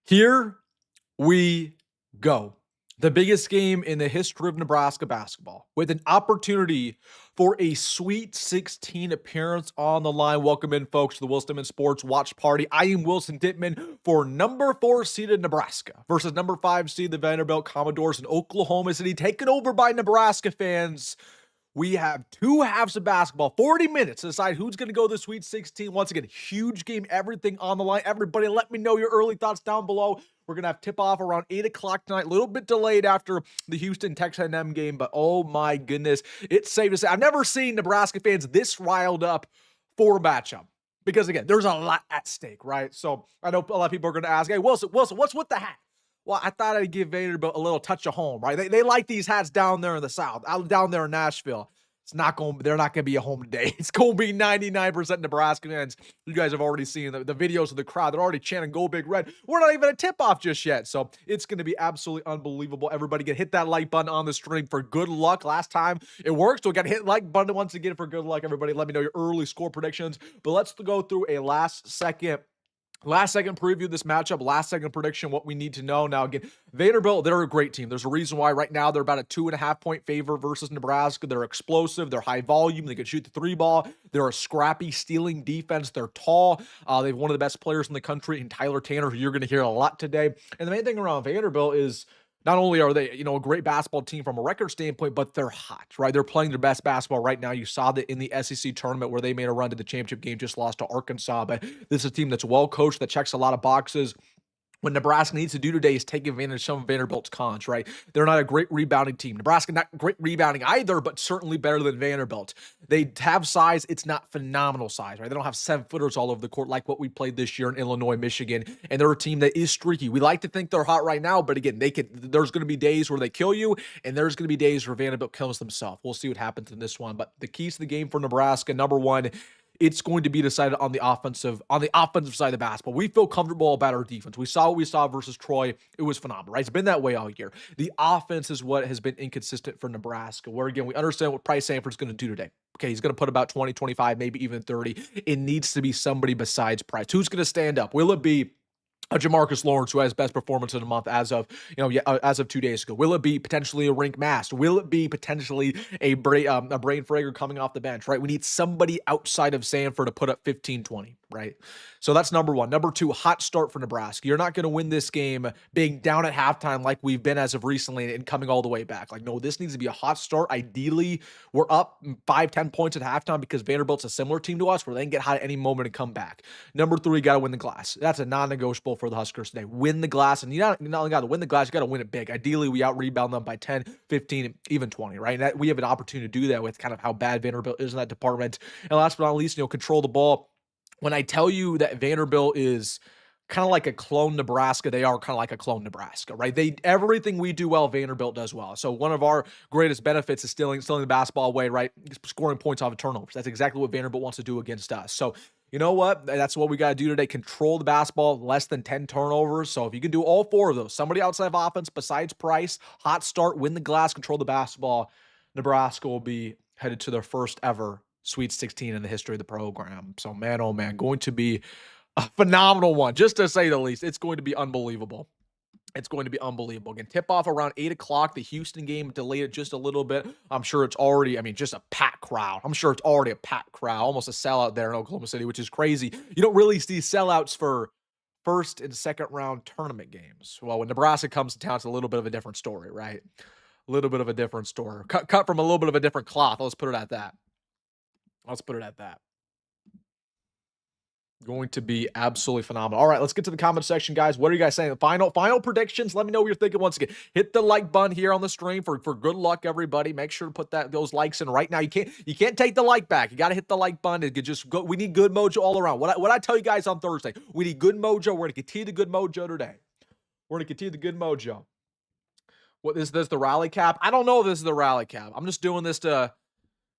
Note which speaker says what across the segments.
Speaker 1: Here we go. The biggest game in the history of Nebraska basketball, with an opportunity for a Sweet 16 appearance on the line. Welcome in, folks, to the WilsonDittman Sports Watch Party. I am WilsonDittman for number 4 seeded Nebraska versus number 5 seed the Vanderbilt Commodores in Oklahoma City, taken over by Nebraska fans. We have 2 halves of basketball, 40 minutes to decide who's going to go to the Sweet 16. Once again, huge game, everything on the line. Everybody, let me know your early thoughts down below. We're going to have tip-off around 8 o'clock tonight, a little bit delayed after the Houston-Texas A&M game, but oh my goodness, it's safe to say I've never seen Nebraska fans this riled up for a matchup. Because, again, there's a lot at stake, right? So I know a lot of people are going to ask, hey, Wilson, what's with the hat? Well, I thought I'd give Vanderbilt a little touch of home, right? They like these hats down there in the South, out down there in Nashville. They're not going to be a home today. It's going to be 99% Nebraska fans. You guys have already seen the videos of the crowd. They're already chanting "Go Big Red." We're not even a tip-off just yet. So it's going to be absolutely unbelievable. Everybody can hit that like button on the stream for good luck. Last time it worked, so we got to hit like button once again for good luck. Everybody, let me know your early score predictions. But let's go through a last second preview of this matchup, last second prediction, what we need to know. Now, again, Vanderbilt, they're a great team. There's a reason why right now they're about a 2.5-point favor versus Nebraska. They're explosive. They're high volume. They can shoot the 3 ball. They're a scrappy stealing defense. They're tall. They have one of the best players in the country in Tyler Tanner, who you're going to hear a lot today. And the main thing around Vanderbilt is not only are they, a great basketball team from a record standpoint, but they're hot, right? They're playing their best basketball right now. You saw that in the SEC tournament where they made a run to the championship game, just lost to Arkansas. But this is a team that's well coached, that checks a lot of boxes. What Nebraska needs to do today is take advantage of some of Vanderbilt's cons, right? They're not a great rebounding team. Nebraska, not great rebounding either, but certainly better than Vanderbilt. They have size. It's not phenomenal size, right? They don't have 7-footers all over the court like what we played this year in Illinois, Michigan. And they're a team that is streaky. We like to think they're hot right now, but again, there's going to be days where they kill you, and there's going to be days where Vanderbilt kills themselves. We'll see what happens in this one. But the keys to the game for Nebraska, number one, it's going to be decided on the offensive side of the basketball. We feel comfortable about our defense. We saw what we saw versus Troy. It was phenomenal, right? It's been that way all year. The offense is what has been inconsistent for Nebraska, where, again, we understand what Price Sanford's going to do today. Okay, he's going to put about 20, 25, maybe even 30. It needs to be somebody besides Price. Who's going to stand up? Will it be a Jamarcus Lawrence, who has best performance of the month as of 2 days ago? Will it be potentially a Rink Mast? Will it be potentially a Brain Frager coming off the bench, right? We need somebody outside of Sanford to put up 15, 20, right? So that's number one. Number two, hot start for Nebraska. You're not going to win this game being down at halftime like we've been as of recently and coming all the way back. Like, no, this needs to be a hot start. Ideally, we're up 5-10 points at halftime because Vanderbilt's a similar team to us where they can get hot at any moment and come back. Number three, got to win the glass. That's a non-negotiable for the Huskers today. Win the glass, and you not only got to win the glass, you got to win it big. Ideally, we out-rebound them by 10, 15, even 20, right? And we have an opportunity to do that with kind of how bad Vanderbilt is in that department. And last but not least, control the ball. When I tell you that Vanderbilt is kind of like a clone Nebraska, they are kind of like a clone Nebraska, right? Everything we do well, Vanderbilt does well. So one of our greatest benefits is stealing the basketball away, right? Scoring points off of turnovers. That's exactly what Vanderbilt wants to do against us. So you know what? That's what we got to do today. Control the basketball, less than 10 turnovers. So if you can do all 4 of those, somebody outside of offense besides Price, hot start, win the glass, control the basketball, Nebraska will be headed to their first ever Sweet 16 in the history of the program. So, man, oh, man, going to be a phenomenal one, just to say the least. It's going to be unbelievable. It's going to be unbelievable. Again, tip-off around 8 o'clock. The Houston game delayed it just a little bit. I'm sure it's already, just a packed crowd. I'm sure it's already a packed crowd, almost a sellout there in Oklahoma City, which is crazy. You don't really see sellouts for first and second round tournament games. Well, when Nebraska comes to town, it's a little bit of a different story, right? A little bit of a different story. Cut from a little bit of a different cloth. Let's put it at that. Going to be absolutely phenomenal. All right, let's get to the comment section, guys. What are you guys saying? Final predictions. Let me know what you're thinking once again. Hit the like button here on the stream for good luck, everybody. Make sure to put those likes in right now. You can't take the like back. You got to hit the like button. It could just go. We need good mojo all around. What I tell you guys on Thursday, we need good mojo. We're going to continue the good mojo today. We're going to continue the good mojo. What is this, the rally cap? I don't know if this is the rally cap. I'm just doing this to,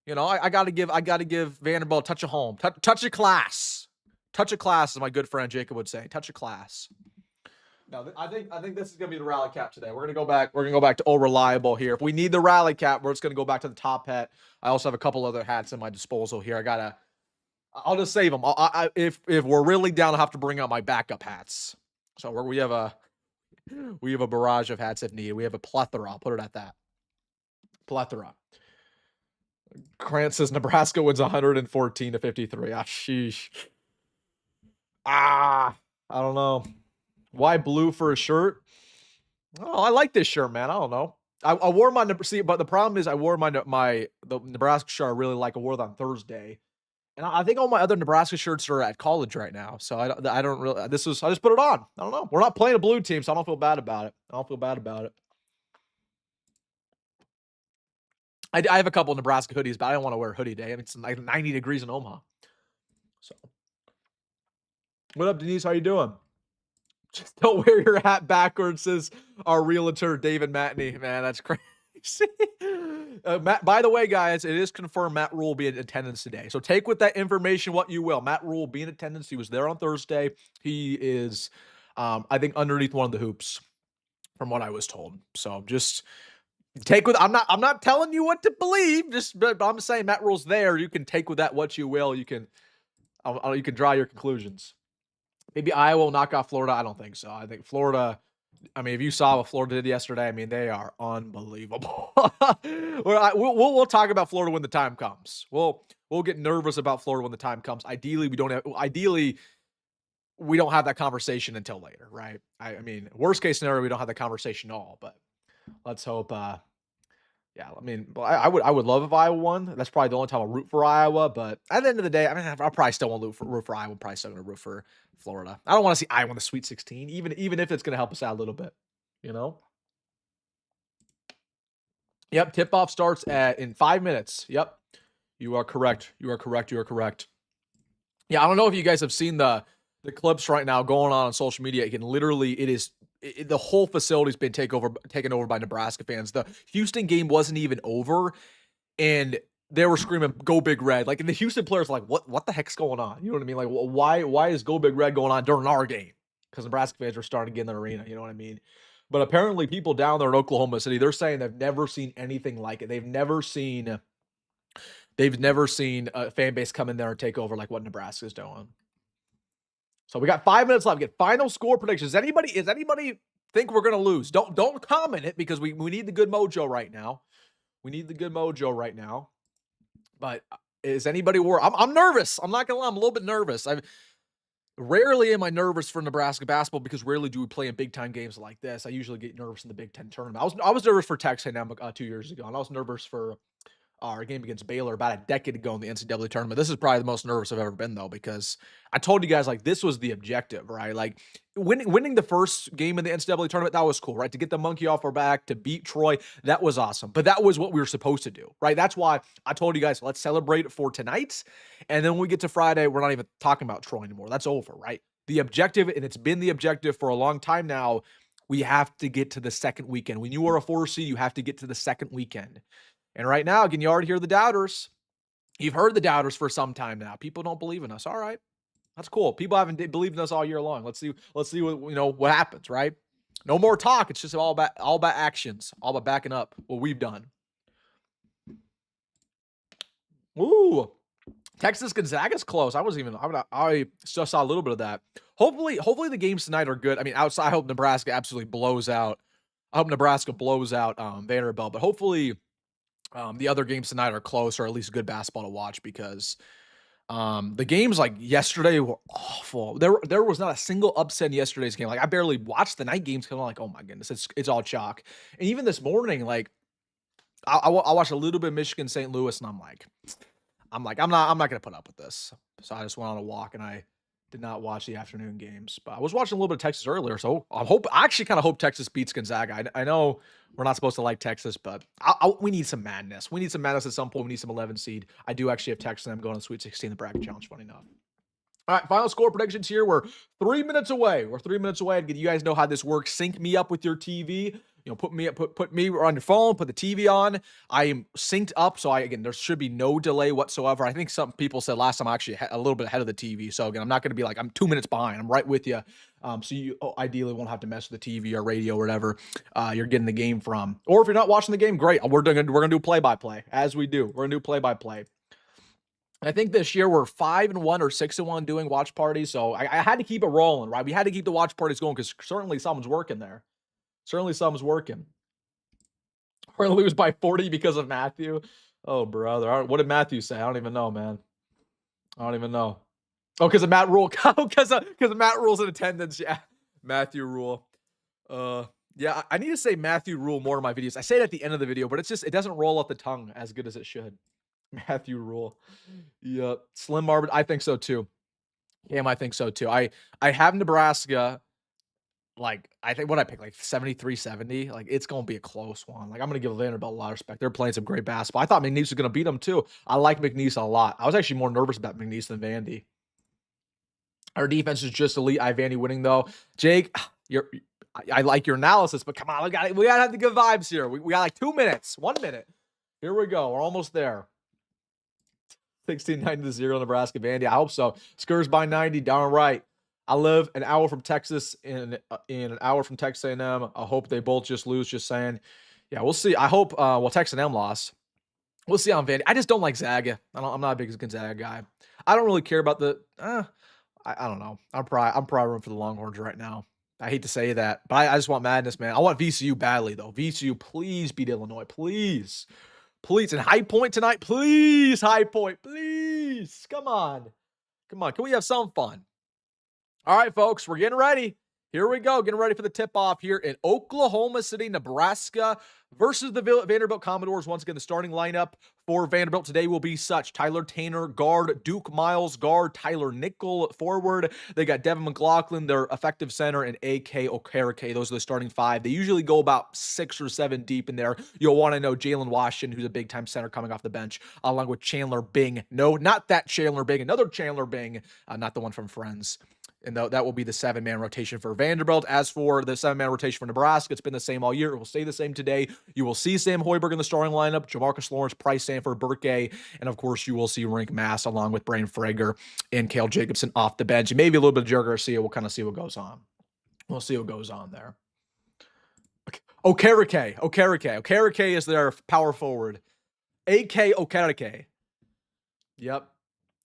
Speaker 1: I got to give Vanderbilt a touch of home, touch of class. Touch of class, as my good friend Jacob would say. Touch of class. No, I think this is gonna be the rally cap today. We're gonna go back. We're gonna go back to old reliable here. If we need the rally cap, we're just gonna go back to the top hat. I also have a couple other hats in my disposal here. I got I'll just save them. If we're really down, I'll have to bring out my backup hats. So we have a barrage of hats if needed. We have a plethora. I'll put it at that. Plethora. Grant says Nebraska wins 114-53. Ah, sheesh. I don't know. Why blue for a shirt? Oh, I like this shirt, man. I don't know. I wore my but the problem is I wore the Nebraska shirt I really like. I wore it on Thursday, and I think all my other Nebraska shirts are at college right now. So I don't really. I just put it on. I don't know. We're not playing a blue team, so I don't feel bad about it. I have a couple of Nebraska hoodies, but I don't want to wear a hoodie day. I mean, it's like 90 degrees in Omaha. So, what up, Denise? How you doing? Just don't wear your hat backwards, says our realtor, David Matney. Man, that's crazy. Matt, by the way, guys, it is confirmed Matt Rule will be in attendance today. So take with that information what you will. Matt Rule will be in attendance. He was there on Thursday. He is, I think, underneath one of the hoops, from what I was told. So just take with. I'm not telling you what to believe. But I'm saying Matt Rule's there. You can take with that what you will. You can draw your conclusions. Maybe Iowa will knock off Florida. I don't think so. I think Florida. I mean, if you saw what Florida did yesterday, I mean, they are unbelievable. We'll talk about Florida when the time comes. We'll get nervous about Florida when the time comes. Ideally, we don't have that conversation until later, right? I mean, worst case scenario, we don't have that conversation at all. But let's hope. Yeah, I mean, I would love if Iowa won. That's probably the only time I'll root for Iowa. But at the end of the day, I mean, I probably still won't root for Iowa. I'm probably still going to root for Florida. I don't want to see Iowa in the Sweet 16, even if it's going to help us out a little bit, you know? Yep, tip-off starts in 5 minutes. Yep, you are correct. You are correct. Yeah, I don't know if you guys have seen the clips right now going on social media. It can literally, the whole facility's been taken over by Nebraska fans. The Houston game wasn't even over, and they were screaming "Go Big Red!" Like, and the Houston players were like, "What the heck's going on?" You know what I mean? Like, why is "Go Big Red" going on during our game? Because Nebraska fans are starting to get in the arena. You know what I mean? But apparently, people down there in Oklahoma City, they're saying they've never seen anything like it. They've never seen a fan base come in there and take over like what Nebraska's doing. So we got 5 minutes left. Get final score predictions. Is anybody think we're gonna lose? Don't comment it because we need the good mojo right now. But is anybody worried? I'm nervous. I'm not gonna lie. I'm a little bit nervous. Rarely am I nervous for Nebraska basketball because rarely do we play in big time games like this. I usually get nervous in the Big Ten tournament. I was nervous for Texas A&M 2 years ago, and I was nervous for our game against Baylor about a decade ago in the NCAA tournament. This is probably the most nervous I've ever been, though, because I told you guys, like, this was the objective, right? Like, winning the first game in the NCAA tournament, that was cool, right? To get the monkey off our back, to beat Troy, that was awesome. But that was what we were supposed to do, right? That's why I told you guys, let's celebrate it for tonight. And then when we get to Friday, we're not even talking about Troy anymore. That's over, right? The objective, and it's been the objective for a long time now, we have to get to the second weekend. When you are a 4 seed, you have to get to the second weekend. And right now, again, you already hear the doubters. You've heard the doubters for some time now. People don't believe in us. All right. That's cool. People haven't believed in us all year long. Let's see what happens, right? No more talk. It's just all about actions, all about backing up what we've done. Ooh. Texas Gonzaga's close. I just saw a little bit of that. Hopefully the games tonight are good. I mean, outside, I hope Nebraska absolutely blows out. I hope Nebraska blows out Vanderbilt, but hopefully the other games tonight are close or at least good basketball to watch because the games like yesterday were awful. There was not a single upset in yesterday's game. Like, I barely watched the night games because I'm like, oh my goodness, it's all chalk. And even this morning, like I watched a little bit of Michigan St. Louis, and I'm like, I'm not gonna put up with this. So I just went on a walk and I did not watch the afternoon games, but I was watching a little bit of Texas earlier. So I actually kind of hope Texas beats Gonzaga. I know we're not supposed to like Texas, but we need some madness. We need some madness at some point. We need some 11 seed. I do actually have Texas and I'm going to the Sweet 16, the bracket challenge, funny enough. All right, final score predictions here. We're 3 minutes away. To get you guys know how this works. Sync me up with your TV. Put me on your phone, put the TV on. I am synced up, so there should be no delay whatsoever. I think some people said last time I'm actually a little bit ahead of the TV. So again, I'm not going to be like, I'm 2 minutes behind. I'm right with you. So you ideally won't have to mess with the TV or radio or whatever you're getting the game from. Or if you're not watching the game, great. We're going to do play-by-play, as we do. We're going to do play-by-play. I think this year we're 5-1 or 6-1 doing watch parties. So I had to keep it rolling, right? We had to keep the watch parties going because certainly something's working there. Certainly something's working. We're going to lose by 40 because of Matthew. Oh, brother. What did Matthew say? I don't even know, man. I don't even know. Oh, because of Matt Rule. Because of Matt Rule's in attendance. Yeah. Matthew Rule. Yeah, I need to say Matthew Rule more in my videos. I say it at the end of the video, but it doesn't roll off the tongue as good as it should. Matthew Rule. Yep. Slim Marvin. I think so too. Cam, I think so too. I have Nebraska. Like, I think what I pick, like 73-70. Like, it's gonna be a close one. Like, I'm gonna give Vanderbilt a lot of respect. They're playing some great basketball. I thought McNeese was gonna beat them too. I like McNeese a lot. I was actually more nervous about McNeese than Vandy. Our defense is just elite. I have Vandy winning though. Jake, I like your analysis, but come on, we gotta have the good vibes here. We got like 2 minutes, 1 minute. Here we go. We're almost there. 16-9-0 Nebraska Vandy. I hope so. Skurs by 90. Darn right. I live an hour from Texas in an hour from Texas A&M. I hope they both just lose. Just saying. Yeah, we'll see. I hope. Texas A&M lost. We'll see on Vandy. I just don't like Zaga. I'm not a big Gonzaga guy. I don't really care about the. I don't know. I'm probably rooting for the Longhorns right now. I hate to say that, but I just want madness, man. I want VCU badly though. VCU, please beat Illinois, please. Please. And High Point tonight. Please, High Point. Please. Come on. Come on. Can we have some fun? All right, folks. We're getting ready. Here we go. Getting ready for the tip-off here in Oklahoma City, Nebraska versus the Vanderbilt Commodores. Once again, the starting lineup for Vanderbilt today will be such. Tyler Tanner, guard. Duke Miles, guard. Tyler Nickel, forward. They got Devin McLaughlin, their effective center, and A.K. Okereke. Those are the starting five. They usually go about 6 or 7 deep in there. You'll want to know Jalen Washington, who's a big-time center coming off the bench, along with Chandler Bing. No, not that Chandler Bing. Another Chandler Bing, not the one from Friends. And that will be the 7-man rotation for Vanderbilt. As for the 7-man rotation for Nebraska, it's been the same all year. It will stay the same today. You will see Sam Hoiberg in the starting lineup, Jamarcus Lawrence, Price Sanford, Burke, and of course you will see Rink Mass along with Brain Frager and Cale Jacobson off the bench. And maybe a little bit of Joe Garcia. We'll kind of see what goes on. We'll see what goes on there. Okereke is their power forward. A.K. Okereke. Yep.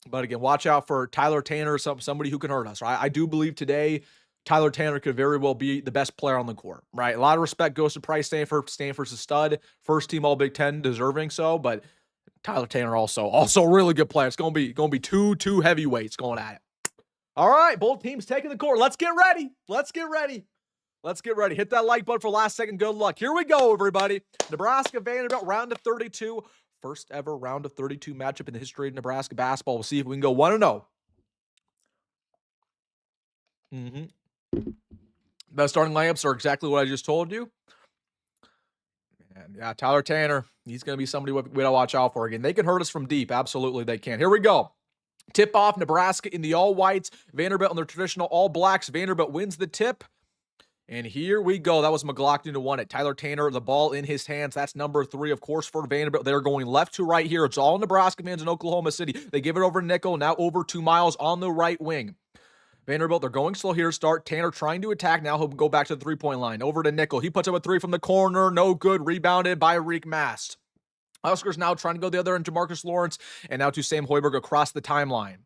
Speaker 1: But again, watch out for Tyler Tanner, somebody who can hurt us, right? I do believe today Tyler Tanner could very well be the best player on the court, right? A lot of respect goes to Price Stanford. Stanford's a stud, first team All Big Ten, deserving so. But Tyler Tanner also a really good player. It's gonna be two heavyweights going at it. All right, both teams taking the court. Let's get ready. Hit that like button for last second. Good luck. Here we go, everybody. Nebraska Vanderbilt round of 32. First ever round of 32 matchup in the history of Nebraska basketball. We'll see if we can go 1-0. The starting lineups are exactly what I just told you. And yeah, Tyler Tanner, he's going to be somebody we got to watch out for again. They can hurt us from deep. Absolutely, they can. Here we go. Tip off, Nebraska in the all whites, Vanderbilt in their traditional all blacks. Vanderbilt wins the tip. And here we go. That was McLaughlin who won it. Tyler Tanner, the ball in his hands. That's number 3, of course, for Vanderbilt. They're going left to right here. It's all Nebraska fans in Oklahoma City. They give it over to Nickel. Now over to Miles on the right wing. Vanderbilt, they're going slow here. Start. Tanner trying to attack. Now he'll go back to the three-point line. Over to Nickel. He puts up a 3 from the corner. No good. Rebounded by Reek Mast. Huskers now trying to go the other end to Jamarcus Lawrence. And now to Sam Hoiberg across the timeline.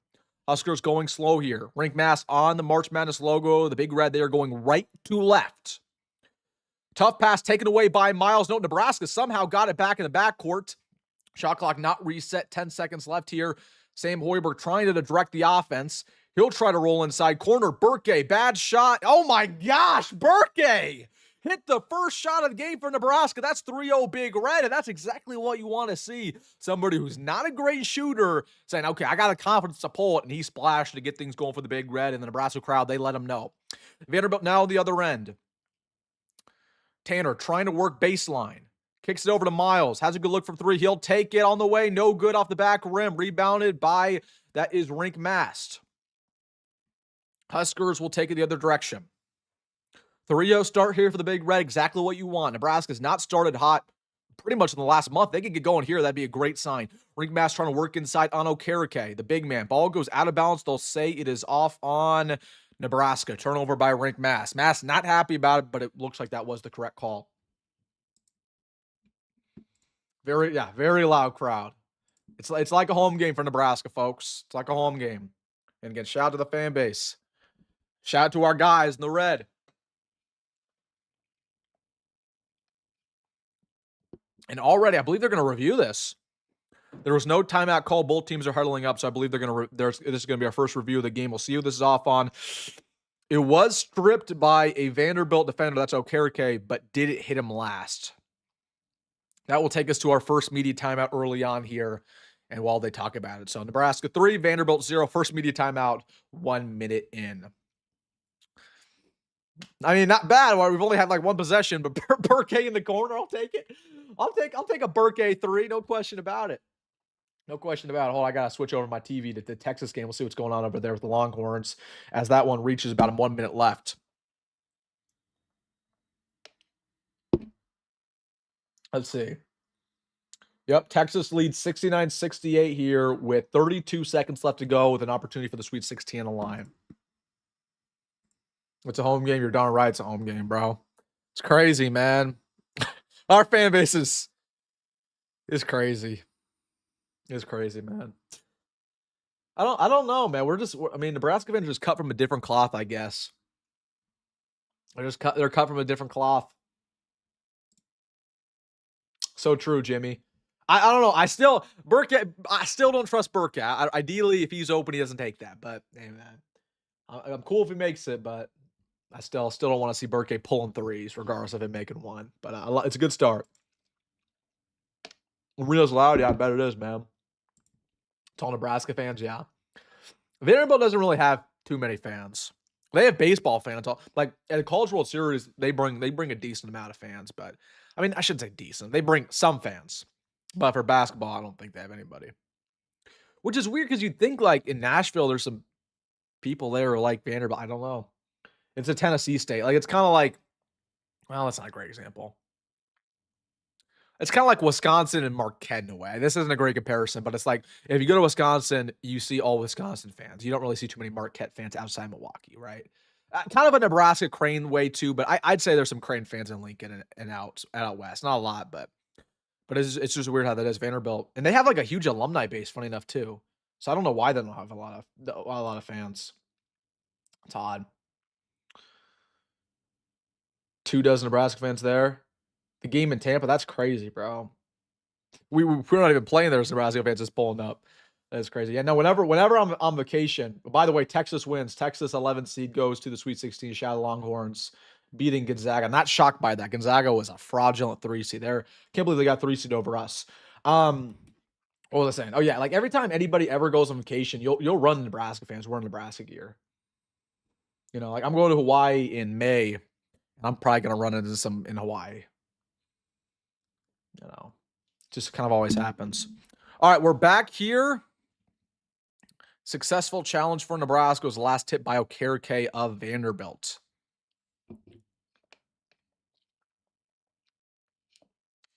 Speaker 1: Huskers going slow here. Rink Mass on the March Madness logo. The big red, they are going right to left. Tough pass taken away by Miles. No, Nebraska somehow got it back in the backcourt. Shot clock not reset. 10 seconds left here. Sam Hoiberg trying to direct the offense. He'll try to roll inside. Corner, Burke. Bad shot. Oh my gosh, Burke hit the first shot of the game for Nebraska. That's 3-0 Big Red, and that's exactly what you want to see. Somebody who's not a great shooter saying, okay, I got the confidence to pull it, and he splashed to get things going for the Big Red, and the Nebraska crowd, they let him know. Vanderbilt now on the other end. Tanner trying to work baseline. Kicks it over to Miles. Has a good look from 3. He'll take it on the way. No good off the back rim. Rebounded by, that is Rink Mast. Huskers will take it the other direction. 3-0 start here for the Big Red. Exactly what you want. Nebraska's not started hot pretty much in the last month. They could get going here. That'd be a great sign. Rink Mast trying to work inside on Okereke, the big man. Ball goes out of bounds. They'll say it is off on Nebraska. Turnover by Rink Mast. Mast not happy about it, but it looks like that was the correct call. Very loud crowd It's like a home game for Nebraska, folks. It's like a home game. And again, shout out to the fan base. Shout out to our guys in the red. And already, I believe they're going to review this. There was no timeout call. Both teams are huddling up, so I believe they're going to. This is going to be our first review of the game. We'll see who this is off on. It was stripped by a Vanderbilt defender. That's Jacory, but did it hit him last? That will take us to our first media timeout early on here, and while they talk about it. So Nebraska 3, Vanderbilt 0. First media timeout, 1 minute in. I mean, not bad. We've only had like one possession, but Burke in the corner, I'll take it. I'll take a Burke 3, no question about it. No question about it. Hold on, I got to switch over my TV to the Texas game. We'll see what's going on over there with the Longhorns as that one reaches about 1 minute left. Let's see. Yep, Texas leads 69-68 here with 32 seconds left to go with an opportunity for the Sweet 16 on the line. It's a home game. You're darn right it's a home game, bro. It's crazy, man. Our fan base is crazy. It's crazy, man. I don't know, man. I mean, Nebraska fans are just cut from a different cloth, I guess. They're cut from a different cloth. So true, Jimmy. I don't know. I still don't trust Burke. Ideally, if he's open, he doesn't take that. But hey, man, I'm cool if he makes it, but I still don't want to see Burke pulling threes, regardless of him making one. But it's a good start. Reno's loud, yeah, I bet it is, man. It's all Nebraska fans, yeah. Vanderbilt doesn't really have too many fans. They have baseball fans. Like at the College World Series, they bring a decent amount of fans, but I mean, I shouldn't say decent. They bring some fans. But for basketball, I don't think they have anybody. Which is weird because you'd think like in Nashville, there's some people there who are like Vanderbilt. I don't know. It's a Tennessee state. Like it's kind of like, well, that's not a great example. It's kind of like Wisconsin and Marquette in a way. This isn't a great comparison, but it's like if you go to Wisconsin, you see all Wisconsin fans. You don't really see too many Marquette fans outside Milwaukee, right? Kind of a Nebraska Crane way too, but I'd say there's some Crane fans in Lincoln and out west. Not a lot, but it's just weird how that is. Vanderbilt, and they have like a huge alumni base. Funny enough, too. So I don't know why they don't have a lot of fans. It's odd. 24 Nebraska fans there. The game in Tampa, that's crazy, bro. We're not even playing there as Nebraska fans just pulling up. That's crazy. Yeah, no, whenever I'm on vacation, by the way, Texas wins. Texas 11 seed goes to the Sweet 16, shout out Longhorns, beating Gonzaga. I'm not shocked by that. Gonzaga was a fraudulent 3 seed there. Can't believe they got 3 seed over us. What was I saying? Oh, yeah, like every time anybody ever goes on vacation, you'll run Nebraska fans wearing Nebraska gear. You know, like I'm going to Hawaii in May, and I'm probably going to run into some in Hawaii. You know, just kind of always happens. All right, we're back here. Successful challenge for Nebraska was the last tip by Jacory of Vanderbilt.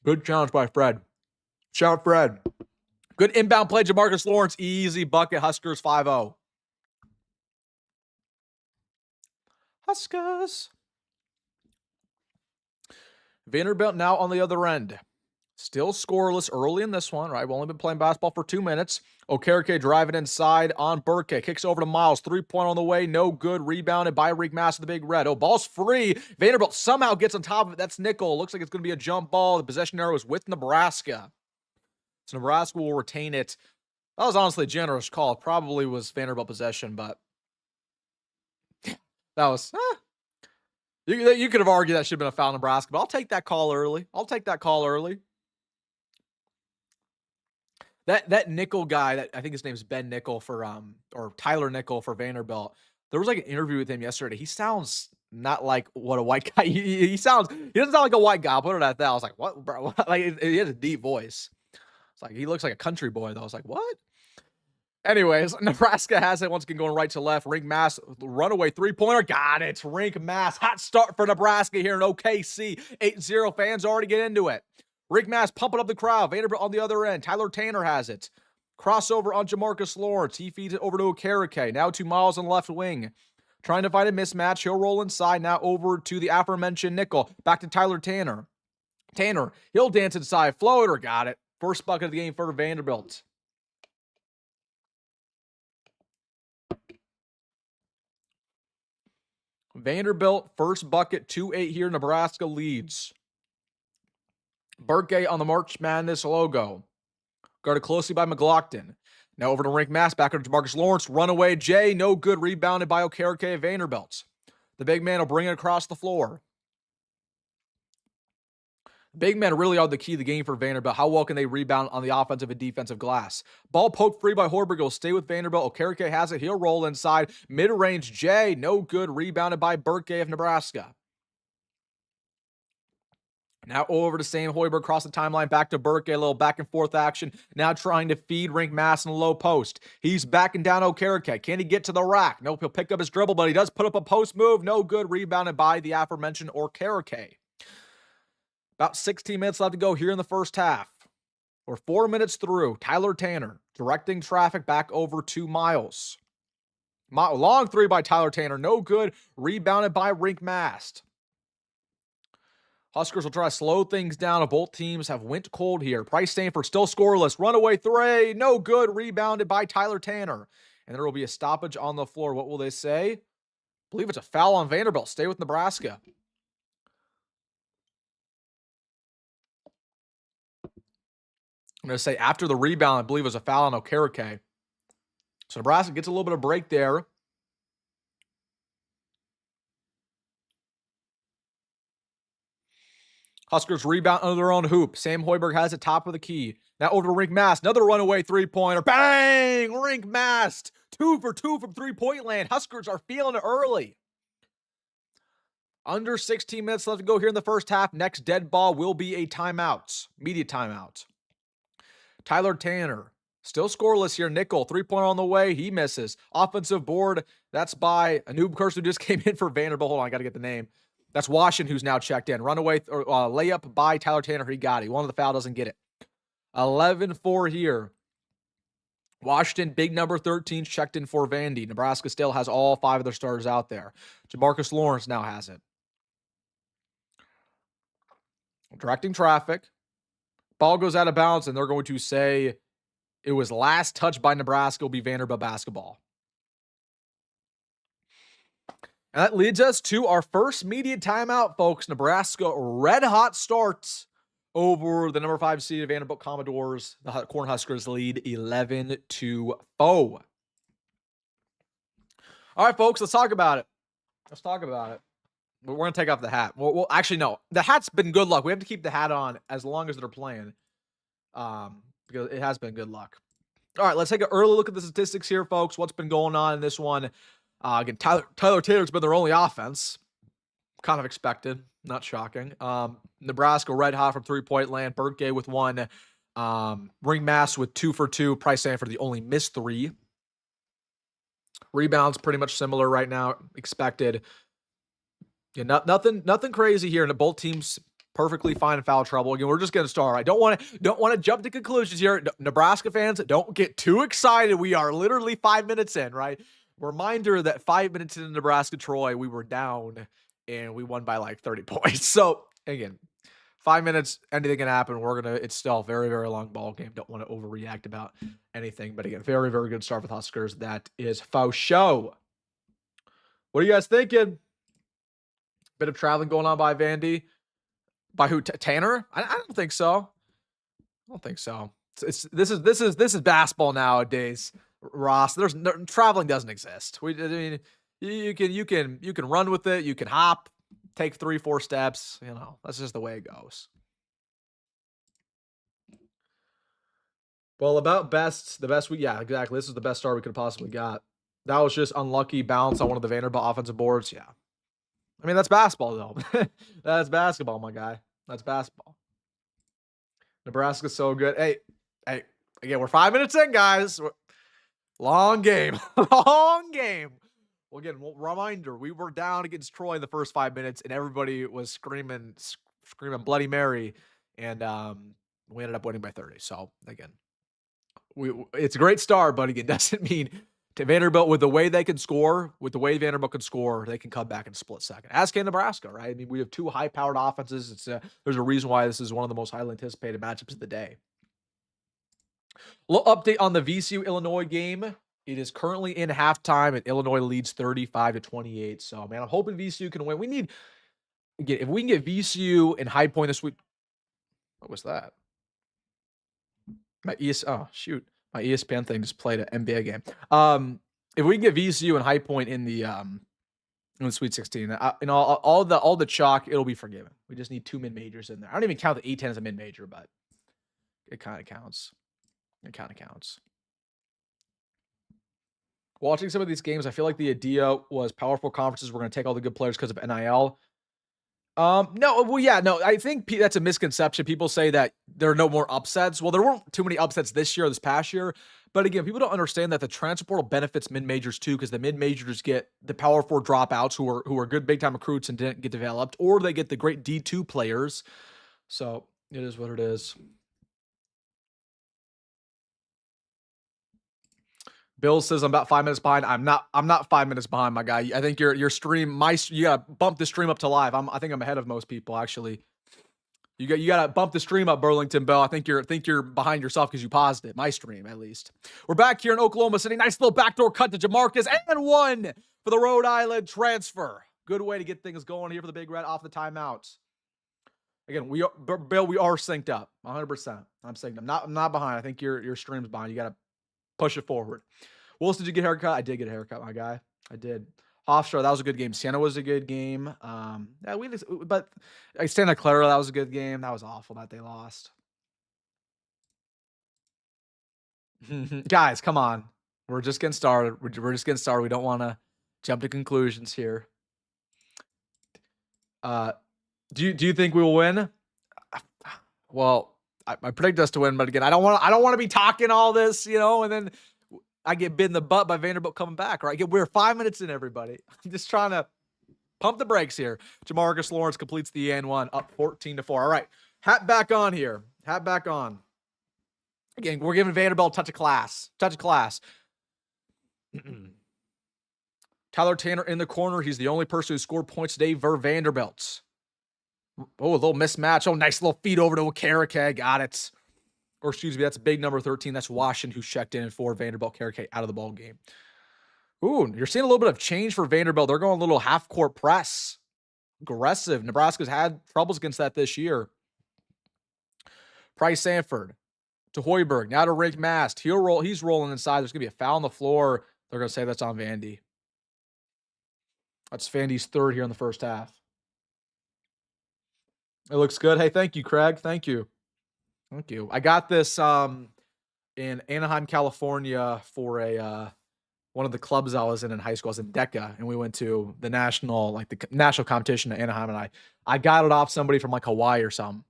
Speaker 1: Good challenge by Fred. Shout out Fred. Good inbound play, Jamarcus Lawrence. Easy bucket, Huskers 5-0. Huskers. Vanderbilt now on the other end. Still scoreless early in this one, right? We've only been playing basketball for 2 minutes. Jacory driving inside on Burke. Kicks over to Miles. 3-point on the way. No good. Rebounded by Reek Mass with the big red. Oh, ball's free. Vanderbilt somehow gets on top of it. That's nickel. Looks like it's going to be a jump ball. The possession arrow is with Nebraska. So Nebraska will retain it. That was honestly a generous call. It probably was Vanderbilt possession, but that was... You could have argued that should have been a foul in Nebraska, but I'll take that call early. That nickel guy, that I think his name's Ben Nickel for or Tyler Nickel for Vanderbilt. There was like an interview with him yesterday. He sounds not like what a white guy. He doesn't sound like a white guy. I'll put it at that. I was like, what, bro? Like he has a deep voice. It's like he looks like a country boy though. I was like, what? Anyways, Nebraska has it once again going right to left. Rink Mass, runaway 3-pointer. Got it. Rink Mass. Hot start for Nebraska here in OKC. 8-0 fans already get into it. Rink Mass pumping up the crowd. Vanderbilt on the other end. Tyler Tanner has it. Crossover on Jamarcus Lawrence. He feeds it over to Jacory. Now to Miles on the left wing. Trying to find a mismatch. He'll roll inside. Now over to the aforementioned Nickel. Back to Tyler Tanner. Tanner, he'll dance inside. Floater. Got it. First bucket of the game for Vanderbilt. Vanderbilt, first bucket, 2-8 here. Nebraska leads. Burke on the March Madness logo. Guarded closely by McLaughlin. Now over to Rink Mass, back over to Marcus Lawrence. Runaway Jay, no good. Rebounded by Jacory of Vanderbilt. The big man will bring it across the floor. Big men really are the key to the game for Vanderbilt. How well can they rebound on the offensive and defensive glass? Ball poked free by Hoiberg. Will stay with Vanderbilt. Jacory has it. He'll roll inside. Mid-range Jay, no good. Rebounded by Burke of Nebraska. Now over to Sam Hoiberg across the timeline, back to Burke, a little back and forth action. Now trying to feed Rink Mass in the low post. He's backing down Jacory. Can he get to the rack? Nope, he'll pick up his dribble, but he does put up a post move. No good, rebounded by the aforementioned Jacory. About 16 minutes left to go here in the first half. We're 4 minutes through. Tyler Tanner directing traffic back over to Miles. Long three by Tyler Tanner. No good. Rebounded by Rink Mass. Huskers will try to slow things down. Both teams have went cold here. Price Stanford still scoreless. Runaway three. No good. Rebounded by Tyler Tanner. And there will be a stoppage on the floor. What will they say? I believe it's a foul on Vanderbilt. Stay with Nebraska. I'm going to say after the rebound, I believe it was a foul on Jacory. So Nebraska gets a little bit of break there. Huskers rebound under their own hoop. Sam Hoiberg has it top of the key. Now over to Rink Mass. Another runaway three-pointer. Bang! Rink Mass. 2 for 2 from three-point land. Huskers are feeling it early. Under 16 minutes left to go here in the first half. Next dead ball will be a timeout. Media timeout. Tyler Tanner. Still scoreless here. Nickel. Three-pointer on the way. He misses. Offensive board. That's by a new person who just came in for Vanderbilt. Hold on. I got to get the name. That's Washington who's now checked in. Runaway layup by Tyler Tanner. He got it. One of the foul doesn't get it. 11-4 here. Washington, big number 13, checked in for Vandy. Nebraska still has all 5 of their starters out there. Jamarcus Lawrence now has it. Directing traffic. Ball goes out of bounds, and they're going to say it was last touch by Nebraska. Will be Vanderbilt basketball. And that leads us to our first media timeout, folks. Nebraska red hot starts over the number 5 seed Vanderbilt Commodores. The Cornhuskers lead 11-4. All right, folks, let's talk about it. We're going to take off the hat. Well, actually, no. The hat's been good luck. We have to keep the hat on as long as they're playing because it has been good luck. All right, let's take an early look at the statistics here, folks. What's been going on in this one? Again, Tyler Taylor's been their only offense. Kind of expected. Not shocking. Nebraska red hot from three-point land. Burke with 1. Ring Mass with 2 for 2. Price Stanford the only missed 3. Rebounds pretty much similar right now. Expected. Yeah, nothing crazy here. And both teams perfectly fine in foul trouble. Again, we're just going to start. I don't want to jump to conclusions here. Nebraska fans, don't get too excited. We are literally 5 minutes in, right? Reminder that 5 minutes into Nebraska-Troy, we were down and we won by like 30 points. So again, 5 minutes, anything can happen. It's still a very, very long ball game. Don't want to overreact about anything. But again, very, very good start with Huskers. That is faux show. What are you guys thinking? Bit of traveling going on by Vandy. By who? Tanner? I don't think so. This is basketball nowadays, Ross. Traveling doesn't exist. You can run with it. You can hop, take 3-4 steps. That's just the way it goes. Well, about the best yeah, exactly. This is the best start we could have possibly got. That was just unlucky bounce on one of the Vanderbilt offensive boards. Yeah. I mean, that's basketball, though. That's basketball, my guy. That's basketball. Nebraska's so good. Hey, again, we're 5 minutes in, guys. Long game. Long game. Well, again, reminder, we were down against Troy in the first 5 minutes, and everybody was screaming Bloody Mary, and we ended up winning by 30. So, again, it's a great start, but again, doesn't mean to Vanderbilt, with the way they can score, they can come back in a split second. As can Nebraska, right? I mean, we have 2 high-powered offenses. There's a reason why this is one of the most highly anticipated matchups of the day. A little update on the VCU-Illinois game. It is currently in halftime, and Illinois leads 35-28. So, man, I'm hoping VCU can win. We need if we can get VCU and High Point this week. What was that? Oh shoot, my ESPN thing just played an NBA game. If we can get VCU and High Point in the Sweet 16, all the chalk, it'll be forgiven. We just need 2 mid majors in there. I don't even count the A10 as a mid major, but it kind of counts. It kind of counts. Watching some of these games, I feel like the idea was powerful conferences were going to take all the good players because of NIL. No, well, yeah, no, I think that's a misconception. People say that there are no more upsets. Well, there weren't too many upsets this year or this past year. But again, people don't understand that the transfer portal benefits mid-majors too, because the mid-majors get the power 4 dropouts who are good big-time recruits and didn't get developed, or they get the great D2 players. So it is what it is. Bill says I'm about 5 minutes behind. I'm not 5 minutes behind, my guy. I think your stream, you gotta bump the stream up to live. I think I'm ahead of most people, actually. You gotta bump the stream up, Burlington Bill. I think you're behind yourself because you paused it. My stream, at least. We're back here in Oklahoma City. Nice little backdoor cut to Jamarcus, and 1 for the Rhode Island transfer. Good way to get things going here for the Big Red off the timeouts. Again, Bill, we are synced up 100%. I'm synced. I'm not behind. I think your stream's behind. You gotta push it forward. Wilson, did you get a haircut? I did get a haircut, my guy. I did. Hofstra, that was a good game. Siena was a good game. But Santa Clara, that was a good game. That was awful that they lost. Guys, come on. We're just getting started. We're just getting started. We don't want to jump to conclusions here. Do you think we will win? Well, I predict us to win, but again, I don't want to be talking all this, and then I get bit in the butt by Vanderbilt coming back, right? We're 5 minutes in, everybody. I'm just trying to pump the brakes here. Jamarcus Lawrence completes the N1, up 14-4. All right, hat back on here. Hat back on. Again, we're giving Vanderbilt a touch of class. Tyler Tanner in the corner. He's the only person who scored points today for Vanderbilt. Oh, a little mismatch. Oh, nice little feed over to Jacory. Got it. Or excuse me, that's big number 13. That's Washington, who's checked in for Vanderbilt. Jacory out of the ball game. Ooh, you're seeing a little bit of change for Vanderbilt. They're going a little half-court press. Aggressive. Nebraska's had troubles against that this year. Price Sanford to Hoiberg. Now to Rick Mast. He's rolling inside. There's going to be a foul on the floor. They're going to say that's on Vandy. That's Vandy's 3rd here in the first half. It looks good. Hey, thank you, Craig. Thank you. Thank you. I got this in Anaheim, California for one of the clubs I was in high school. I was in DECA, and we went to the national competition in Anaheim, and I got it off somebody from Hawaii or something.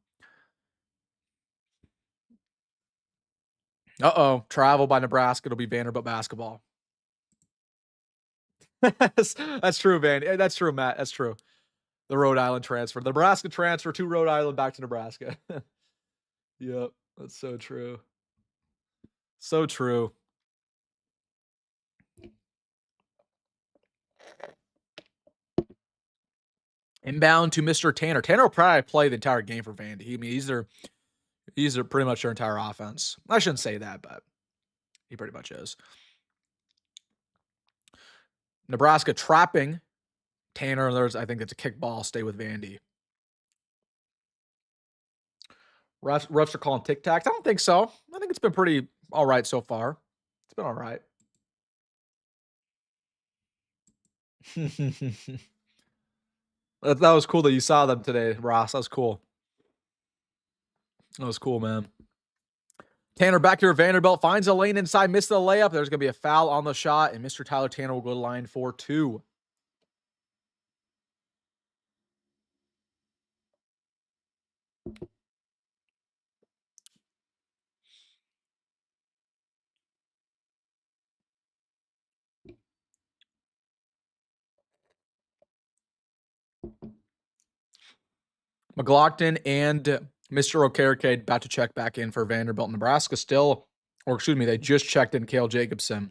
Speaker 1: Travel by Nebraska. It'll be Vanderbilt basketball. That's true, Van. That's true, Matt. That's true. The Rhode Island transfer. The Nebraska transfer to Rhode Island back to Nebraska. Yep, that's so true. So true. Inbound to Mr. Tanner. Tanner will probably play the entire game for Vandy. I mean, he's pretty much their entire offense. I shouldn't say that, but he pretty much is. Nebraska trapping Tanner. I think it's a kickball. Stay with Vandy. Refs are calling tic-tacs. I don't think so. I think it's been pretty all right so far. It's been all right. That was cool that you saw them today, Ross. That was cool. That was cool, man. Tanner back here at Vanderbilt. Finds a lane inside. Missed the layup. There's going to be a foul on the shot, and Mr. Tyler Tanner will go to line for 2. McLaughlin and Mr. Jacory about to check back in for Vanderbilt. Nebraska they just checked in Cale Jacobson.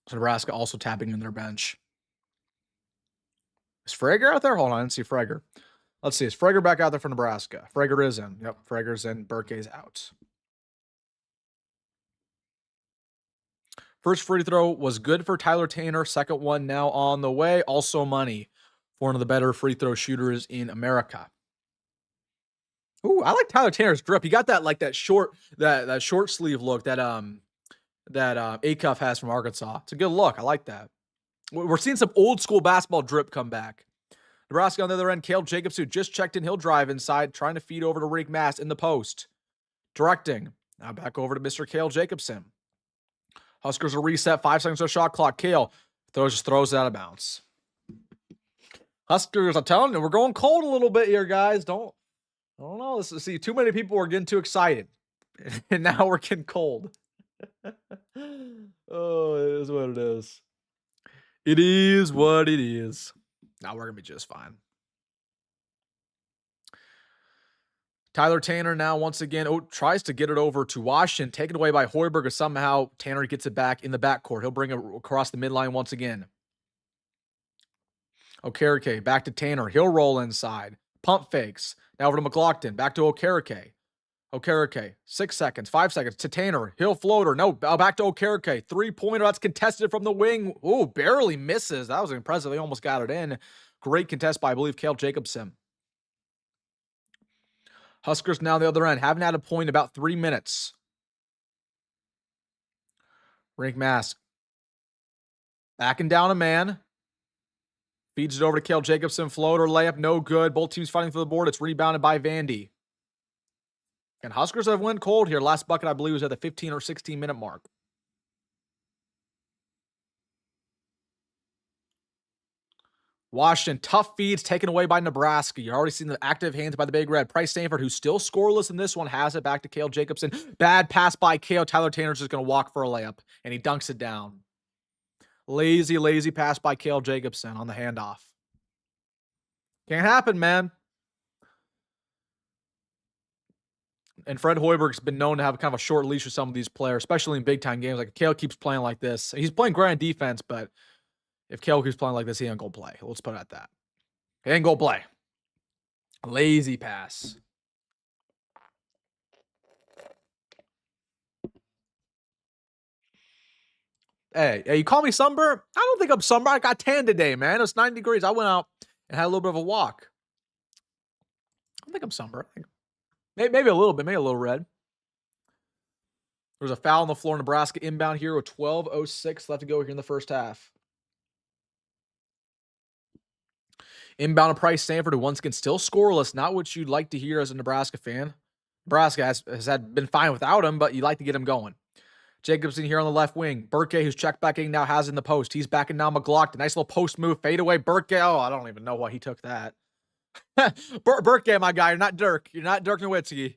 Speaker 1: So Nebraska also tapping in their bench. Is Frager out there? Hold on, I didn't see Frager. Let's see. Is Frager back out there for Nebraska? Frager is in. Yep, Frager's in. Burke's out. First free throw was good for Tyler Tanner. Second one now on the way. Also money for one of the better free throw shooters in America. Ooh, I like Tyler Tanner's drip. He got that like that short sleeve look that Acuff has from Arkansas. It's a good look. I like that. We're seeing some old school basketball drip come back. Nebraska on the other end. Cale Jacobs, who just checked in, he'll drive inside, trying to feed over to Rick Mass in the post. Directing. Now back over to Mr. Cale Jacobson. Huskers will reset. 5 seconds on shot clock. Cale throws it out of bounds. Huskers, I'm telling you, we're going cold a little bit here, guys. I don't know. See, too many people were getting too excited. And now we're getting cold. Oh, it is what it is. It is what it is. Now we're going to be just fine. Tyler Tanner now once again tries to get it over to Washington. Taken away by Hoiberg, and somehow Tanner gets it back in the backcourt. He'll bring it across the midline once again. Okereke back to Tanner. He'll roll inside. Pump fakes. Now over to McLaughlin. Back to Okereke. Okereke. 6 seconds. 5 seconds. To Tanner. He'll floater. No. Back to Okereke. 3-pointer. That's contested from the wing. Ooh, barely misses. That was impressive. He almost got it in. Great contest by, I believe, Cale Jacobson. Huskers now on the other end. Haven't had a point in about 3 minutes. Rink Mask. Backing down a man. Feeds it over to Cale Jacobson. Floater, layup, no good. Both teams fighting for the board. It's rebounded by Vandy. And Huskers have went cold here. Last bucket, I believe, was at the 15 or 16 minute mark. Washington, tough feeds taken away by Nebraska. You're already seeing the active hands by the Big Red. Price Stanford, who's still scoreless in this one, has it back to Cale Jacobson. Bad pass by Cale. Tyler Tanner's just going to walk for a layup, and he dunks it down. Lazy pass by Cale Jacobson on the handoff. Can't happen, man. And Fred Hoiberg's been known to have kind of a short leash with some of these players, especially in big-time games. Like, Cale keeps playing like this. He's playing great on defense, but if Cale keeps playing like this, he ain't going to play. Let's put it at that. He ain't going to play. Lazy pass. Hey, you call me sunburnt? I don't think I'm sunburnt. I got tan today, man. It was 90 degrees. I went out and had a little bit of a walk. I don't think I'm sunburnt. Maybe a little bit. Maybe a little red. There's a foul on the floor. Nebraska inbound here with 12:06 left to go here in the first half. Inbound to Price Stanford, who once again still scoreless. Not what you'd like to hear as a Nebraska fan. Nebraska has been fine without him, but you like to get him going. Jacobson here on the left wing. Burke, who's checked back in now, has in the post. He's backing down McLaughlin. Nice little post move. Fade away. Burke. Oh, I don't even know why he took that. Burke, my guy. You're not Dirk. You're not Dirk Nowitzki.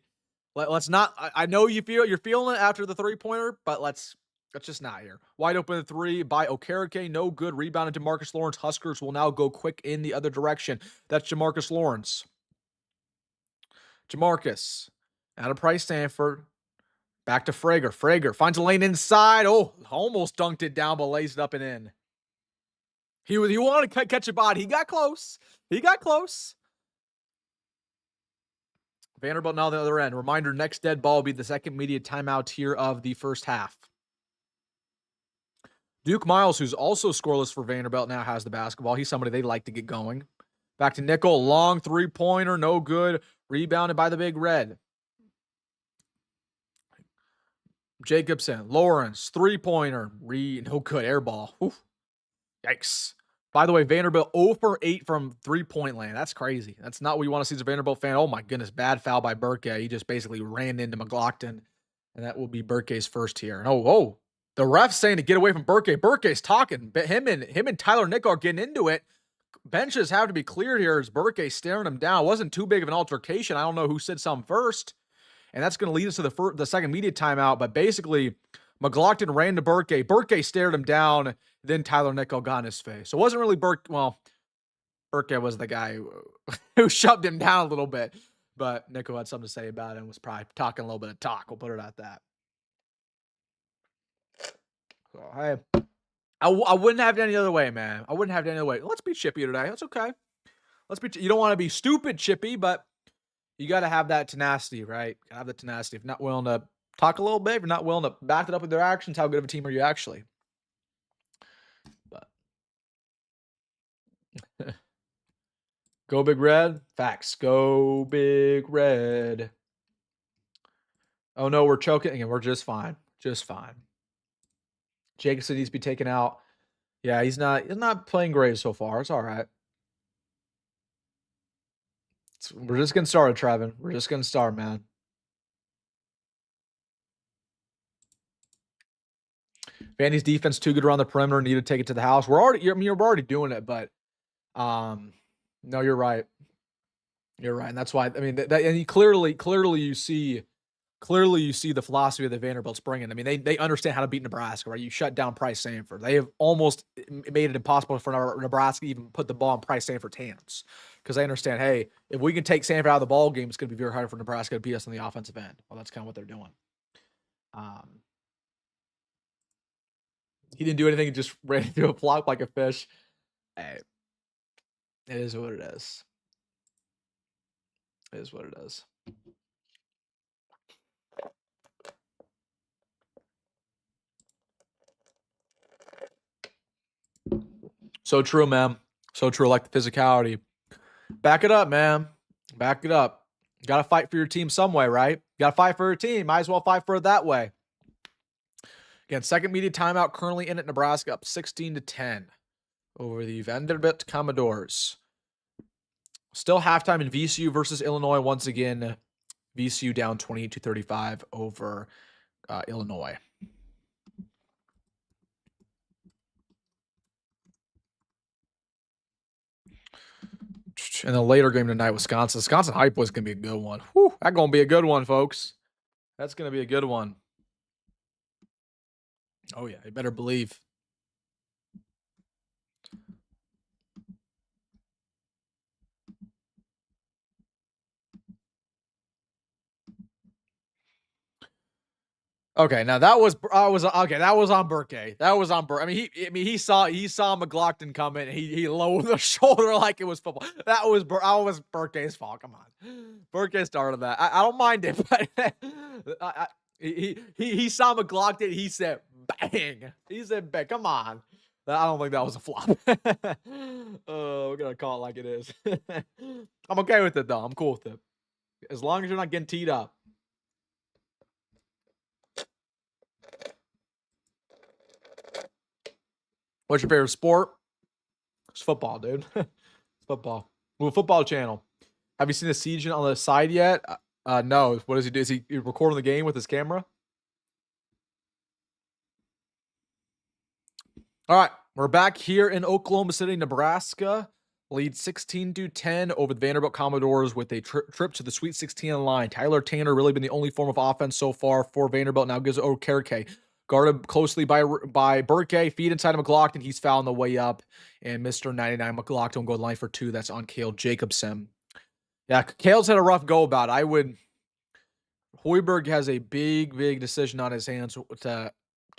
Speaker 1: Let's not. I know you're feeling it after the 3-pointer, but let's just not here. Wide open 3 by Okereke. No good. Rebounded to Marcus Lawrence. Huskers will now go quick in the other direction. That's Jamarcus Lawrence. Jamarcus. Out of Price Stanford. Back to Frager. Frager finds a lane inside. Oh, almost dunked it down, but lays it up and in. He wanted to catch a body. He got close. Vanderbilt now on the other end. Reminder, next dead ball will be the second media timeout here of the first half. Duke Miles, who's also scoreless for Vanderbilt, now has the basketball. He's somebody they like to get going. Back to Nickel. Long 3-pointer. No good. Rebounded by the Big Red. Jacobson. Lawrence. 3-pointer. No good. Air ball. Oof. Yikes. By the way, Vanderbilt 0 for 8 from 3-point land. That's crazy. That's not what you want to see as a Vanderbilt fan. Oh, my goodness. Bad foul by Burke. He just basically ran into McLaughlin, and that will be Burke's first here. And oh, the ref's saying to get away from Burke. Burke's talking. But him and Tyler Nickel are getting into it. Benches have to be cleared here as Burke staring him down. It wasn't too big of an altercation. I don't know who said something first. And that's going to lead us to the second media timeout. But basically, McLaughlin ran to Burke. Burke stared him down. Then Tyler Nickel got in his face. So it wasn't really Burke. Well, Burke was the guy who shoved him down a little bit. But Nickel had something to say about it and was probably talking a little bit of talk. We'll put it at that. So, I wouldn't have it any other way, man. I wouldn't have it any other way. Let's be chippy today. That's okay. You don't want to be stupid chippy, but you got to have that tenacity, right? Have the tenacity. If you're not willing to talk a little bit, if you're not willing to back it up with their actions, how good of a team are you actually? Go Big Red. Facts. Go Big Red. Oh no, we're choking and we're just fine. Just fine. Jacobson needs to be taken out. Yeah, he's not playing great so far. It's all right. We're just getting started, Trevin. We're just getting started, man. Vandy's defense too good around the perimeter. Need to take it to the house. We're already doing it, but no, you're right. You're right, and that's why. I mean, and you clearly you see the philosophy of the Vanderbilt's bringing. I mean, they understand how to beat Nebraska, right? You shut down Price Sanford. They have almost made it impossible for Nebraska to even put the ball in Price Sanford's hands because they understand, hey, if we can take Sanford out of the ball game, it's going to be very hard for Nebraska to beat us on the offensive end. Well, that's kind of what they're doing. He didn't do anything; he just ran through a block like a fish. Hey, it is what it is. It is what it is. So true, man. So true. Like the physicality. Back it up, man. Back it up. Got to fight for your team some way, right? Got to fight for your team. Might as well fight for it that way. Again, second media timeout currently in at Nebraska, up 16-10 over the Vanderbilt Commodores. Still halftime in VCU versus Illinois. Once again, VCU down 28-35 over Illinois. And the later game tonight, Wisconsin Hype was going to be a good one. Whew, that's going to be a good one, folks. That's going to be a good one. Oh, yeah. You better believe. Okay, now that was okay. That was on Burke. That was on Burke. I mean, he saw McLaughlin come in. He lowered the shoulder like it was football. That was Burke's fault. Come on, Burke started that. I don't mind it, but he saw McLaughlin. He said bang. He said bang. Come on. I don't think that was a flop. We're gonna call it like it is. I'm okay with it though. I'm cool with it. As long as you're not getting teed up. What's your favorite sport? It's football, dude. It's football. Well, football channel. Have you seen the siege on the side yet? No. What does he do? Is he recording the game with his camera? All right. We're back here in Oklahoma City, Nebraska. Lead 16-10 over the Vanderbilt Commodores with a trip to the Sweet 16 line. Tyler Tanner really been the only form of offense so far for Vanderbilt. Now gives it over Kerke. Guarded closely by Burke. Feed inside of McLaughlin. He's fouled on the way up. And Mr. 99 McLaughlin will go to the line for two. That's on Kale Jacobson. Yeah, Kale's had a rough go about it. Hoiberg has a big decision on his hands to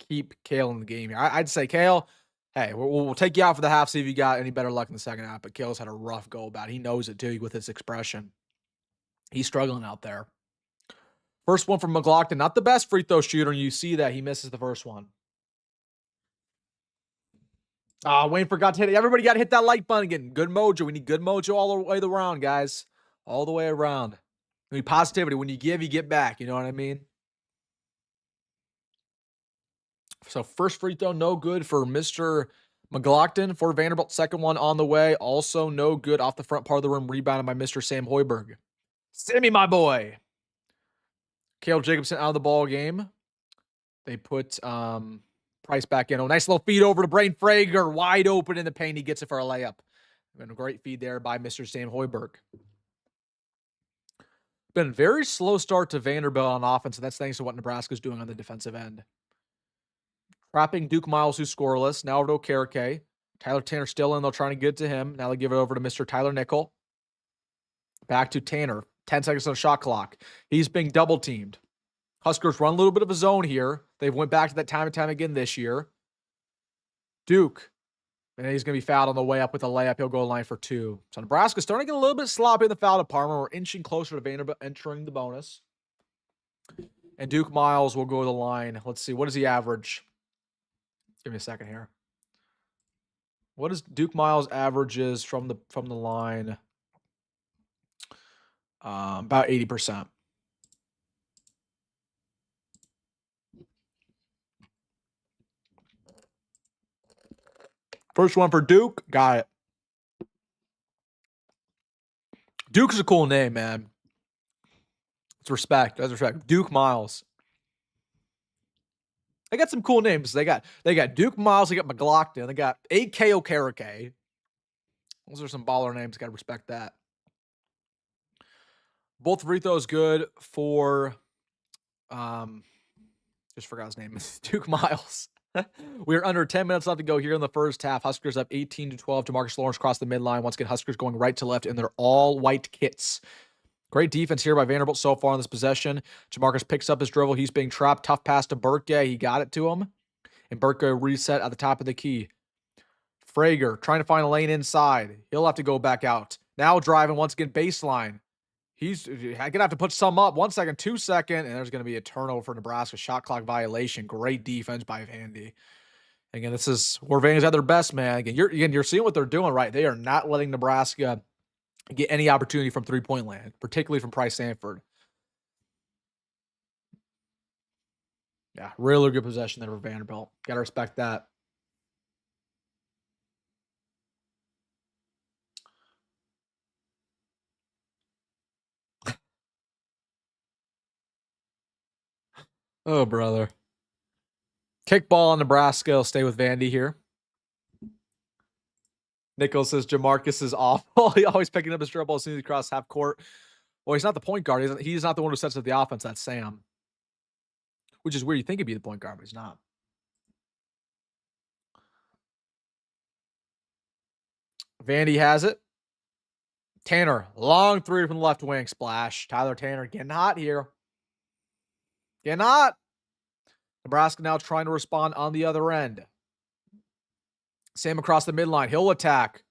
Speaker 1: keep Kale in the game here. I'd say, Kale, hey, we'll take you out for the half, see if you got any better luck in the second half. But Kale's had a rough go about it. He knows it, too, with his expression. He's struggling out there. First one from McLaughlin. Not the best free throw shooter, and you see that he misses the first one. Wayne forgot to hit it. Everybody got to hit that like button again. Good mojo. We need good mojo all the way around, guys. All the way around. I mean, positivity. When you give, you get back. You know what I mean? So first free throw, no good for Mr. McLaughlin for Vanderbilt. Second one on the way. Also no good off the front part of the rim. Rebounded by Mr. Sam Hoiberg. Send me my boy. Kale Jacobson out of the ball game. They put Price back in. Oh, nice little feed over to Brain Frager. Wide open in the paint. He gets it for a layup. And a great feed there by Mr. Sam Hoiberg. Been a very slow start to Vanderbilt on offense, and that's thanks to what Nebraska's doing on the defensive end. Trapping Duke Miles, who's scoreless. Now over to Okereke. Tyler Tanner still in. They're trying to get it to him. Now they give it over to Mr. Tyler Nickel. Back to Tanner. 10 seconds on the shot clock. He's being double teamed. Huskers run a little bit of a zone here. They've went back to that time and time again this year. Duke. And he's going to be fouled on the way up with a layup. He'll go to line for two. So Nebraska's starting to get a little bit sloppy in the foul department. We're inching closer to Vanderbilt entering the bonus. And Duke Miles will go to the line. Let's see. What does he average? Give me a second here. What does Duke Miles averages from the line? About 80%. First one for Duke. Got it. Duke's a cool name, man. It's respect. That's respect. Duke Miles. They got some cool names. They got Duke Miles. They got McLaughlin. They got A.K. Okereke. Those are some baller names. Got to respect that. Both free throws good for, just forgot his name. Duke Miles. We are under 10 minutes left to go here in the first half. Huskers up 18-12. DeMarcus Lawrence across the midline. Once again, Huskers going right to left in their all white kits. Great defense here by Vanderbilt so far in this possession. Jamarcus picks up his dribble. He's being trapped. Tough pass to Burke. He got it to him. And Burke reset at the top of the key. Frager trying to find a lane inside. He'll have to go back out. Now driving once again baseline. He's going to have to put some up. 1 second, 2 second, and there's going to be a turnover for Nebraska. Shot clock violation. Great defense by Vandy. Again, this is where Vandy's at their best, man. Again, you're seeing what they're doing, right? They are not letting Nebraska get any opportunity from three-point land, particularly from Price Sanford. Yeah, really good possession there for Vanderbilt. Got to respect that. Oh, brother. Kickball on Nebraska. Will stay with Vandy here. Nichols says Jamarcus is awful. He always picking up his dribble as soon as he crosses half court. Well, he's not the point guard. He's not the one who sets up the offense. That's Sam. Which is weird. You think he'd be the point guard, but he's not. Vandy has it. Tanner, long three from the left wing. Splash. Tyler Tanner getting hot here. Getting hot. Nebraska now trying to respond on the other end. Sam across the midline. He'll attack.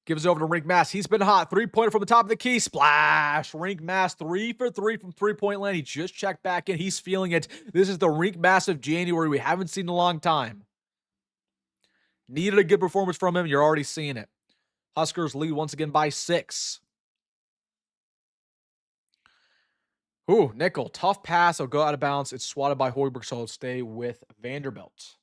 Speaker 1: Gives it over to Rink Mass. He's been hot. Three-pointer from the top of the key. Splash. Rink Mass 3 for 3 from three-point land. He just checked back in. He's feeling it. This is the Rink Mass of January we haven't seen in a long time. Needed a good performance from him. You're already seeing it. Huskers lead once again by 6. Ooh, Nickel. Tough pass. It'll go out of bounds. It's swatted by Hoiberg, so it'll stay with Vanderbilt.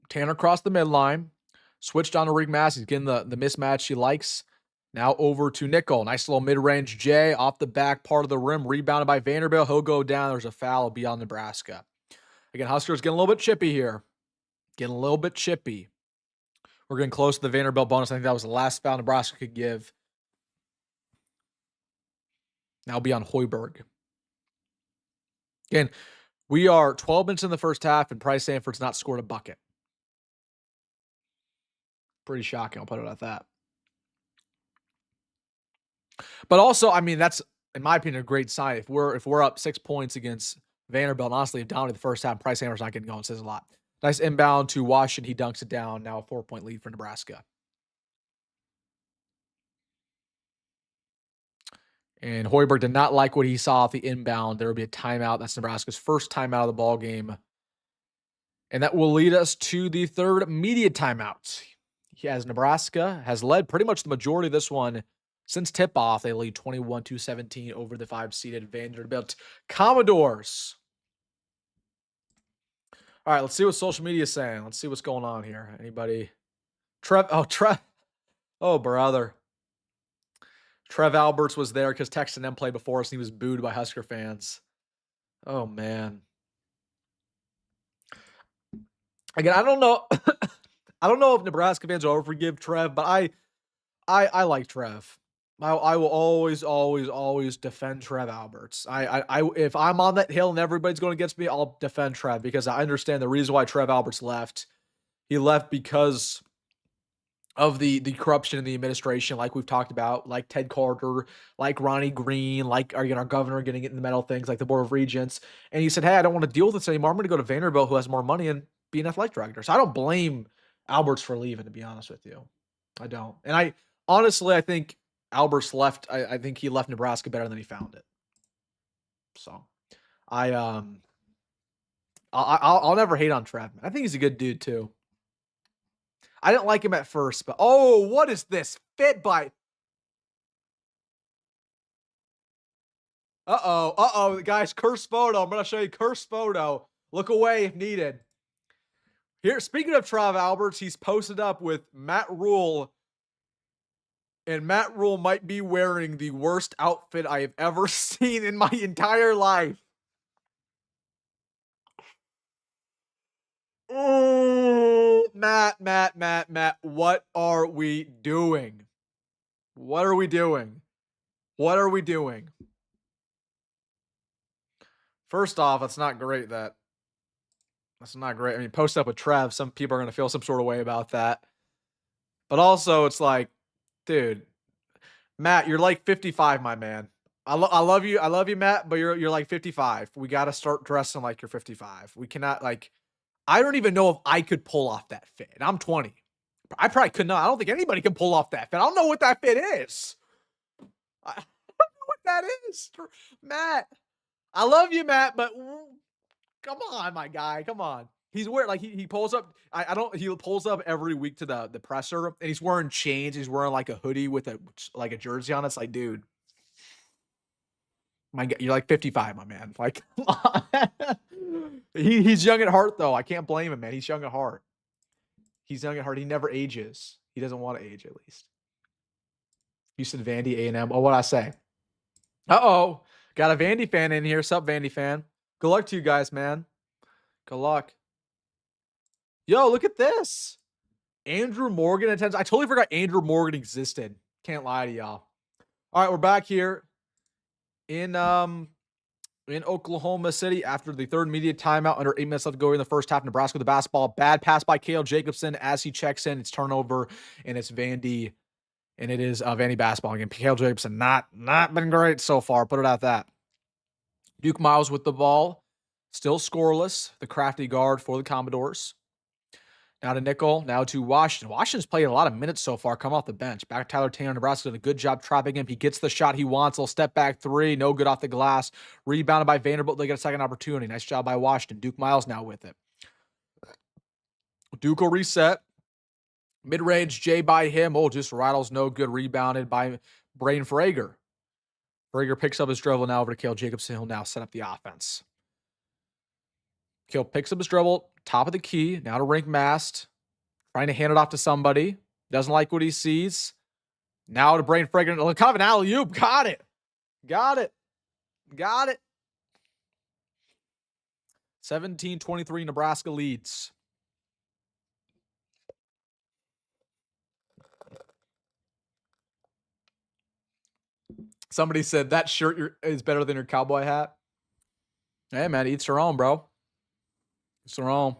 Speaker 1: Tanner crossed the midline. Switched on to Rig Mass. He's getting the mismatch he likes. Now over to Nickel. Nice little mid-range J off the back part of the rim. Rebounded by Vanderbilt. He'll go down. There's a foul beyond Nebraska. Again, Huskers getting a little bit chippy here. Getting a little bit chippy. We're getting close to the Vanderbilt bonus. I think that was the last foul Nebraska could give. Now be on Hoiberg. Again, we are 12 minutes in the first half, and Price Sanford's not scored a bucket. Pretty shocking. I'll put it at that. But also, I mean, that's, in my opinion, a great sign. If we're up 6 points against Vanderbilt, honestly, down to the first half, Price Sanford's not getting going. It says a lot. Nice inbound to Washington. He dunks it down. Now a 4-point lead for Nebraska. And Hoiberg did not like what he saw off the inbound. There will be a timeout. That's Nebraska's first timeout of the ball game. And that will lead us to the third media timeout. As Nebraska has led pretty much the majority of this one since tip-off. They lead 21-17 over the 5-seeded Vanderbilt Commodores. All right, let's see what social media is saying. Let's see what's going on here. Anybody? Trev. Oh, brother. Trev Alberts was there because Texas A&M played before us and he was booed by Husker fans. Oh, man. Again, I don't know. I don't know if Nebraska fans will overforgive Trev, but I like Trev. I will always defend Trev Alberts. If I'm on that hill and everybody's going against me, I'll defend Trev because I understand the reason why Trev Alberts left. He left because of the corruption in the administration, like we've talked about, like Ted Carter, like Ronnie Green, like our governor getting in the metal things, like the Board of Regents. And he said, hey, I don't want to deal with this anymore. I'm going to go to Vanderbilt, who has more money, and be an athletic director. So I don't blame Alberts for leaving, to be honest with you. I don't. And I think Albert's left. I think he left Nebraska better than he found it. So I'll never hate on Trev. I think he's a good dude too. I didn't like him at first, but oh, what is this fit by? Guys, curse photo. I'm gonna show you curse photo. Look away if needed. Here, speaking of Trav Alberts, he's posted up with Matt Rule, and Matt Rule might be wearing the worst outfit I have ever seen in my entire life. Oh, Matt, what are we doing? What are we doing? What are we doing? First off, that's not great. That's not great. I mean, post up with Trev. Some people are going to feel some sort of way about that. But also, it's like, dude, Matt, you're like 55, my man. I love you. I love you, Matt, but you're like 55. We got to start dressing like you're 55. We cannot, like, I don't even know if I could pull off that fit. And I'm 20. I probably could not. I don't think anybody can pull off that fit. I don't know what that fit is. I don't know what that is. Matt, I love you, Matt, but come on, my guy. Come on. He's wearing, like, he pulls up. He pulls up every week to the presser, and he's wearing chains. He's wearing like a hoodie with a jersey on. It's like, dude, my God, you're like 55, my man. Like, come on. He's young at heart, though. I can't blame him, man. He's young at heart. He's young at heart. He never ages. He doesn't want to age, at least. Houston Vandy A&M. Oh, what'd I say? Uh-oh. Got a Vandy fan in here. Sup, Vandy fan? Good luck to you guys, man. Good luck. Yo, look at this. Andrew Morgan attends. I totally forgot Andrew Morgan existed. Can't lie to y'all. All right, we're back here in Oklahoma City after the third media timeout. Under 8 minutes left to go in the first half. Nebraska with the basketball. Bad pass by Kale Jacobson as he checks in. It's turnover, and it's Vandy, and it is Vandy basketball again. Kale Jacobson not been great so far. Put it at that. Duke Miles with the ball. Still scoreless. The crafty guard for the Commodores. Now to nickel, now to Washington. Washington's played a lot of minutes so far, come off the bench. Back to Tyler Taylor. Nebraska did a good job trapping him. He gets the shot he wants. Little step back three, no good off the glass. Rebounded by Vanderbilt. They get a second opportunity. Nice job by Washington. Duke Miles now with it. Duke will reset. Mid-range, Jay by him. Oh, just rattles, no good. Rebounded by Brain Frager. Frager picks up his dribble now over to Kale Jacobson. He'll now set up the offense. Kale picks up his dribble, top of the key, now to Rink Mast, trying to hand it off to somebody. Doesn't like what he sees. Now to Brain Fragrant. Kind of an alley-oop. Got it. 17-23, Nebraska leads. Somebody said that shirt is better than your cowboy hat. Hey, man, eats her own, bro. It's their own.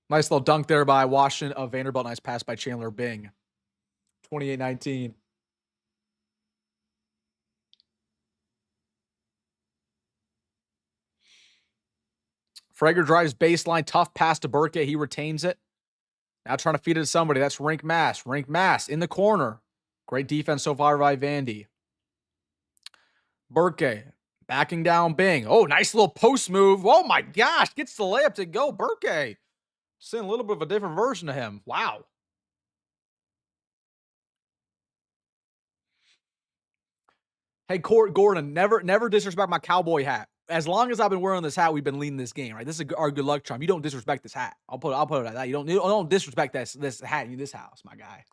Speaker 1: Nice little dunk there by Washington of Vanderbilt. Nice pass by Chandler Bing. 28-19. Frager drives baseline. Tough pass to Burke. He retains it. Now trying to feed it to somebody. That's Rink Mast. Rink Mast in the corner. Great defense so far by Vandy. Burke backing down Bing. Oh, nice little post move. Oh, my gosh. Gets the layup to go. Burke. Seeing a little bit of a different version of him. Wow. Hey, Gordon, never disrespect my cowboy hat. As long as I've been wearing this hat, we've been leading this game, right? This is our good luck charm. You don't disrespect this hat. I'll put it like that. You don't disrespect this hat in this house, my guy.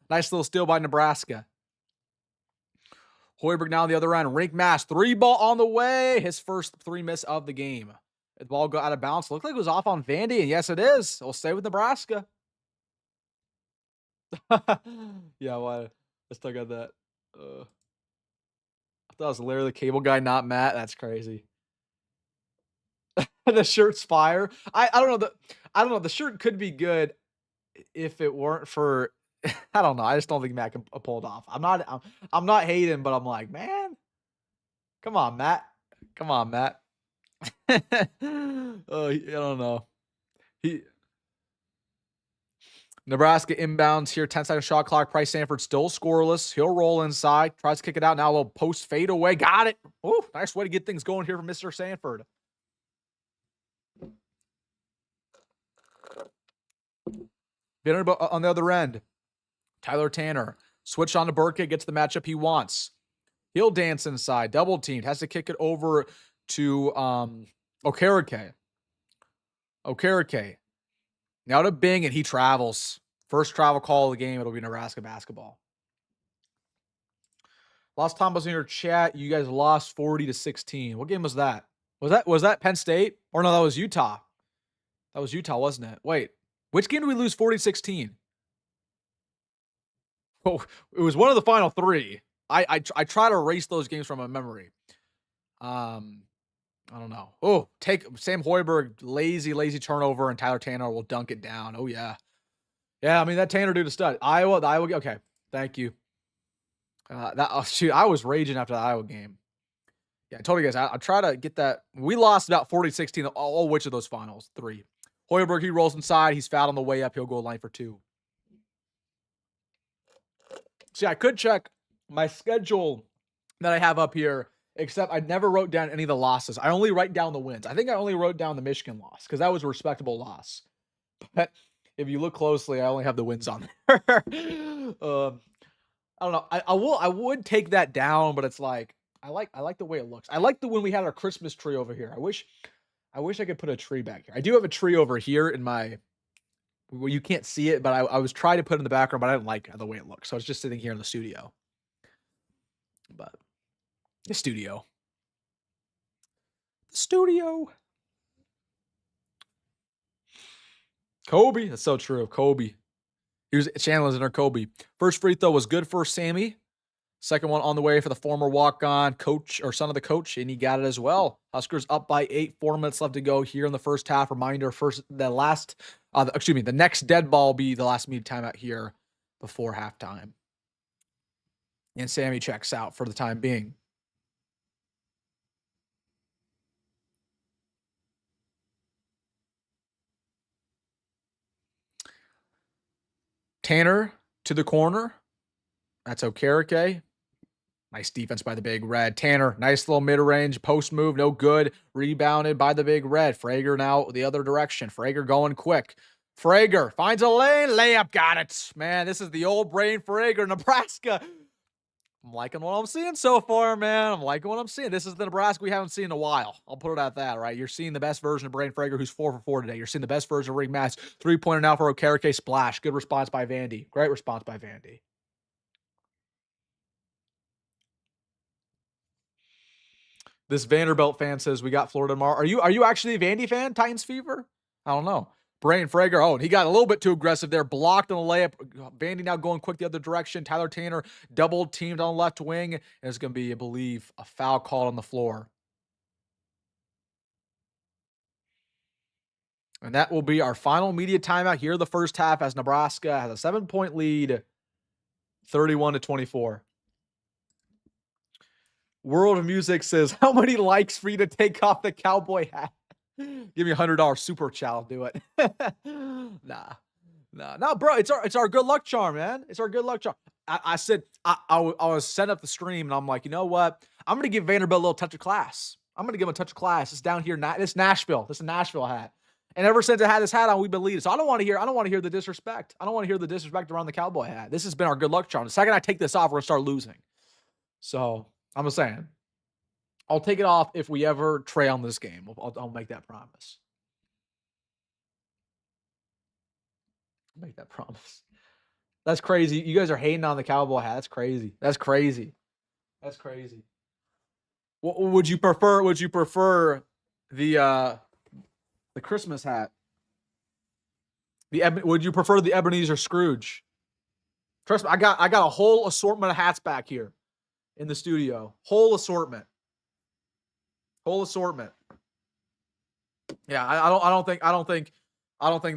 Speaker 1: Nice little steal by Nebraska. Hoiberg now on the other end. Rink Mast, 3-ball on the way. His first 3 miss of the game. The ball got out of bounds. Looked like it was off on Vandy, and yes, it is. It'll stay with Nebraska. Yeah, why? I still got that. I thought it was Larry the Cable Guy, not Matt. That's crazy. The shirt's fire. I don't know. I don't know. The shirt could be good if it weren't for. I don't know. I just don't think Matt can pull it off. I'm not hating, but I'm like, man, come on, Matt. Oh, I don't know. Nebraska inbounds here. 10-second shot clock. Price Sanford still scoreless. He'll roll inside. Tries to kick it out. Now a little post fade away. Got it. Ooh, nice way to get things going here from Mr. Sanford. Vanderbilt on the other end. Tyler Tanner. Switch on to Burkett. Gets the matchup he wants. He'll dance inside. Double teamed. Has to kick it over to Okereke. Now to Bing, and he travels. First travel call of the game. It'll be Nebraska basketball. Last time I was in your chat, you guys lost 40-16. What game was that? Was that Penn State? Or no, that was Utah. That was Utah, wasn't it? Wait, which game did we lose 40-16? Oh, it was one of the final three. I try to erase those games from my memory. I don't know. Oh, take Sam Hoiberg, lazy turnover, and Tyler Tanner will dunk it down. Oh, yeah. Yeah, I mean, that Tanner dude is stud. Iowa, okay. Thank you. I was raging after the Iowa game. Yeah, I told you guys, I'll try to get that. We lost about 40-16, all which of those finals? 3. Hoiberg, he rolls inside. He's fouled on the way up. He'll go line for 2. See, I could check my schedule that I have up here, except I never wrote down any of the losses. I only write down the wins. I think I only wrote down the Michigan loss because that was a respectable loss. But if you look closely, I only have the wins on there. I don't know. I would take that down, but it's like I like the way it looks. I like when we had our Christmas tree over here. I wish I could put a tree back here. I do have a tree over here in my. Well, you can't see it, but I was trying to put it in the background, but I didn't like the way it looks. So I was just sitting here in the studio. But the studio. Kobe. That's so true. Kobe. Here's Chandler's in our Kobe. First free throw was good for Sammy. Second one on the way for the former walk-on coach or son of the coach, and he got it as well. Huskers up by 8. 4 minutes left to go here in the first half. Reminder: the next dead ball will be the last media timeout here before halftime. And Sammy checks out for the time being. Tanner to the corner. That's Okereke. Nice defense by the Big Red. Tanner, nice little mid-range post move, no good. Rebounded by the Big Red. Frager now the other direction. Frager going quick. Frager finds a lane. Layup, got it. Man, this is the old brain Frager, Nebraska. I'm liking what I'm seeing so far, man. I'm liking what I'm seeing. This is the Nebraska we haven't seen in a while. I'll put it at that, right? You're seeing the best version of Brain Frager, who's 4 for 4 today. You're seeing the best version of Ring Match. 3-pointer now for Okereke. Splash. Good response by Vandy. Great response by Vandy. This Vanderbilt fan says we got Florida tomorrow. Are you actually a Vandy fan? Titans fever? I don't know. Brain Frager. Oh, and he got a little bit too aggressive there. Blocked on the layup. Vandy now going quick the other direction. Tyler Tanner double teamed on the left wing. And it's going to be, I believe, a foul called on the floor. And that will be our final media timeout here in the first half as Nebraska has a 7-point lead, 31-24. World of Music says, how many likes for you to take off the cowboy hat? Give me $100 super chat. I'll do it. Nah, bro. It's our good luck charm, man. It's our good luck charm. I said I was setting up the stream, and I'm like, you know what? I'm gonna give Vanderbilt a little touch of class. I'm gonna give him a touch of class. It's down here. This Nashville. This is a Nashville hat. And ever since I had this hat on, we've been leading. So I don't want to hear the disrespect. I don't want to hear the disrespect around the cowboy hat. This has been our good luck charm. The second I take this off, we're gonna start losing. So I'm just saying. I'll take it off if we ever trail this game. I'll make that promise. Make that promise. That's crazy. You guys are hating on the cowboy hat. That's crazy. That's crazy. What would you prefer? Would you prefer the Christmas hat? Would you prefer the Ebenezer Scrooge? Trust me, I got a whole assortment of hats back here in the studio. Whole assortment. Yeah, I don't think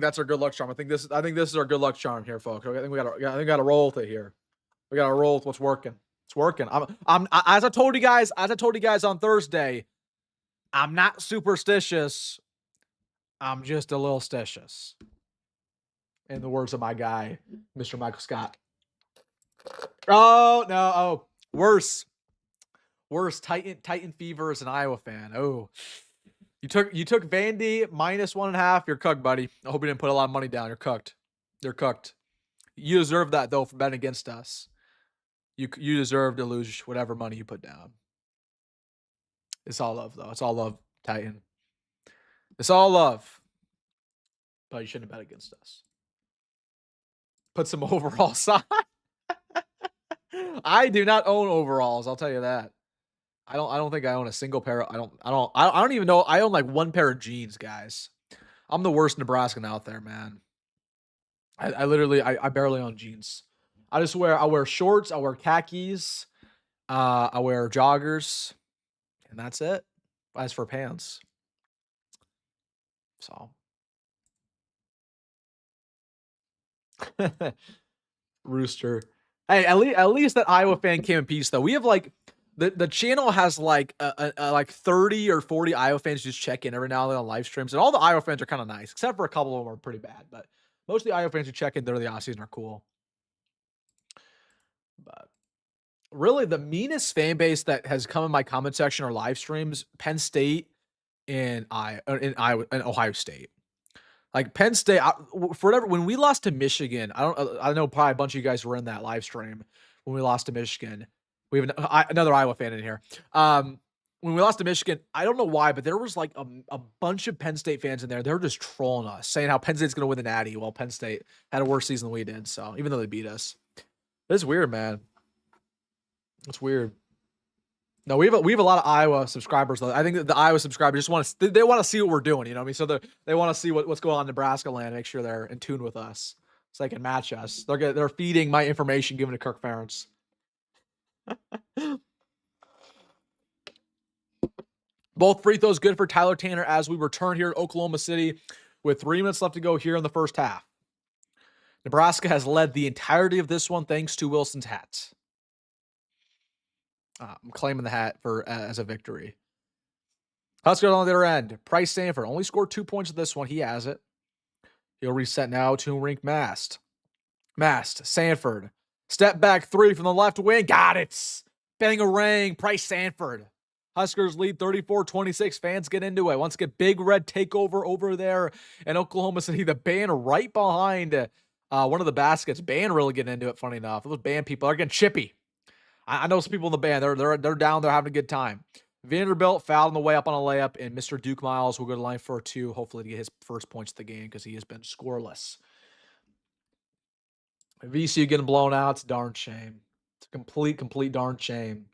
Speaker 1: that's our good luck charm. I think this is our good luck charm here, folks. I think we gotta roll with it here. We gotta roll with what's working. It's working. As I told you guys on Thursday, I'm not superstitious. I'm just a little stitious. In the words of my guy, Mr. Michael Scott. Oh, no. Oh, worse. Worse. Titan Fever is an Iowa fan. Oh. You took Vandy -1.5. You're cooked, buddy. I hope you didn't put a lot of money down. You're cooked. You're cooked. You deserve that, though, for betting against us. You deserve to lose whatever money you put down. It's all love, though. It's all love, Titan. It's all love. But you shouldn't bet against us. Put some overalls on. I do not own overalls. I'll tell you that. I don't think I own a single pair. I don't even know. I own like one pair of jeans, guys. I'm the worst Nebraskan out there, man. I literally barely own jeans. I wear shorts, I wear khakis, I wear joggers, and that's it. As for pants. So Rooster. Hey, at least that Iowa fan came in peace though. We have like the channel has like like 30 or 40 Iowa fans just check in every now and then on live streams, and all the Iowa fans are kind of nice, except for a couple of them are pretty bad. But most of the Iowa fans who check in during the offseason are cool. But really, the meanest fan base that has come in my comment section or live streams, Penn State and Ohio State. Like Penn State, for whatever, when we lost to Michigan, I know probably a bunch of you guys were in that live stream when we lost to Michigan. We have another Iowa fan in here. When we lost to Michigan, I don't know why, but there was like a bunch of Penn State fans in there. They were just trolling us, saying how Penn State's going to win the Natty. Well, Penn State had a worse season than we did. So even though they beat us, it's weird, man. It's weird. No, we have a lot of Iowa subscribers though. I think that the Iowa subscribers just want to see what we're doing. You know what I mean? So they want to see what's going on in Nebraska land. Make sure they're in tune with us, so they can match us. They're feeding my information given to Kirk Ferentz. Both free throws good for Tyler Tanner as we return here to Oklahoma City with 3 minutes left to go here in the first half. Nebraska has led the entirety of this one thanks to Wilson's hat. I'm claiming the hat for as a victory. Husker on the other end. Price Sanford only scored 2 points in this one. He has it. He'll reset now to rink Mast. Sanford. Step back three from the left wing. Got it. Bang-a-rang. Price Sanford. Huskers lead 34-26. Fans get into it. Once again, big red takeover over there in Oklahoma City. The band right behind one of the baskets. Band really getting into it, funny enough. Those band people are getting chippy. I know some people in the band. They're down. They're having a good time. Vanderbilt fouled on the way up on a layup, and Mr. Duke Miles will go to line for 2, hopefully to get his first points of the game because he has been scoreless. VCU getting blown out. It's a darn shame. It's a complete darn shame.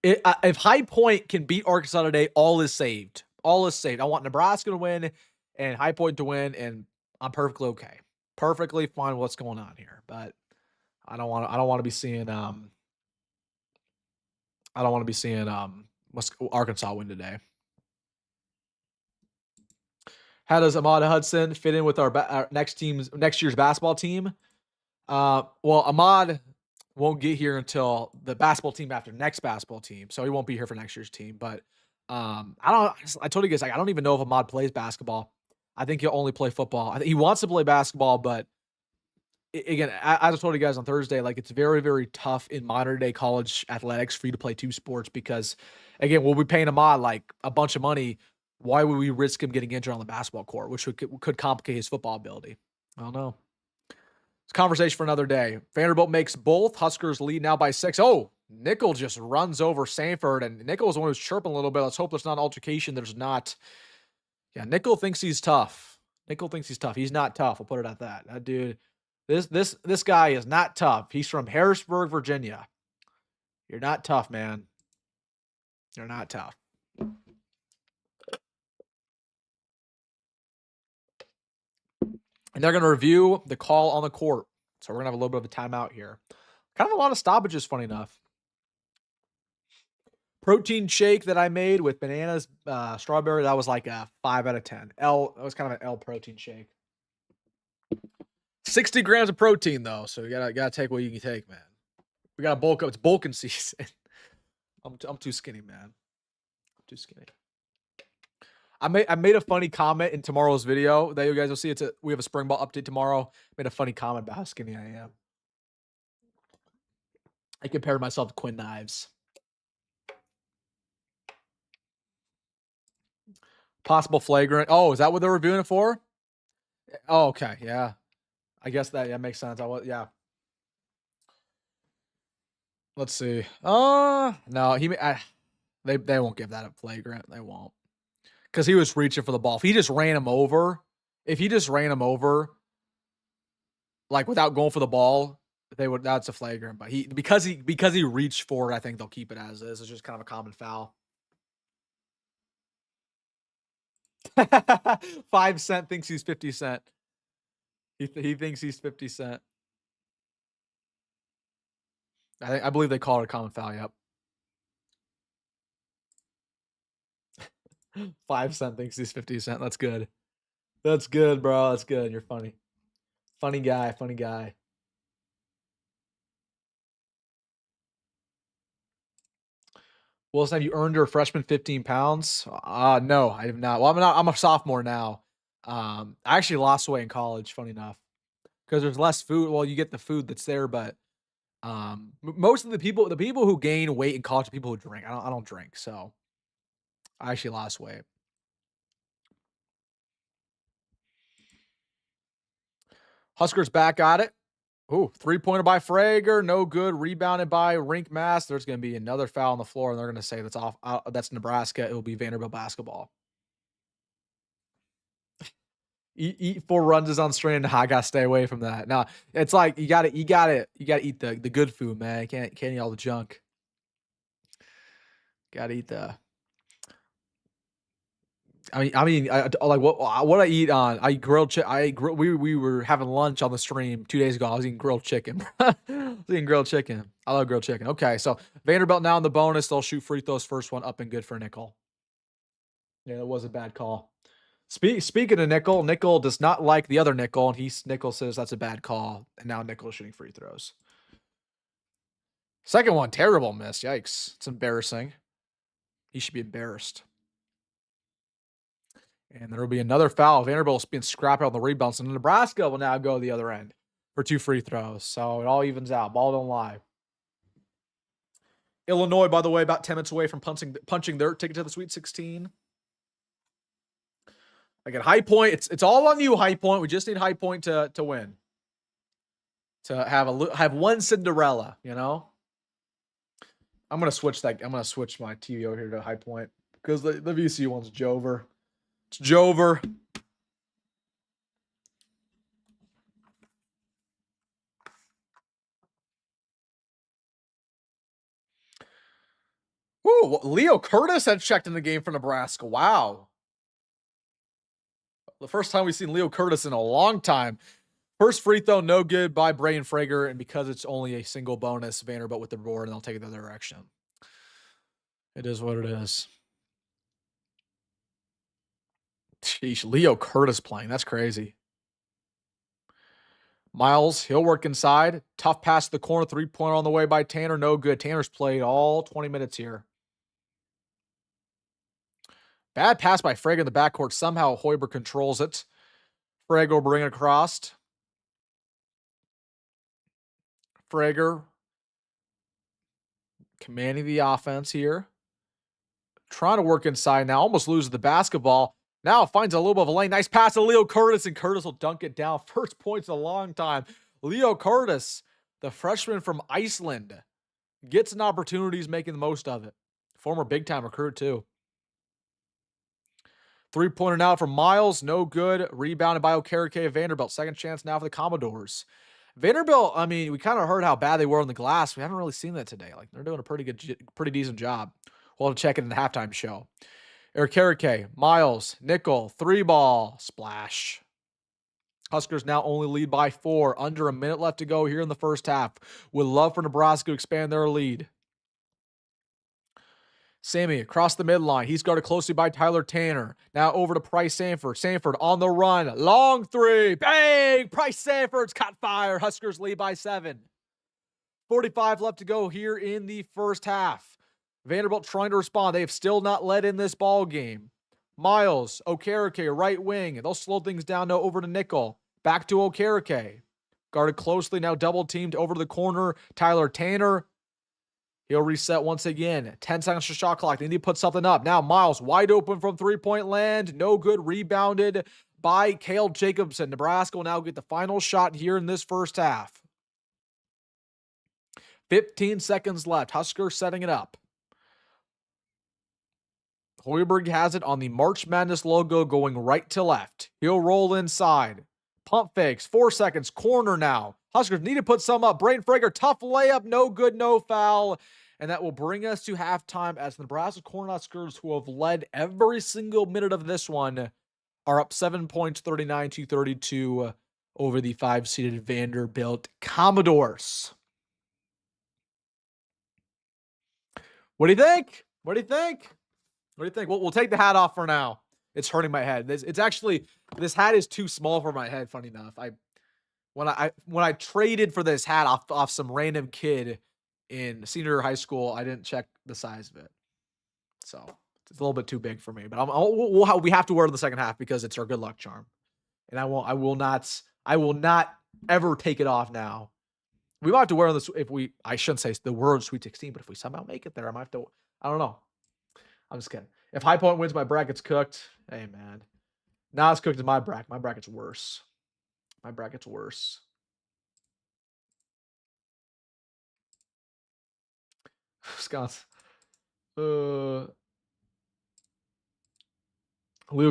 Speaker 1: If High Point can beat Arkansas today, all is saved. All is saved. I want Nebraska to win and High Point to win, and I'm perfectly okay. Perfectly fine with what's going on here, but I don't want to be seeing Arkansas win today. How does Ahmad Hudson fit in with our next year's basketball team? Well, Ahmad won't get here until the basketball team after next basketball team, so he won't be here for next year's team. But I told you guys, I don't even know if Ahmad plays basketball. I think he'll only play football. I think he wants to play basketball, but again, as I told you guys on Thursday, like it's very, very tough in modern day college athletics for you to play 2 sports because, again, we'll be paying Ahmad like a bunch of money. Why would we risk him getting injured on the basketball court, which could complicate his football ability? I don't know. It's a conversation for another day. Vanderbilt makes both. Huskers lead now by 6. Oh, Nickel just runs over Sanford, and Nickel is the one who's chirping a little bit. Let's hope there's not an altercation. There's not. Yeah, Nickel thinks he's tough. He's not tough. I'll put it at that. That dude, this guy is not tough. He's from Harrisburg, Virginia. You're not tough, man. You're not tough. And they're going to review the call on the court. So we're going to have a little bit of a timeout here. Kind of a lot of stoppages, funny enough. Protein shake that I made with bananas, strawberry, that was like a 5 out of 10. That was kind of an L protein shake. 60 grams of protein, though, so you gotta take what you can take, man. We got to bulk up. It's bulking season. I'm too skinny, man. I'm too skinny. I made a funny comment in tomorrow's video that you guys will see. We have a spring ball update tomorrow. Made a funny comment about how skinny I am. I compared myself to Quinn Ives. Possible flagrant. Oh, is that what they're reviewing it for? Oh, okay. Yeah. I guess that makes sense. Yeah. Let's see. No, they won't give that a flagrant. They won't. Because he was reaching for the ball. If he just ran him over, like without going for the ball, that's a flagrant. But because he reached for it, I think they'll keep it as is. It's just kind of a common foul. 5 Cent thinks he's 50 Cent. He thinks he's 50 Cent. I believe they call it a common foul. Yep. 5 Cent thinks he's 50 Cent. That's good. That's good, bro. That's good. You're funny. Funny guy. Funny guy. Wilson, have you earned your freshman 15 pounds? No, I have not. Well, I'm a sophomore now. I actually lost weight in college, funny enough, because there's less food. Well, you get the food that's there, but most of the people who gain weight in college are people who drink. I don't drink, so I actually lost weight. Huskers back at it. Ooh, 3-pointer by Frager, no good. Rebounded by Rink Mass. There's going to be another foul on the floor, and they're going to say that's off. That's Nebraska. It will be Vanderbilt basketball. Eat 4 runs is on strain. I gotta stay away from that. Now it's like you gotta eat the good food, man. You can't eat all the junk. Gotta eat the. Like what I eat on. I grilled chicken. We were having lunch on the stream 2 days ago. I was eating grilled chicken. I love grilled chicken. Okay, so Vanderbilt now in the bonus. They'll shoot free throws. First one up and good for Nickel. Yeah, that was a bad call. Speaking of Nickel does not like the other Nickel, and Nickel says that's a bad call, and now Nickel shooting free throws. Second one, terrible miss. Yikes. It's embarrassing. He should be embarrassed. And there will be another foul. Vanderbilt's being scrapped on the rebounds, and Nebraska will now go the other end for 2 free throws. So it all evens out. Ball don't lie. Illinois, by the way, about 10 minutes away from punching their ticket to the Sweet 16. Again, High Point, it's all on you, High Point. We just need High Point to win. To have one Cinderella, you know? I'm gonna switch my TV over here to High Point because the VCU one's Jover. It's Jover. Ooh, Leo Curtis had checked in the game for Nebraska. Wow. The first time we've seen Leo Curtis in a long time. First free throw, no good by Braden Frager, and because it's only a single bonus, Vanderbilt with the board, and they'll take it the other direction. It is what it is. Sheesh, Leo Curtis playing. That's crazy. Miles, he'll work inside. Tough pass to the corner. 3-pointer on the way by Tanner. No good. Tanner's played all 20 minutes here. Bad pass by Frager in the backcourt. Somehow Hoiberg controls it. Frager will bring it across. Frager commanding the offense here. Trying to work inside now. Almost loses the basketball. Now finds a little bit of a lane. Nice pass to Leo Curtis, and Curtis will dunk it down. First points in a long time. Leo Curtis, the freshman from Iceland, gets an opportunity. He's making the most of it. Former big-time recruit, too. 3-pointer now from Miles. No good. Rebounded by Jacory of Vanderbilt. Second chance now for the Commodores. Vanderbilt, I mean, we kind of heard how bad they were on the glass. We haven't really seen that today. Like, they're doing a pretty decent job. We'll have to check it in the halftime show. Jacory, Miles, Nickel, 3-ball, splash. Huskers now only lead by 4. Under a minute left to go here in the first half. Would love for Nebraska to expand their lead. Sammy across the midline. He's guarded closely by Tyler Tanner. Now over to Price Sanford. Sanford on the run. Long 3. Bang! Price Sanford's caught fire. Huskers lead by 7. 45 left to go here in the first half. Vanderbilt trying to respond. They have still not led in this ball game. Miles, Okereke, right wing. They'll slow things down now over to nickel. Back to Okereke. Guarded closely, now double teamed over to the corner. Tyler Tanner. He'll reset once again. 10 seconds to shot clock. They need to put something up. Now Miles wide open from three-point land. No good. Rebounded by Cale Jacobson. Nebraska will now get the final shot here in this first half. 15 seconds left. Husker setting it up. Hoiberg has it on the March Madness logo going right to left. He'll roll inside. Pump fakes. 4 seconds. Corner now. Huskers need to put some up. Braden Frager, tough layup. No good, no foul. And that will bring us to halftime as the Nebraska Cornhuskers, who have led every single minute of this one, are up 7 points, 39-32 over the 5-seeded Vanderbilt Commodores. What do you think? What do you think? What do you think? We'll take the hat off for now. It's hurting my head. This hat is too small for my head, funny enough. When I traded for this hat off some random kid in senior high school, I didn't check the size of it. So it's a little bit too big for me, but we have to wear it in the second half because it's our good luck charm. And I will not ever take it off now. We might have to wear this I shouldn't say the word Sweet 16, but if we somehow make it there, I might have to, I don't know. I'm just kidding. If High Point wins, my bracket's cooked. Hey, man. Now it's cooked in my bracket. My bracket's worse. My bracket's worse. Wisconsin. Leo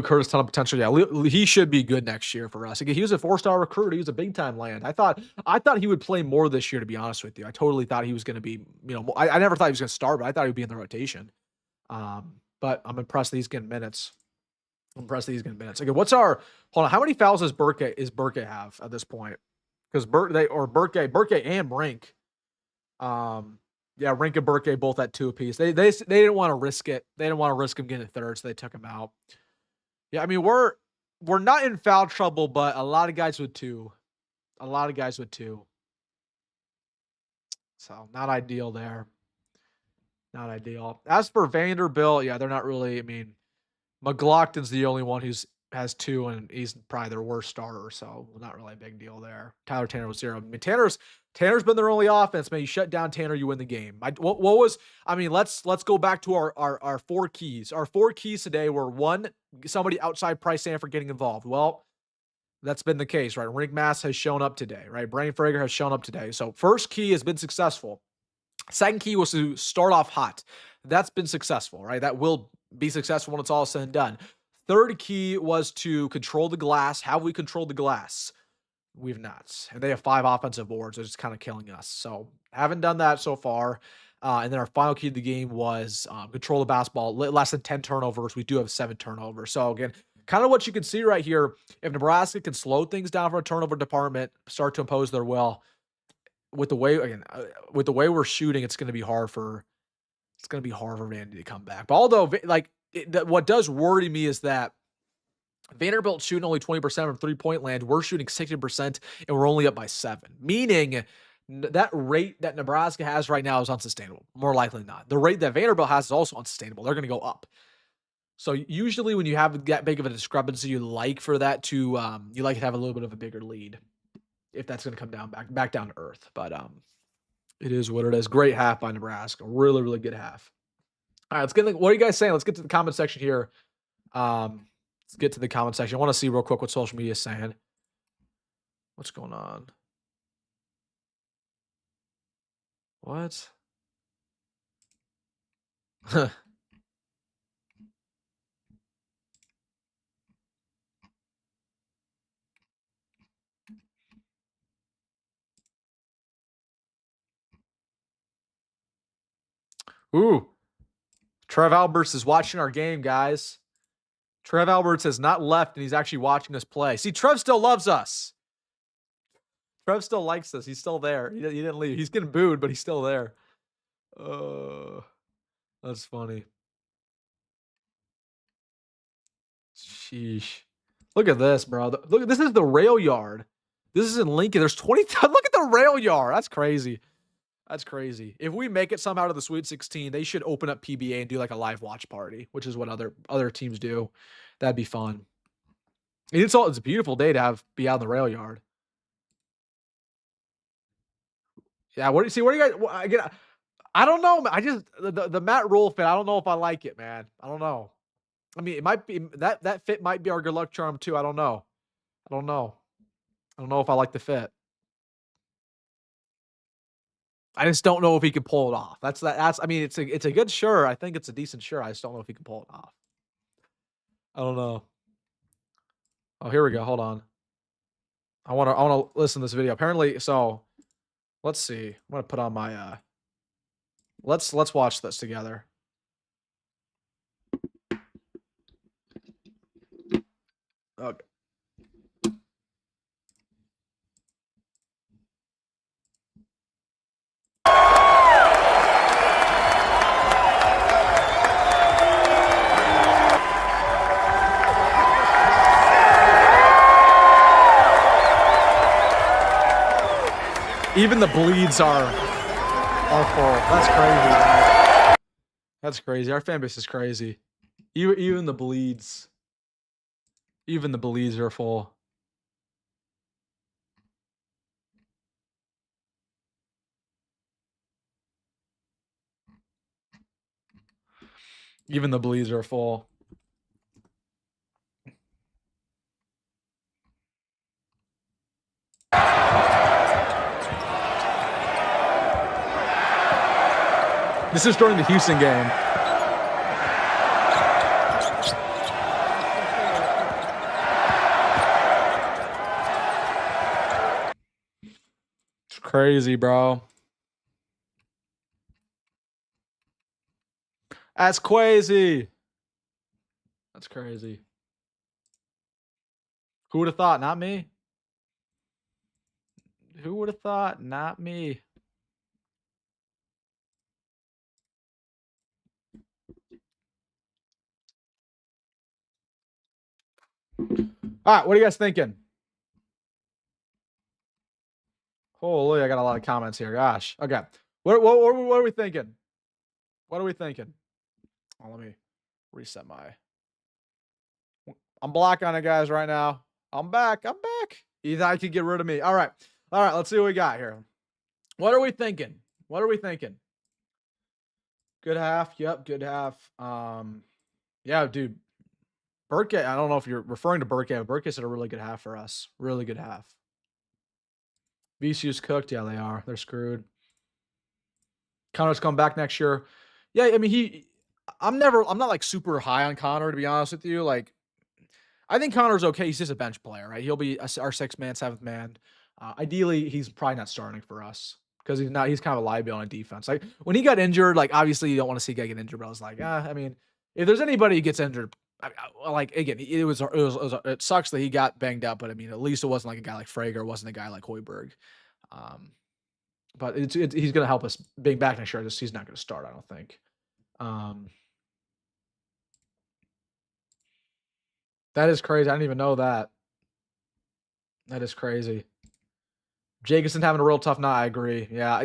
Speaker 1: Curtis, ton of potential. Yeah, he should be good next year for us. Again, he was a 4-star recruit. He was a big-time land. I thought he would play more this year, to be honest with you. I totally thought he was going to be, I never thought he was going to start, but I thought he would be in the rotation. But I'm impressed that he's getting minutes. Okay, hold on, how many fouls does Burke have at this point? Because Burke and Rink. Yeah, Rink and Burke both at 2 apiece. They didn't want to risk it. They didn't want to risk him getting a third, so they took him out. Yeah, I mean, we're not in foul trouble, but a lot of guys would too. So not ideal there. Not ideal. As for Vanderbilt, yeah, they're not really. I mean, McLaughlin's the only one has 2, and he's probably their worst starter, so not really a big deal there. Tyler Tanner was 0. I mean, Tanner's been their only offense, man. You shut down Tanner, you win the game. Let's go back to our 4 keys. Our 4 keys today were 1, somebody outside Price Sanford getting involved. Well, that's been the case, right? Rick Mass has shown up today, right? Brian Frager has shown up today. So first key has been successful. Second key was to start off hot. That's been successful, right? That will be successful when it's all said and done. Third key was to control the glass. Have we controlled the glass? We've not. And they have 5 offensive boards, which is kind of killing us. So haven't done that so far. And then our final key of the game was control the basketball. Less than 10 turnovers. We do have 7 turnovers. So again, kind of what you can see right here. If Nebraska can slow things down for a turnover department, start to impose their will, with the way we're shooting, it's going to be hard for Vandy to come back. But although, what does worry me is that Vanderbilt shooting only 20% from 3-point land, we're shooting 60%, and we're only up by 7. Meaning that rate that Nebraska has right now is unsustainable. More likely than not. The rate that Vanderbilt has is also unsustainable. They're going to go up. So usually when you have that big of a discrepancy, you like to have a little bit of a bigger lead, if that's going to come down back down to earth. But it is what it is. Great half by Nebraska. Really, really good half. All right, what are you guys saying? Let's get to the comment section here. Let's get to the comment section. I want to see real quick what social media is saying. What's going on? What? Ooh. Trev Alberts is watching our game, guys. Trev Alberts has not left, and he's actually watching us play. See, Trev still loves us. Trev still likes us. He's still there. He didn't leave. He's getting booed, but he's still there. That's funny. Sheesh. Look at this, bro. Look, this is the rail yard. This is in Lincoln. There's 20. Look at the rail yard. That's crazy. That's crazy. If we make it somehow to the Sweet 16, they should open up PBA and do like a live watch party, which is what other teams do. That'd be fun. It's a beautiful day to be out in the rail yard. Yeah, what do you see? What do you guys? I don't know. I just the Matt Rule fit. I don't know if I like it, man. I don't know. I mean, it might be that fit might be our good luck charm too. I don't know. I don't know. I don't know if I like the fit. I just don't know if he can pull it off. That's. I mean, it's a good shirt. I think it's a decent shirt. I just don't know if he can pull it off. I don't know. Oh, here we go. Hold on. I wanna listen to this video. Apparently, so let's see. I'm gonna put on my let's watch this together. Okay. Even the bleeds are full. That's crazy. That's crazy. Our fan base is crazy. Even the bleeds. Even the bleeds are full. Even the bleeds are full. This is during the Houston game. It's crazy, bro. That's crazy. That's crazy. Who would have thought? Not me. Who would have thought? Not me. All right, what are you guys thinking? Holy, I got a lot of comments here. Gosh. Okay. What are we thinking? What are we thinking? Oh, let me reset my. I'm black on it, guys, right now. I'm back. You thought you could get rid of me. All right. Let's see what we got here. What are we thinking? Good half. Yep, good half. Yeah, dude. Burke, I don't know if you're referring to Burke, but Burke said a really good half for us. Really good half. VCU's cooked. Yeah, they are. They're screwed. Conor's coming back next year. Yeah, I mean, I'm not like super high on Conor, to be honest with you. Like, I think Conor's okay. He's just a bench player, right? He'll be our sixth man, seventh man. Ideally, he's probably not starting for us because he's kind of a liability on defense. Like, when he got injured, like, obviously you don't want to see a guy get injured, but I was like, I mean, if there's anybody who gets injured, like, again, it sucks that he got banged up, but I mean, at least it wasn't like a guy like Frager, it wasn't a guy like Hoiberg. But he's going to help us being back next year. He's not going to start, I don't think. That is crazy. I didn't even know that. That is crazy. Jacobson having a real tough night. I agree. Yeah,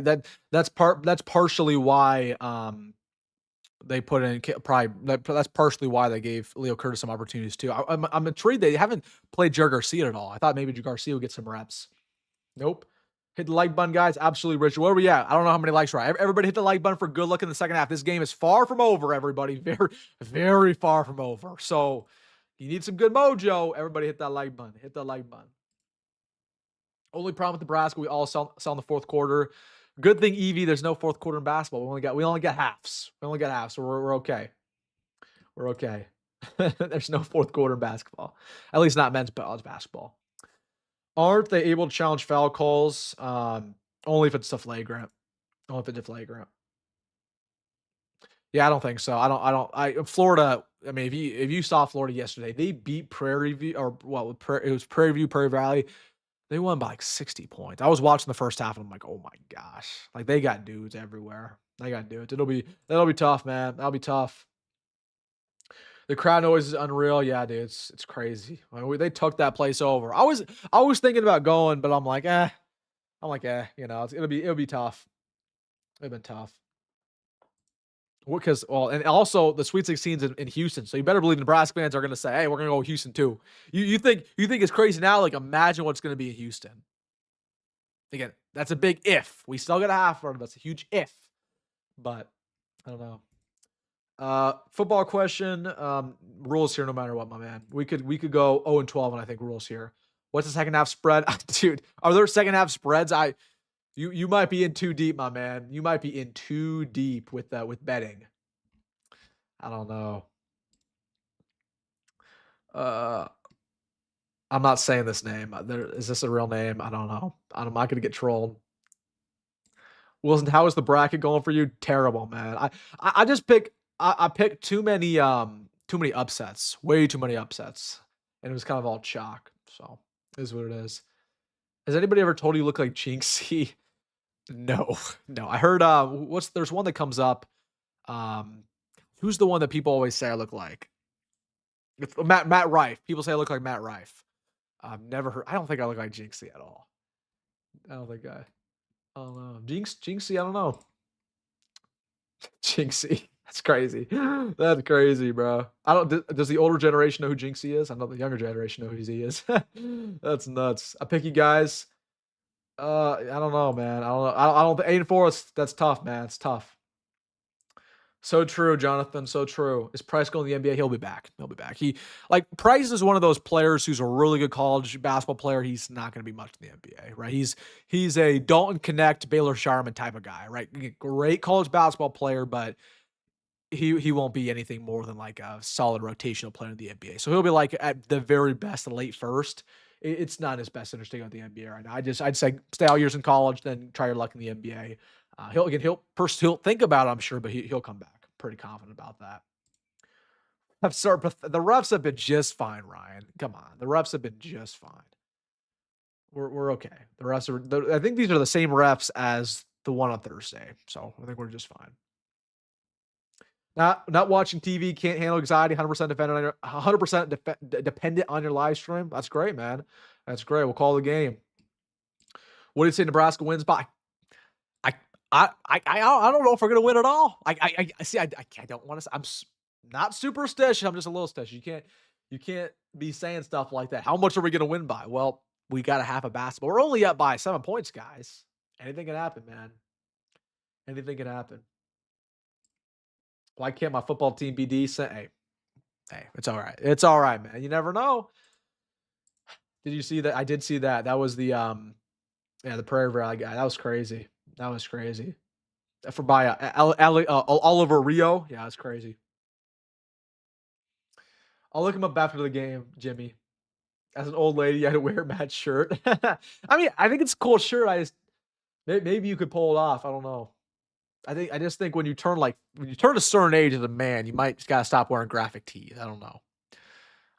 Speaker 1: that's partially why they put in that's partially why they gave Leo Curtis some opportunities too. I'm intrigued they haven't played Jer Garcia at all. I thought maybe Garcia would get some reps. Nope. Hit the like button, guys. Absolutely, Rich. Where are we at? I don't know how many likes we're at. Everybody hit the like button for good luck in the second half. This game is far from over, everybody. Very, very far from over. So you need some good mojo. Everybody hit that like button. Hit that like button. Only problem with Nebraska, we all sell in the fourth quarter. Good thing, Evie, there's no fourth quarter in basketball. We only got halves. So we're okay. We're okay. There's no fourth quarter in basketball. At least not men's college basketball. Aren't they able to challenge foul calls? Only if it's a flagrant. Yeah, I don't think so. Florida. I mean, if you saw Florida yesterday, they beat Prairie View, or well, it was Prairie View, Prairie Valley. They won by like 60 points. I was watching the first half and I'm like, oh my gosh. Like, they got dudes everywhere. They got dudes. That'll be tough, man. That'll be tough. The crowd noise is unreal. Yeah, dude. It's crazy. I mean, they took that place over. I was thinking about going, but I'm like, you know, it'll be tough. It'd been tough. Because and also the Sweet 16's in Houston, so you better believe Nebraska fans are going to say, "Hey, we're going to go with Houston too." You think it's crazy now? Like, imagine what's going to be in Houston. Again, that's a big if. We still got a half run. That's a huge if. But I don't know. Football question. Rules here no matter what, my man. We could go 0-12, and I think rules here. What's the second half spread? Dude, are there second half spreads? You might be in too deep, my man. You might be in too deep with betting. I don't know. I'm not saying this name. Is this a real name? I don't know. I'm not gonna get trolled. Wilson, how is the bracket going for you? Terrible, man. I just I picked too many upsets. Way too many upsets. And it was kind of all chalk. So it is what it is. Has anybody ever told you look like Jinxie? No. No. I heard there's one that comes up. Who's the one that people always say I look like? It's Matt Rife. People say I look like Matt Rife. I've never heard. I don't think I look like Jinxie at all. I don't think I don't know. Jinxie, I don't know. Jinxie. That's crazy. That's crazy, bro. I don't. Does the older generation know who Jinxie is? I know the younger generation know who he is. That's nuts. I pick you guys. I don't know, man. I don't know. I don't. 8-4. That's tough, man. It's tough. So true, Jonathan. So true. Is Price going to the NBA? He'll be back. He'll be back. Price is one of those players who's a really good college basketball player. He's not going to be much in the NBA, right? He's a Dalton Connect, Baylor Sharman type of guy, right? Great college basketball player, but he won't be anything more than like a solid rotational player in the NBA. So he'll be like at the very best, the late first. It's not his best interest to go to the NBA right now. I'd say stay all years in college, then try your luck in the NBA. He'll think about it, I'm sure, but he'll come back. Pretty confident about that. The refs have been just fine, Ryan. Come on, the refs have been just fine. We're okay. The refs are. I think these are the same refs as the one on Thursday, so I think we're just fine. Not watching TV, can't handle anxiety. 100% dependent on your live stream. That's great, man. That's great. We'll call the game. What do you say? Nebraska wins by? I don't know if we're gonna win at all. I see. I don't want to. I'm not superstitious. I'm just a little stitious. You can't be saying stuff like that. How much are we gonna win by? Well, we got a half a basketball. We're only up by 7 points, guys. Anything can happen, man. Anything can happen. Why can't my football team be decent? Hey, it's all right. It's all right, man. You never know. Did you see that? I did see that. That was the the Prairie Valley guy. That was crazy. That was crazy. For by Oliver Rio. Yeah, it's crazy. I'll look him up after the game, Jimmy. As an old lady, I had to wear Matt's shirt. I mean, I think it's a cool shirt. Maybe you could pull it off. I don't know. I just think when you turn a certain age as a man, you might just gotta stop wearing graphic tees. I don't know.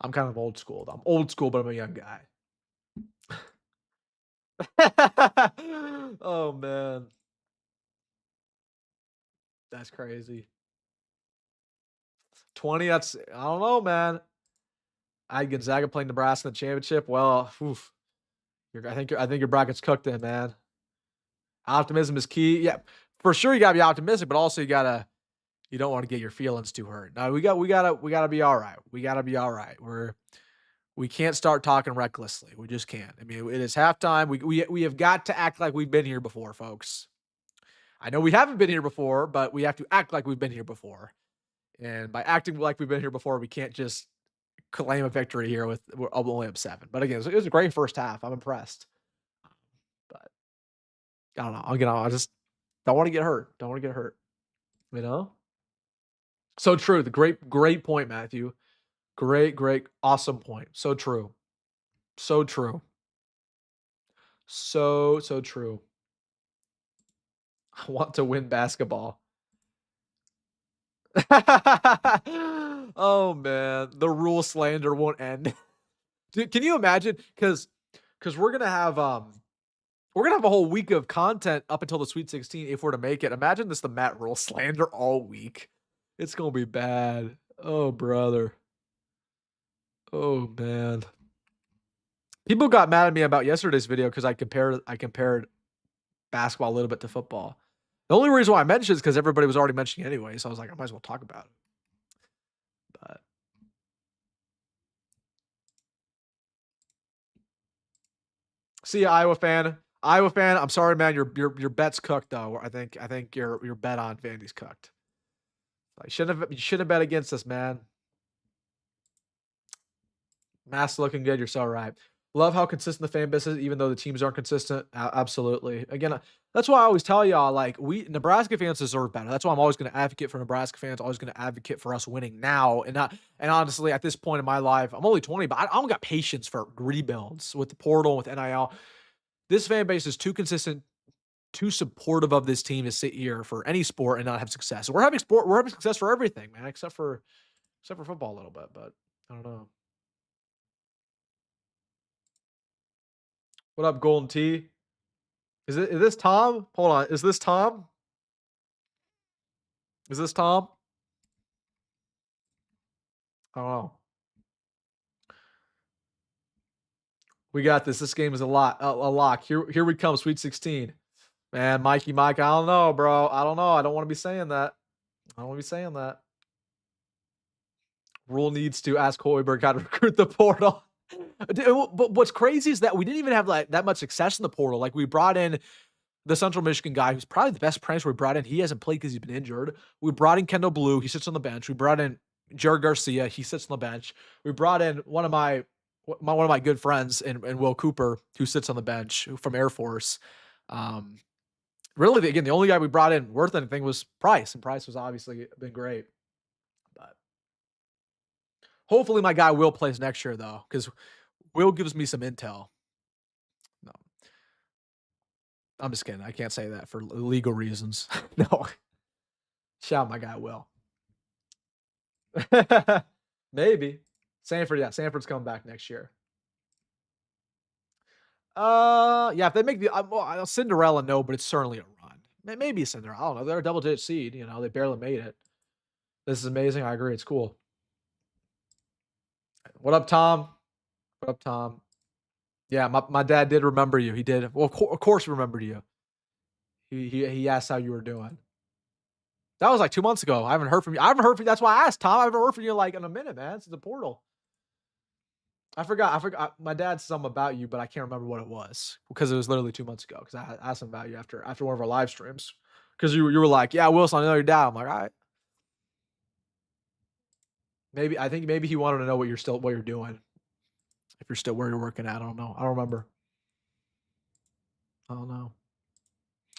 Speaker 1: I'm kind of old school. I'm old school, but I'm a young guy. Oh man. That's crazy. 20, I don't know, man. I Gonzaga playing Nebraska in the championship. Well, oof. I think your bracket's cooked in, man. Optimism is key. Yeah, for sure you gotta be optimistic, but also you don't want to get your feelings too hurt. No, we gotta be all right. We gotta be all right. We can't start talking recklessly. We just can't. I mean, it is halftime. We have got to act like we've been here before, folks. I know we haven't been here before, but we have to act like we've been here before. And by acting like we've been here before, we can't just claim a victory here we're only up 7. But again, it was a great first half. I'm impressed. But I don't know. I just don't want to get hurt. Don't want to get hurt. You know? So true. The great point, Matthew. Great, awesome point. So true. So true. So true. I want to win basketball. Oh man, the rule slander won't end. Dude, can you imagine? Because we're gonna have a whole week of content up until the Sweet 16 if we're to make it. Imagine the Matt Rule slander all week. It's gonna be bad. Oh brother. Oh man. People got mad at me about yesterday's video because I compared basketball a little bit to football. The only reason why I mentioned it is because everybody was already mentioning it anyway, so I was like, I might as well talk about it. But see ya, Iowa fan. Iowa fan, I'm sorry, man. Your bet's cooked though. I think your bet on Vandy's cooked. Like, you should have bet against us, man. Mass looking good. You're so right. Love how consistent the fan base is, even though the teams aren't consistent. Absolutely. Again, that's why I always tell y'all, like, we Nebraska fans deserve better. That's why I'm always going to advocate for Nebraska fans. Always going to advocate for us winning now, and not. And honestly, at this point in my life, I'm only 20, but I don't got patience for rebuilds with the portal, with NIL. This fan base is too consistent, too supportive of this team to sit here for any sport and not have success. We're having success for everything, man, except for football a little bit, but I don't know. What up, Golden T? Is this Tom? Hold on. Is this Tom? Is this Tom? I don't know. We got this. This game is a lock. Here we come. Sweet 16. Man, Mikey, Mike. I don't know, bro. I don't know. I don't want to be saying that. I don't want to be saying that. Rule needs to ask Hoiberg how to recruit the portal. But what's crazy is that we didn't even have like that much success in the portal. Like, we brought in the Central Michigan guy who's probably the best transfer we brought in. He hasn't played because he's been injured. We brought in Kendall Blue. He sits on the bench. We brought in Jared Garcia. He sits on the bench. We brought in one of my good friends and Will Cooper, who sits on the bench from Air Force. Really, again, the only guy we brought in worth anything was Price, and Price was obviously been great. But hopefully my guy Will plays next year, though, because Will gives me some intel. No, I'm just kidding. I can't say that for legal reasons. No. Shout out my guy Will. Maybe. Sanford, yeah. Sanford's coming back next year. Yeah, if they make the Cinderella, no, but it's certainly a run. Maybe a Cinderella. I don't know. They're a double-digit seed. You know, they barely made it. This is amazing. I agree. It's cool. What up, Tom? What up, Tom? Yeah, my dad did remember you. He did. Well, of course, he remembered you. He asked how you were doing. That was like 2 months ago. I haven't heard from you. That's why I asked, Tom. I haven't heard from you like in a minute, man. Since the portal. I forgot. My dad said something about you, but I can't remember what it was because it was literally 2 months ago. Because I asked him about you after one of our live streams. Because you were like, "Yeah, Wilson, I know your dad." I'm like, "All right." I think maybe he wanted to know what you're doing. If you're still where you're working at, I don't know. I don't remember. I don't know.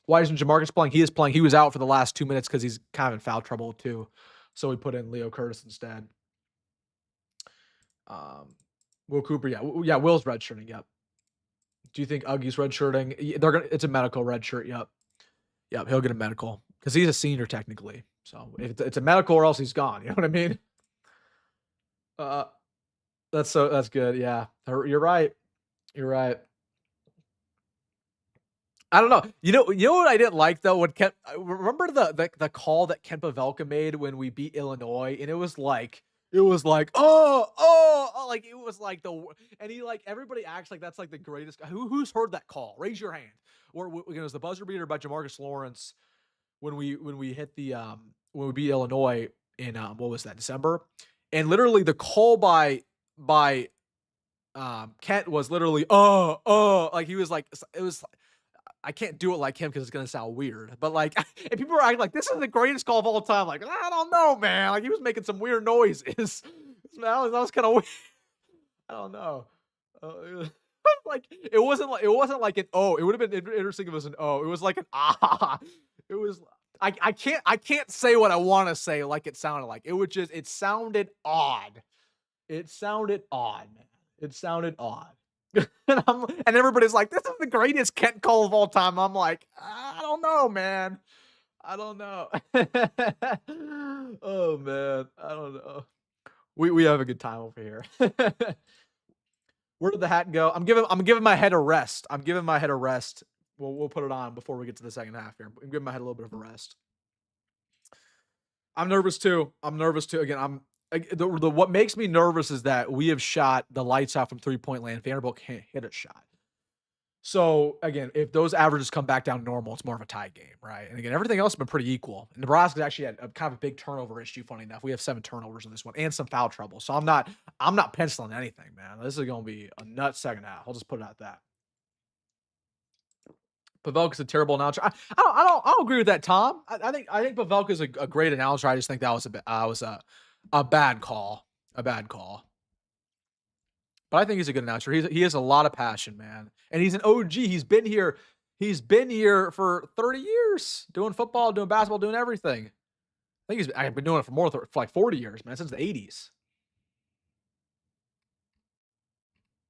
Speaker 1: Why isn't Jamarcus playing? He is playing. He was out for the last 2 minutes because he's kind of in foul trouble too. So we put in Leo Curtis instead. Will Cooper, yeah, Will's redshirting. Yep. Do you think Uggie's redshirting? It's a medical redshirt. Yep. He'll get a medical because he's a senior technically. So if it's a medical, or else he's gone. You know what I mean? That's good. Yeah, you're right. You're right. I don't know. You know what I didn't like though? Remember the call that Kent Pavelka made when we beat Illinois, and it was like, like it was like and he like everybody acts like that's like the greatest guy. Who's heard that call? Raise your hand. Or it was the buzzer beater by Jamarcus Lawrence when we hit the when we beat Illinois in what was that, December? And literally the call by Kent was literally like he was like, it was, I can't do it like him because it's gonna sound weird, but like, and people were acting like this is the greatest call of all time. Like, I don't know, man. Like, he was making some weird noises. That was kind of weird. I don't know. Like, it wasn't like an oh. It would have been interesting if it was an oh. It was like an ah. It was. I can't say what I want to say like it sounded like. It sounded odd. It sounded odd, man. It sounded odd. and everybody's like, this is the greatest Kent call of all time. I'm like, I don't know, man. I don't know. Oh man, I don't know. We have a good time over here. Where did the hat go? I'm giving my head a rest. We'll put it on before we get to the second half here. I'm giving my head a little bit of a rest. I'm nervous too. Again, what makes me nervous is that we have shot the lights out from 3-point land. Vanderbilt can't hit a shot. So again, if those averages come back down normal, it's more of a tie game, right? And again, everything else has been pretty equal. Nebraska actually had a kind of a big turnover issue. Funny enough, we have 7 turnovers in this one and some foul trouble. So I'm not penciling anything, man. This is going to be a nut second half. I'll just put it at that. Pavelka's a terrible announcer. I don't agree with that, Tom. I think Pavelka's a great announcer. I just think that was a bad call, a bad call. But I think he's a good announcer. He has a lot of passion, man, and he's an OG. He's been here. He's been here for 30 years, doing football, doing basketball, doing everything. I've been doing it for like 40 years, man, since the 80s.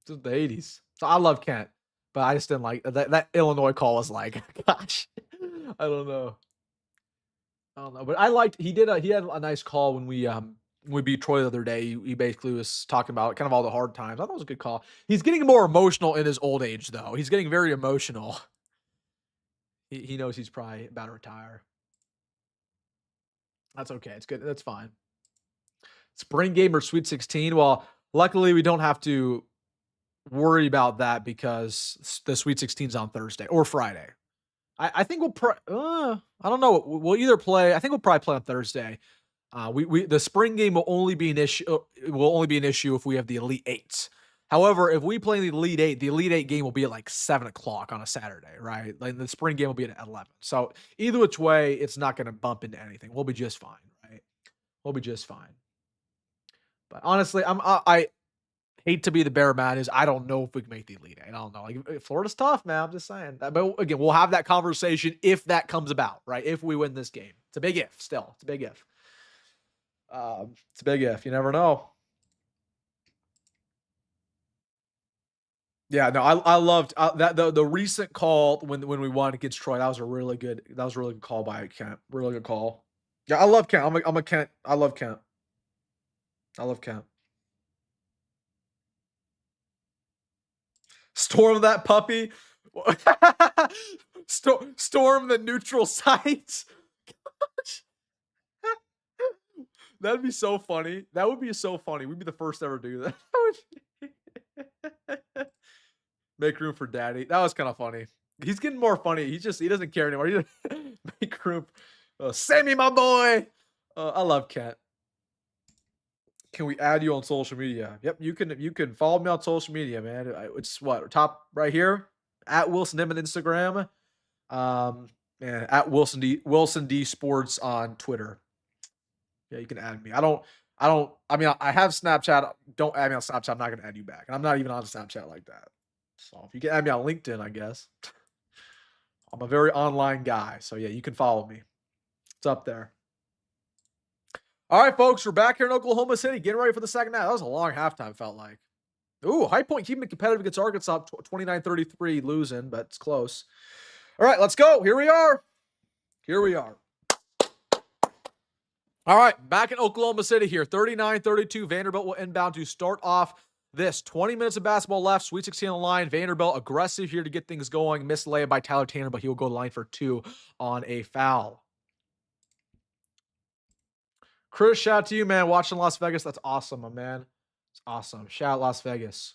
Speaker 1: Since the 80s. So I love Kent, but I just didn't like that Illinois call was like, gosh, I don't know. But he had a nice call when we beat Troy the other day. He basically was talking about kind of all the hard times. I thought it was a good call. He's getting more emotional in his old age, though. He's getting very emotional. He knows he's probably about to retire. That's okay. It's good. That's fine. Spring game or Sweet 16? Well, luckily we don't have to worry about that because the Sweet 16 is on Thursday or Friday. I think I don't know. We'll either play. I think we'll probably play on Thursday. The spring game will only be an issue. Will only be an issue if we have the Elite Eights. However, if we play the Elite Eight game will be at like 7:00 on a Saturday, right? Like the spring game will be at 11. So either which way, it's not going to bump into anything. We'll be just fine, right? We'll be just fine. But honestly, I hate to be the bearer man. I don't know if we can make the Elite Eight. I don't know. Like Florida's tough, man. I'm just saying. But again, we'll have that conversation if that comes about, right? If we win this game, it's a big if. Still, it's a big if. It's a big if. You never know. Yeah, no, I loved that the recent call when we won against Troy. That was a really good call by Kent. Really good call. Yeah, I love Kent. I'm a Kent. I love Kent. I love Kent. Storm that puppy. Storm the neutral sites. That'd be so funny. That would be so funny. We'd be the first to ever do that. Make room for daddy. That was kind of funny. He's getting more funny. He doesn't care anymore. He make room. Sammy, my boy. I love Kent. Can we add you on social media? Yep, you can follow me on social media, man. It's what top right here at WilsonDittman Instagram, and at Wilson D Sports on Twitter. Yeah, you can add me. I mean, I have Snapchat. Don't add me on Snapchat. I'm not gonna add you back, and I'm not even on Snapchat like that. So if you can add me on LinkedIn, I guess. I'm a very online guy, so yeah, you can follow me. It's up there. All right, folks, we're back here in Oklahoma City, getting ready for the second half. That was a long halftime, felt like. Ooh, High Point keeping it competitive against Arkansas, 29-33, losing, but it's close. All right, let's go. Here we are. All right, back in Oklahoma City here, 39-32. Vanderbilt will inbound to start off this. 20 minutes of basketball left, Sweet 16 on the line. Vanderbilt aggressive here to get things going. Missed layup by Tyler Tanner, but he will go to the line for 2 on a foul. Chris, shout out to you, man. Watching Las Vegas. That's awesome, my man. It's awesome. Shout out Las Vegas.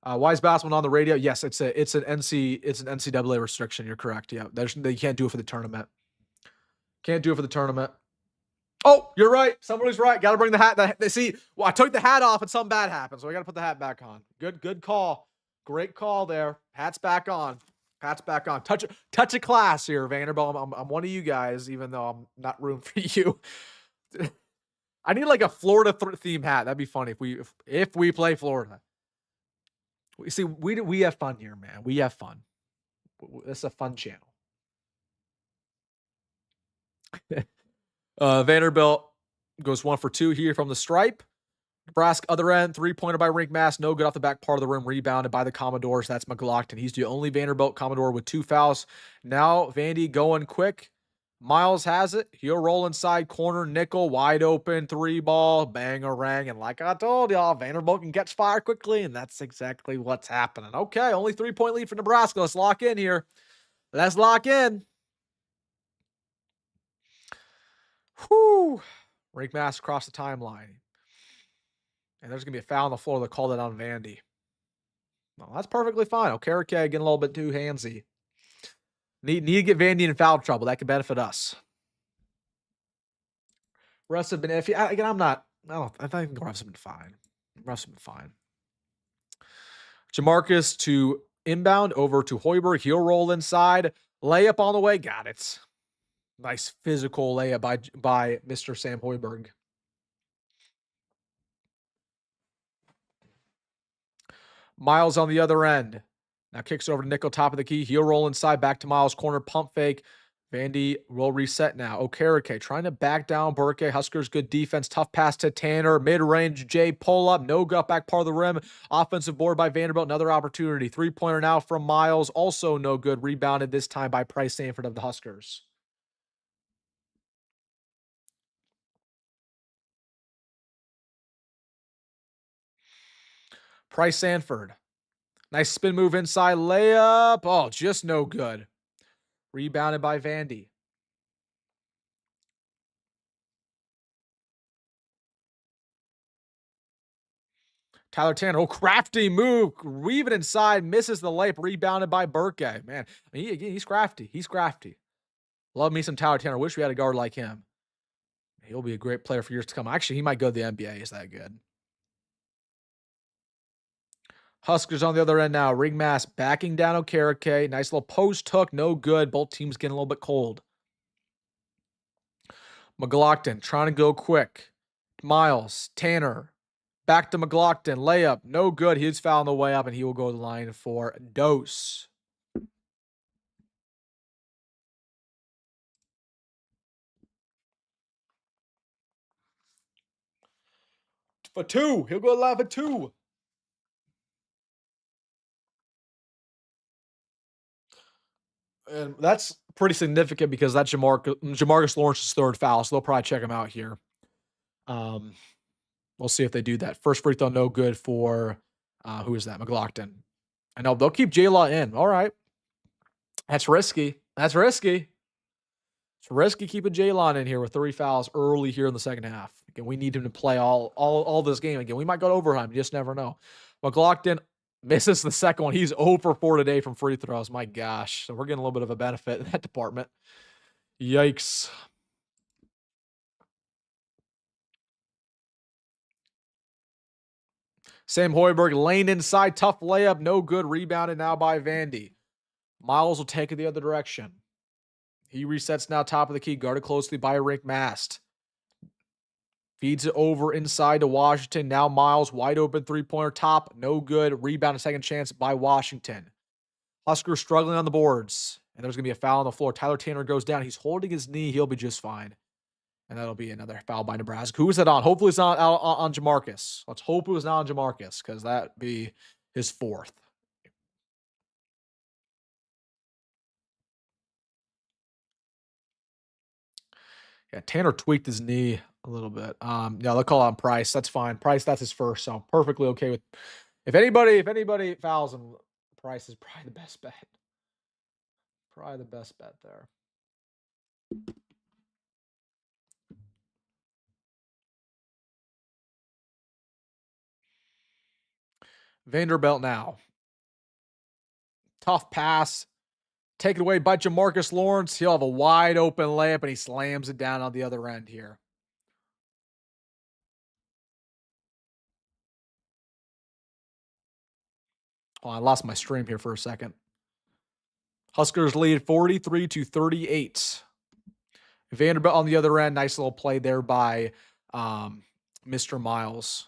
Speaker 1: Why is basketball on the radio? Yes, it's an NCAA restriction. You're correct. Yeah, they can't do it for the tournament. Can't do it for the tournament. Oh, you're right. Somebody's right. Got to bring the hat. See, well, I took the hat off and something bad happened, so I got to put the hat back on. Good call. Great call there. Hat's back on. Touch of class here, Vanderbilt. I'm one of you guys, even though I'm not rooting for you. I need like a Florida theme hat. That'd be funny if we play Florida. See, we have fun here, man. We have fun. It's a fun channel. Vanderbilt goes 1 for 2 here from the stripe. Nebraska other end, 3-pointer by Rink Mass. No good off the back part of the rim. Rebounded by the Commodores. That's McLaughlin. He's the only Vanderbilt Commodore with 2 fouls. Now Vandy going quick. Miles has it. He'll roll inside corner, nickel, wide open, 3-ball, bang-a-rang. And like I told y'all, Vanderbilt can catch fire quickly, and that's exactly what's happening. Okay, only 3-point lead for Nebraska. Let's lock in here. Let's lock in. Whew. Rink Mass across the timeline. And there's going to be a foul on the floor. They'll call that on Vandy. Well, that's perfectly fine. Okere getting a little bit too handsy. Need to get Vandy in foul trouble. That could benefit us. Refs have been iffy. Again, I'm not. I think the refs have been fine. Refs have been fine. Jamarcus to inbound over to Hoiberg. He'll roll inside. Layup on the way. Got it. Nice physical layup by Mr. Sam Hoiberg. Miles on the other end. Now kicks over to Nickel, top of the key. He'll roll inside. Back to Miles. Corner pump fake. Vandy will reset now. Okere trying to back down Burke. Huskers good defense. Tough pass to Tanner. Mid-range. Jay pull up. No gut back part of the rim. Offensive board by Vanderbilt. Another opportunity. Three-pointer now from Miles. Also no good. Rebounded this time by Price Sanford of the Huskers. Price Sanford. Nice spin move inside. Layup. Oh, just no good. Rebounded by Vandy. Tyler Tanner, crafty move, weaving inside, misses the layup, rebounded by Burke. Man, he's crafty. He's crafty. Love me some Tyler Tanner. Wish we had a guard like him. He'll be a great player for years to come. Actually, he might go to the NBA. He's that good. Huskers on the other end now. Ringmass backing down Okere. Nice little post hook. No good. Both teams getting a little bit cold. McLaughlin trying to go quick. Miles, Tanner, back to McLaughlin. Layup. No good. He's fouling the way up, and he will go to the line for dose. For two. He'll go live for two. And that's pretty significant because that's Jamarcus Lawrence's third foul, so they'll probably check him out here. We'll see if they do that. First free throw, no good for who is that? McLaughlin. I know they'll keep J-Law in. All right. That's risky. That's risky. It's risky keeping J-Law in here with 3 fouls early here in the second half. Again, we need him to play all this game. Again, we might go to overtime. You just never know. McLaughlin misses the second one. He's 0 for 4 today from free throws. My gosh. So we're getting a little bit of a benefit in that department. Yikes. Sam Hoiberg lane inside. Tough layup. No good. Rebounded now by Vandy. Miles will take it the other direction. He resets now top of the key. Guarded closely by Rick Mast. Feeds it over inside to Washington. Now Miles, wide open three-pointer top. No good. Rebound, a second chance by Washington. Husker struggling on the boards. And there's going to be a foul on the floor. Tyler Tanner goes down. He's holding his knee. He'll be just fine. And that'll be another foul by Nebraska. Who is that on? Hopefully it's not on Jamarcus. Let's hope it was not on Jamarcus because that'd be his fourth. Yeah, Tanner tweaked his knee a little bit. Yeah, they'll call on Price. That's fine. Price, that's his first, so perfectly okay with. If anybody fouls him, Price is probably the best bet. Probably the best bet there. Vanderbilt now. Tough pass. Taken away by Jamarcus Lawrence. He'll have a wide open layup, and he slams it down on the other end here. Oh, I lost my stream here for a second. Huskers lead 43-38. Vanderbilt on the other end. Nice little play there by Mr. Miles.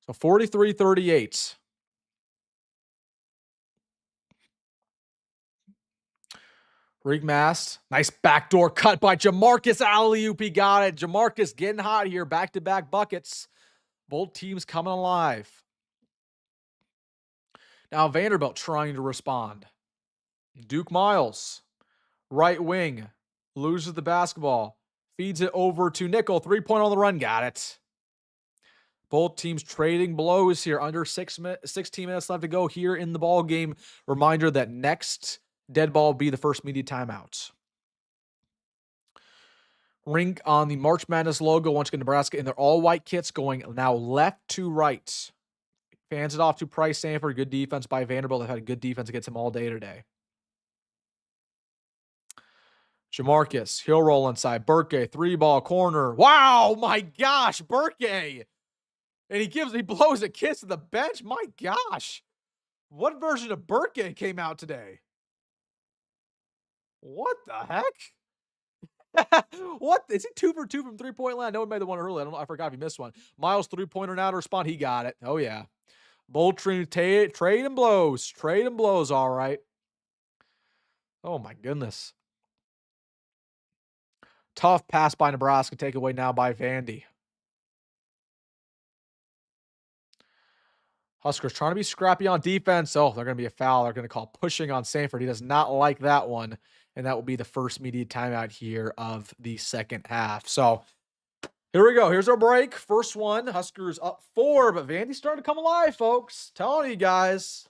Speaker 1: So 43-38. Rigmast. Nice backdoor cut by Jamarcus. Alley-oop. He got it. Jamarcus getting hot here. Back-to-back buckets. Both teams coming alive. Now Vanderbilt trying to respond. Duke Miles. Right wing. Loses the basketball. Feeds it over to Nickel. 3-point on the run. Got it. Both teams trading blows here. Under 16 minutes left to go here in the ball game. Reminder that next dead ball will be the first media timeout. Rink on the March Madness logo. Once again, Nebraska in their all-white kits going now left to right. Fans it off to Price Sanford. Good defense by Vanderbilt. They've had a good defense against him all day today. Jamarcus, he'll roll inside. Burke, 3-ball corner. Wow, my gosh, Burke. And he blows a kiss to the bench. My gosh. What version of Burke came out today? What the heck? What? Is he 2 for 2 from 3-point line? No one made the one early. I forgot if he missed one. Miles 3-pointer now to respond. He got it. Oh, yeah. Boltry, trade and blows. Trade and blows, all right. Oh, my goodness. Tough pass by Nebraska. Takeaway now by Vandy. Huskers trying to be scrappy on defense. Oh, they're going to be a foul. They're going to call pushing on Sanford. He does not like that one. And that will be the first media timeout here of the second half. So here we go. Here's our break. First one. Huskers up 4, but Vandy's starting to come alive, folks. Telling you guys.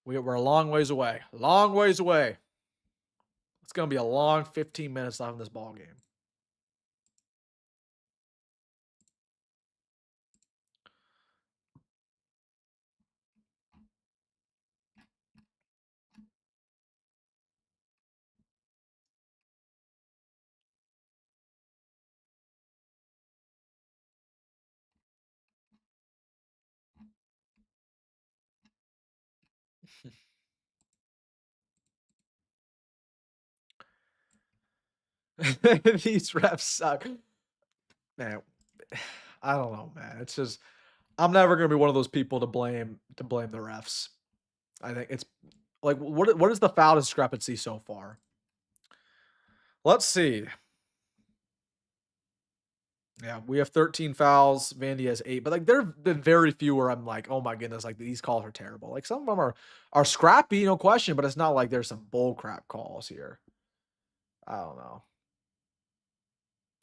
Speaker 1: We're a long ways away. Long ways away. It's going to be a long 15 minutes left in this ball game. These refs suck. Man, I don't know, man. It's just I'm never gonna be one of those people to blame the refs. I think it's like what is the foul discrepancy so far? Let's see. Yeah, we have 13 fouls. Vandy has 8, but like there have been very few where I'm like, oh my goodness, like these calls are terrible. Like some of them are scrappy, no question, but it's not like there's some bull crap calls here. I don't know.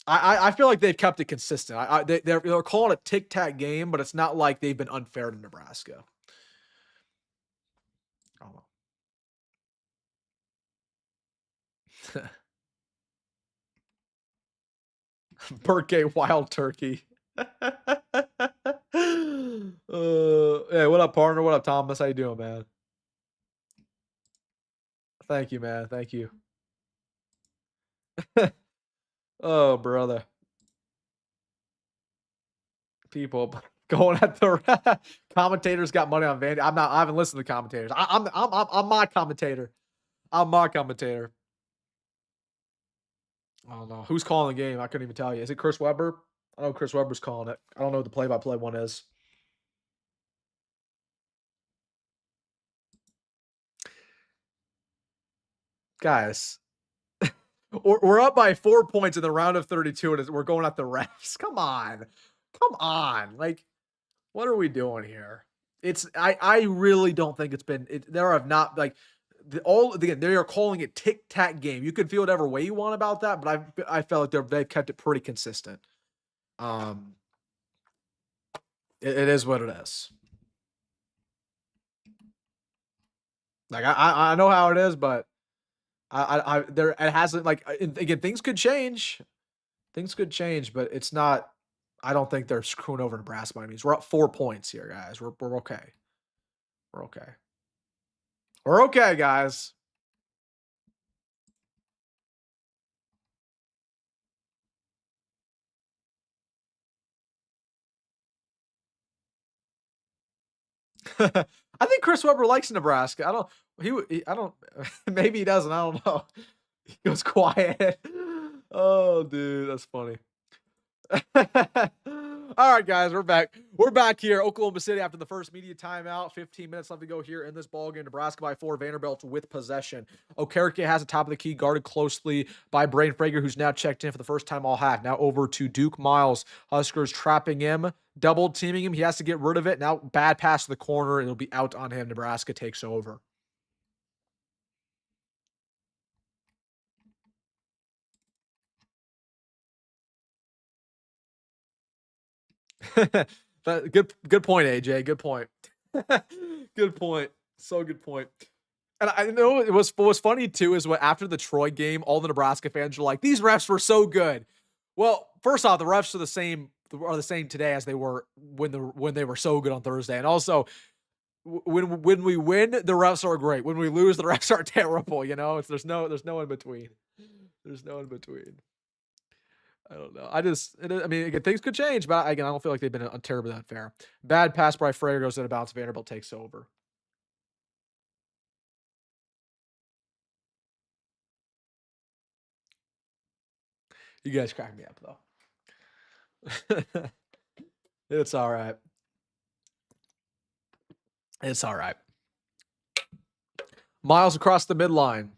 Speaker 1: I feel like they've kept it consistent. They're calling it tic tac game, but it's not like they've been unfair to Nebraska. I don't know. Birthday wild turkey. Hey, what up, partner? What up, Thomas? How you doing, man? Thank you, man. Thank you. Oh, brother. People going at the commentators got money on Vandy. I haven't listened to commentators. I'm my commentator. I'm my commentator. I don't know. Who's calling the game? I couldn't even tell you. Is it Chris Webber? I know Chris Webber's calling it. I don't know what the play-by-play one is. Guys, we're up by 4 points in the round of 32, and we're going at the refs. Come on. Come on. Like, what are we doing here? I really don't think it's been there have not like again, they are calling it tic-tac game. You can feel whatever way you want about that, but I felt like they've kept it pretty consistent. It is what it is. Like I know how it is, but there it hasn't like again things could change. Things could change, but it's not. I don't think they're screwing over Nebraska by any means. We're up 4 points here, guys. We're okay. We're okay. We're okay, guys. I think Chris Webber likes Nebraska. I don't. Maybe he doesn't. I don't know. He goes quiet. Oh, dude, that's funny. All right, guys, we're back. We're back here, Oklahoma City, after the first media timeout. 15 minutes left to go here in this ball game. Nebraska by 4. Vanderbilt with possession. Okereke has the top of the key, guarded closely by Braden Frager, who's now checked in for the first time all half. Now over to Duke Miles. Huskers trapping him, double teaming him. He has to get rid of it. Now bad pass to the corner. It'll be out on him. Nebraska takes over. Good point, AJ. Good point. Good point. So good point. And I know what was funny too is what after the Troy game, all the Nebraska fans were like, "These refs were so good." Well, first off, the refs are the same are the same today as they were when they were so good on Thursday. And also, when we win, the refs are great. When we lose, the refs are terrible. You know, there's no in between. There's no in between. I don't know. I mean, again, things could change, but again, I don't feel like they've been terribly unfair. Bad pass by Frager goes in a bounce. Vanderbilt takes over. You guys crack me up though. It's all right. It's all right. Miles across the midline.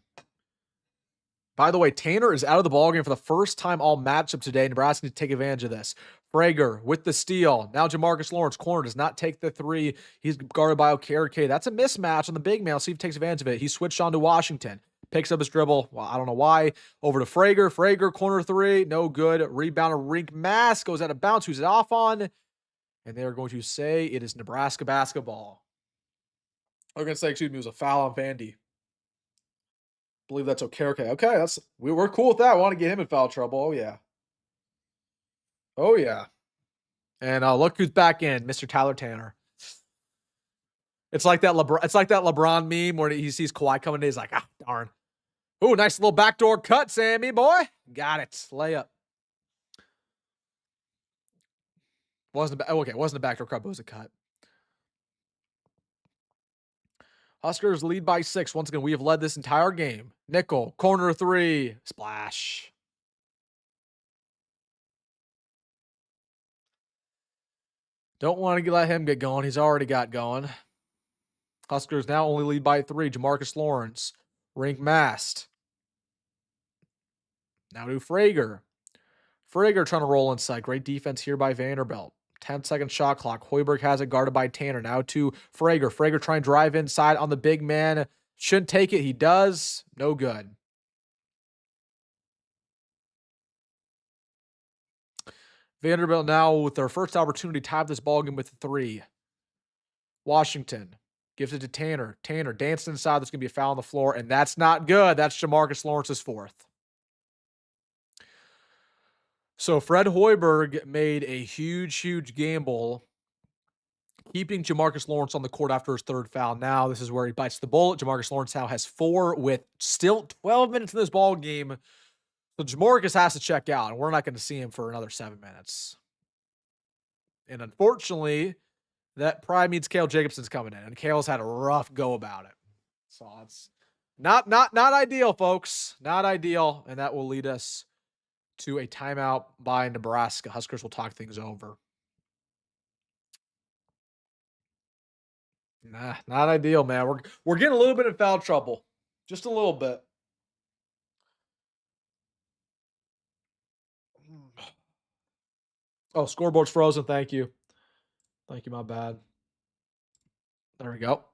Speaker 1: By the way, Tanner is out of the ballgame for the first time all matchup today. Nebraska needs to take advantage of this. Frager with the steal. Now Jamarcus Lawrence. Corner does not take the three. He's guarded by Jacory. That's a mismatch on the big man. Let's see if he takes advantage of it. He switched on to Washington. Picks up his dribble. Well, I don't know why. Over to Frager. Frager, corner three. No good. Rebound. Rink Mass goes out of bounds. Who's it off on? And they're going to say it is Nebraska basketball. They're going to say, excuse me, it was a foul on Vandy. Believe that's okay. Okay, we're cool with that. We want to get him in foul trouble. Oh yeah. Oh yeah. And look who's back in, Mr. Tyler Tanner. It's like that LeBron meme where he sees Kawhi coming in. He's like, ah, darn. Ooh, nice little backdoor cut, Sammy boy. Got it. Layup. Wasn't a backdoor cut, but it was a cut. Huskers lead by 6. Once again, we have led this entire game. Nickel, corner three, splash. Don't want to let him get going. He's already got going. Huskers now only lead by 3. Jamarcus Lawrence, rink mast. Now to Frager. Frager trying to roll inside. Great defense here by Vanderbilt. 10-second shot clock. Hoiberg has it guarded by Tanner. Now to Frager. Frager trying to drive inside on the big man. Shouldn't take it. He does. No good. Vanderbilt now with their first opportunity to tie this ballgame with 3. Washington gives it to Tanner. Tanner dancing inside. There's going to be a foul on the floor, and that's not good. That's Jamarcus Lawrence's 4th. So Fred Hoiberg made a huge gamble keeping Jamarcus Lawrence on the court after his 3rd foul. Now this is where he bites the bullet. Jamarcus Lawrence now has 4 with still 12 minutes in this ball game. So Jamarcus has to check out, and we're not going to see him for another 7 minutes. And unfortunately, that probably means Kale Jacobson's coming in, and Kale's had a rough go about it. So it's not ideal, folks. Not ideal, and that will lead us to a timeout by Nebraska. Huskers will talk things over. Nah, not ideal, man. We're getting a little bit in foul trouble. Just a little bit. Oh, scoreboard's frozen. Thank you. Thank you, my bad. There we go.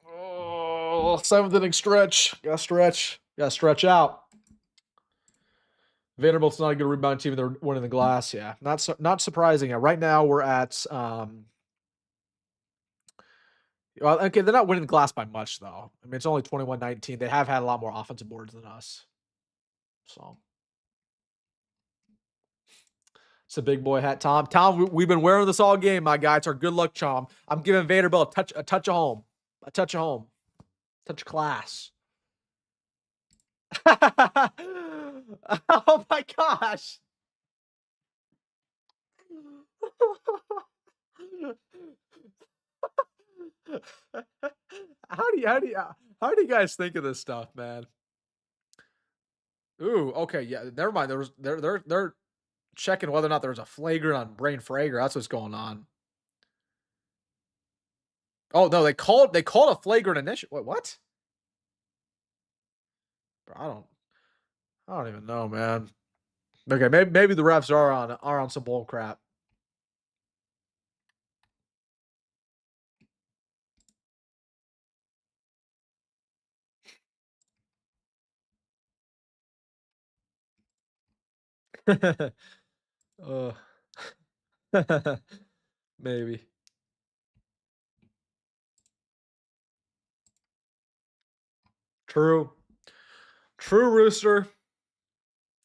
Speaker 1: Oh, 7th inning stretch. Gotta stretch. Gotta stretch out. Vanderbilt's not a good rebound team. They're winning the glass. Yeah, not surprising. Right now we're at well, okay, they're not winning the glass by much though. I mean, it's only 21-19. They have had a lot more offensive boards than us. So it's a big boy hat, Tom. Tom, we've been wearing this all game, my guy. It's our good luck charm. I'm giving Vanderbilt a touch of home, touch of class. Oh my gosh. How do you guys think of this stuff, man? Ooh, okay, yeah. Never mind. They're checking whether or not there's a flagrant on Brain Frager. That's what's going on. Oh no, they called a flagrant initial. Wait, what? Bro, I don't even know, man. Okay, maybe the refs are on some bull crap. uh, maybe. True. True, Rooster.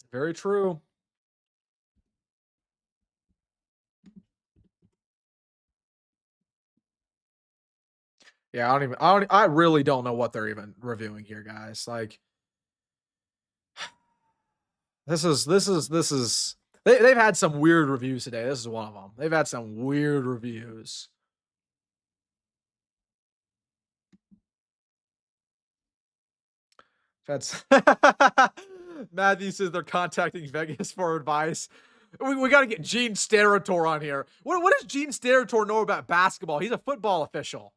Speaker 1: Very true. Yeah, I really don't know what they're even reviewing here, guys. Like, this is they've had some weird reviews today. This is one of them. They've had some weird reviews. That's Matthew says they're contacting Vegas for advice. We got to get Gene Steratore on here. What does Gene Steratore know about basketball? He's a football official.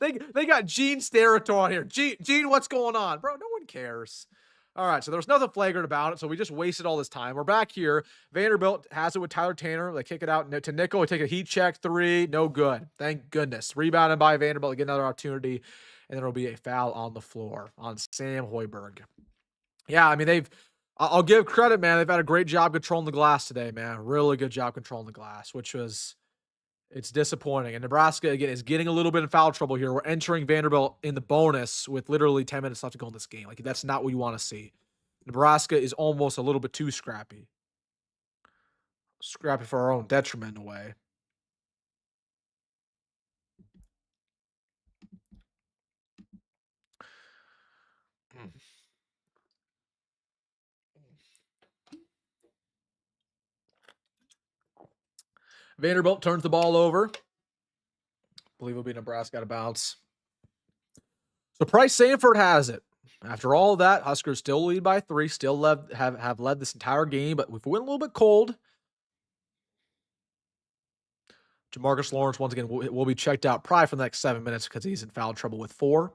Speaker 1: they got Gene Steratore on here. Gene, what's going on, bro? No one cares. All right, so there was nothing flagrant about it, so we just wasted all this time. We're back here. Vanderbilt has it with Tyler Tanner. They kick it out to Nickel. We take a heat check three. No good. Thank goodness. Rebounded by Vanderbilt to get another opportunity, and there will be a foul on the floor on Sam Hoiberg. Yeah, I mean, I'll give credit, man. They've had a great job controlling the glass today, man. Really good job controlling the glass, which was it's disappointing. And Nebraska, again, is getting a little bit in foul trouble here. We're entering Vanderbilt in the bonus with literally 10 minutes left to go in this game. Like, that's not what you want to see. Nebraska is almost a little bit too scrappy. Scrappy for our own detriment in a way. Vanderbilt turns the ball over. Believe it'll be Nebraska out of bounds. So Price Sanford has it. After all of that, Huskers still lead by 3, still have led this entire game, but if we went a little bit cold, Jamarcus Lawrence, once again, will be checked out probably for the next 7 minutes because he's in foul trouble with 4.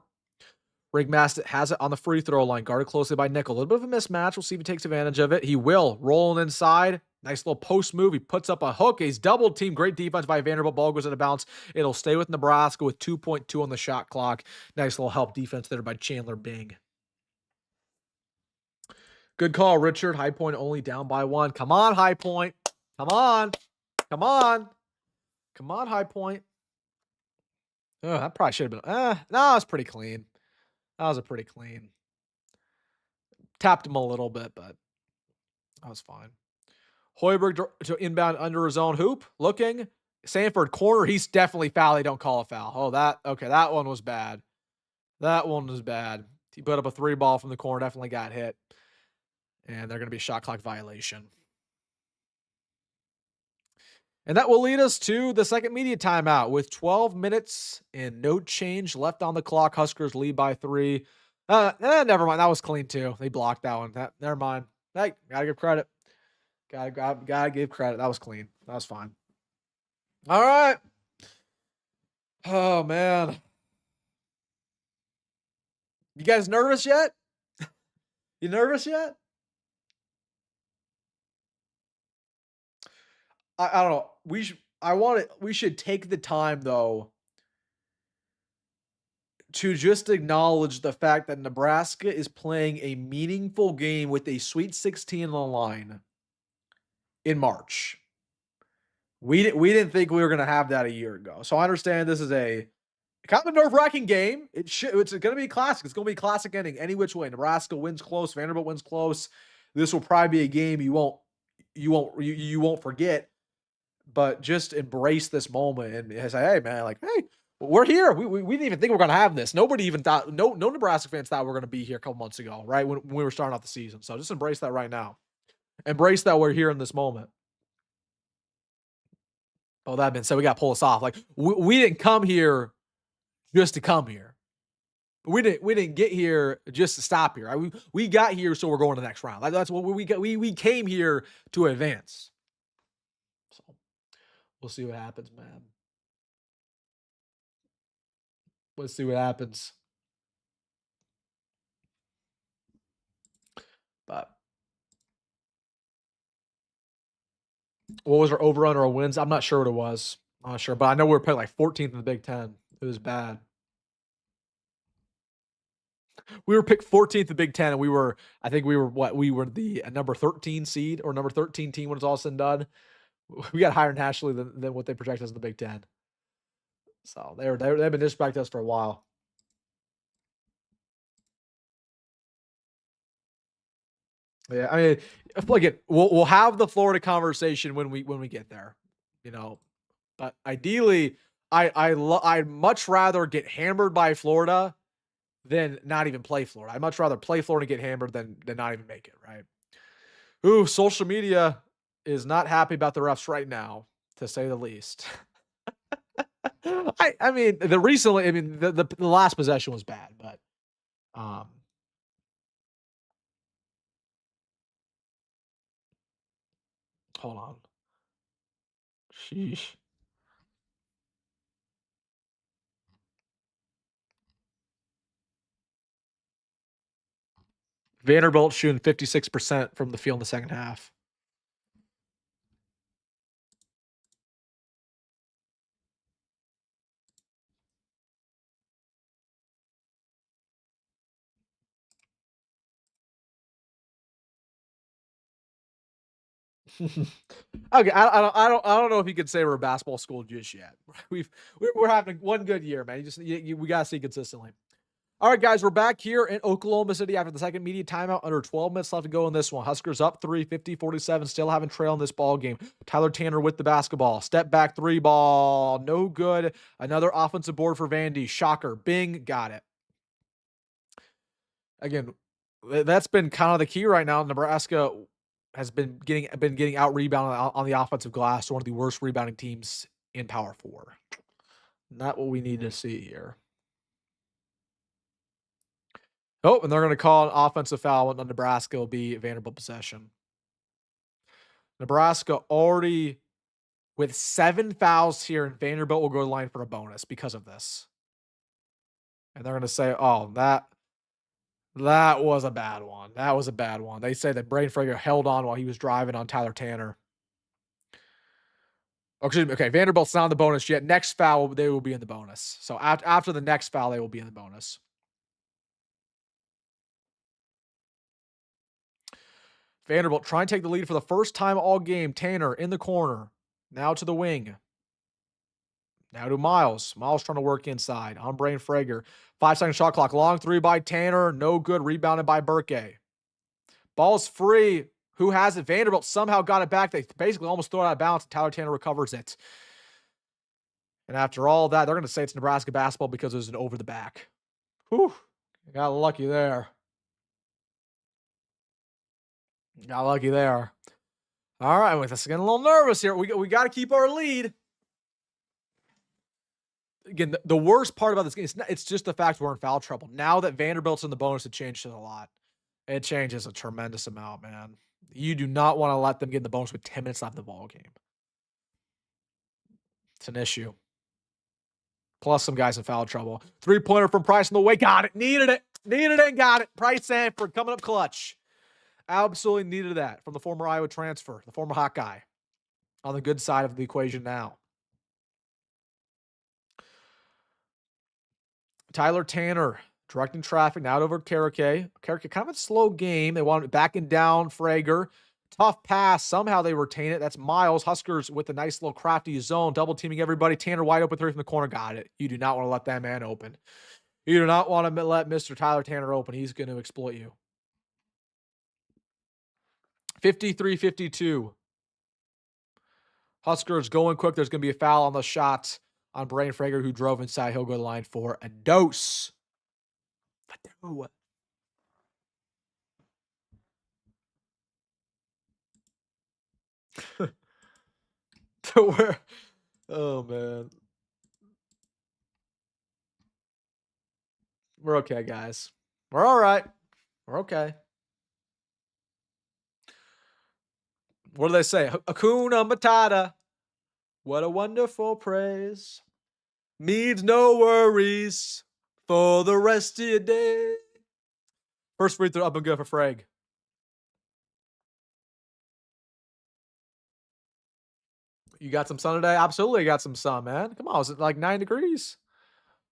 Speaker 1: Rigmastit has it on the free throw line, guarded closely by Nickel. A little bit of a mismatch. We'll see if he takes advantage of it. He will. Rolling inside. Nice little post move. He puts up a hook. He's double teamed. Great defense by Vanderbilt. Ball goes out of bounds. It'll stay with Nebraska with 2.2 on the shot clock. Nice little help defense there by Chandler Bing. Good call, Richard. High Point only down by 1. Come on, High Point. Come on. Come on. Come on, High Point. Oh, that probably should have been. No, it's pretty clean. That was a pretty clean. Tapped him a little bit, but that was fine. Hoiberg to inbound under his own hoop. Looking. Sanford corner. He's definitely foul. They don't call a foul. Oh, that one was bad. That one was bad. He put up a 3 ball from the corner. Definitely got hit. And they're going to be a shot clock violation. And that will lead us to the second media timeout with 12 minutes and no change left on the clock. Huskers lead by 3. Never mind. That was clean too. They blocked that one. Never mind. Hey, gotta give credit. Gotta give credit. That was clean. That was fine. All right. Oh man. You guys nervous yet? You nervous yet? I don't know. We should take the time though to just acknowledge the fact that Nebraska is playing a meaningful game with a Sweet 16 on the line in March. We didn't think we were going to have that a year ago. So I understand this is a kind of nerve-wracking game. It's going to be classic. It's going to be a classic ending any which way. Nebraska wins close, Vanderbilt wins close. This will probably be a game you won't forget. But just embrace this moment and say, hey man, like, hey, we're here. We didn't even think we're gonna have this. Nobody even thought, no Nebraska fans thought we were gonna be here a couple months ago, right? When we were starting off the season. So just embrace that right now. Embrace that we're here in this moment. Oh, that being said, we got to pull this off. Like we didn't come here just to come here. We didn't get here just to stop here. Right? We got here so we're going to the next round. That's what we got. We came here to advance. So we'll see what happens, man. Let's see what happens. But what was our over under our wins? I'm not sure what it was. I'm not sure, but I know we were playing like 14th in the Big Ten. It was bad. We were picked 14th in the Big Ten, and I think we were the number 13 seed or number 13 team when it's all said and done. We got higher nationally than what they project us in the Big Ten. So they've been disrespecting us for a while. Yeah, I mean, again, we'll have the Florida conversation when we get there, you know. But ideally, I'd much rather get hammered by Florida than not even play Florida. I'd much rather play Florida and get hammered than not even make it, right? Ooh, social media is not happy about the refs right now, to say the least. I mean, the last possession was bad, but um, hold on. Sheesh. Vanderbilt shooting 56% from the field in the second half. Okay, I don't know if you could say we're a basketball school just yet. We're having one good year, man. We gotta see consistently. All right, guys, we're back here in Oklahoma City after the second media timeout. Under 12 minutes left to go in this one. Huskers up 3, 50-47, still having trail in this ball game. Tyler Tanner with the basketball. Step back three ball, no good. Another offensive board for Vandy. Shocker. Bing, got it. Again, that's been kind of the key right now. Nebraska has been getting out rebounded on the offensive glass. One of the worst rebounding teams in Power 4. Not what we need to see here. Oh, and they're going to call an offensive foul on Nebraska. Will be Vanderbilt possession. Nebraska already with 7 fouls here, and Vanderbilt will go to the line for a bonus because of this. And they're going to say, "Oh, that was a bad one. That was a bad one." They say that Braden Frager held on while he was driving on Tyler Tanner. Oh, excuse me. Okay, Vanderbilt's not on the bonus yet. Next foul, they will be in the bonus. So after the next foul, they will be in the bonus. Vanderbilt trying to take the lead for the first time all game. Tanner in the corner. Now to the wing. Now to Miles. Miles trying to work inside on Braden Frager. 5-second shot clock. Long three by Tanner. No good. Rebounded by Burke. Ball's free. Who has it? Vanderbilt somehow got it back. They basically almost throw it out of bounds. Tyler Tanner recovers it. And after all that, they're going to say it's Nebraska basketball because it was an over the back. Whew. Got lucky there. Got lucky there. All right, with us getting a little nervous here. We got to keep our lead. Again, the worst part about this game, it's just the fact we're in foul trouble. Now that Vanderbilt's in the bonus, it changes a lot. It changes a tremendous amount, man. You do not want to let them get in the bonus with 10 minutes left in the ball game. It's an issue. Plus some guys in foul trouble. 3-pointer from Price in the way. Got it. Needed it. Needed it and got it. Price Sanford coming up clutch. Absolutely needed that from the former Iowa transfer, the former Hawkeye. On the good side of the equation now. Tyler Tanner directing traffic now over Karake. Karake kind of a slow game. They want it backing down Frager. Tough pass. Somehow they retain it. That's Miles. Huskers with a nice little crafty zone. Double teaming everybody. Tanner wide open three from the corner. Got it. You do not want to let that man open. You do not want to let Mr. Tyler Tanner open. He's going to exploit you. 53-52. Huskers going quick. There's going to be a foul on the shot on Braden Frager, who drove inside. He'll go to the line for a dose. Where? Oh, man. We're okay, guys. We're all right. We're okay. What do they say? Hakuna Matata. What a wonderful praise. Means no worries for the rest of your day. First free throw up and good for Frag. You got some sun today? Absolutely got some sun, man. Come on, was it like 9 degrees?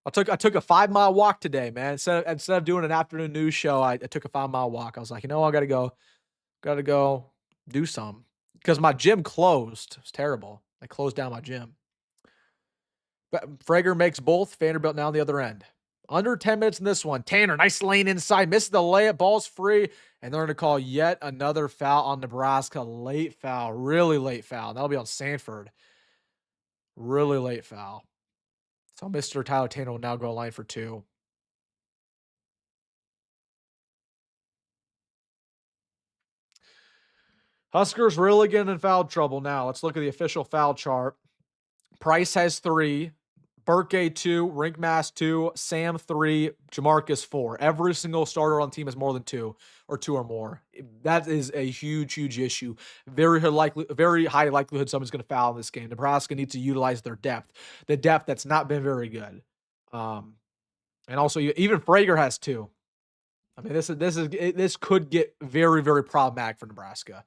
Speaker 1: I took a 5-mile walk today, man. Instead of doing an afternoon news show, I took a 5-mile walk. I was like, I gotta go do some. Because my gym closed. It's terrible. They closed down my gym. But Frager makes both. Vanderbilt now on the other end. Under 10 minutes in this one. Tanner, nice lane inside. Misses the layup. Ball's free. And they're going to call yet another foul on Nebraska. Late foul. Really late foul. That'll be on Sanford. Really late foul. So Mr. Tyler Tanner will now go line for 2. Huskers really getting in foul trouble now. Let's look at the official foul chart. Price has 3. Burke 2, Rinkmass 2, Sam 3, Jamarcus 4. Every single starter on the team has more than 2 or 2 or more. That is a huge, huge issue. Very high likelihood someone's going to foul in this game. Nebraska needs to utilize their depth. The depth that's not been very good. And also even Frager has 2. I mean, this could get very, very problematic for Nebraska.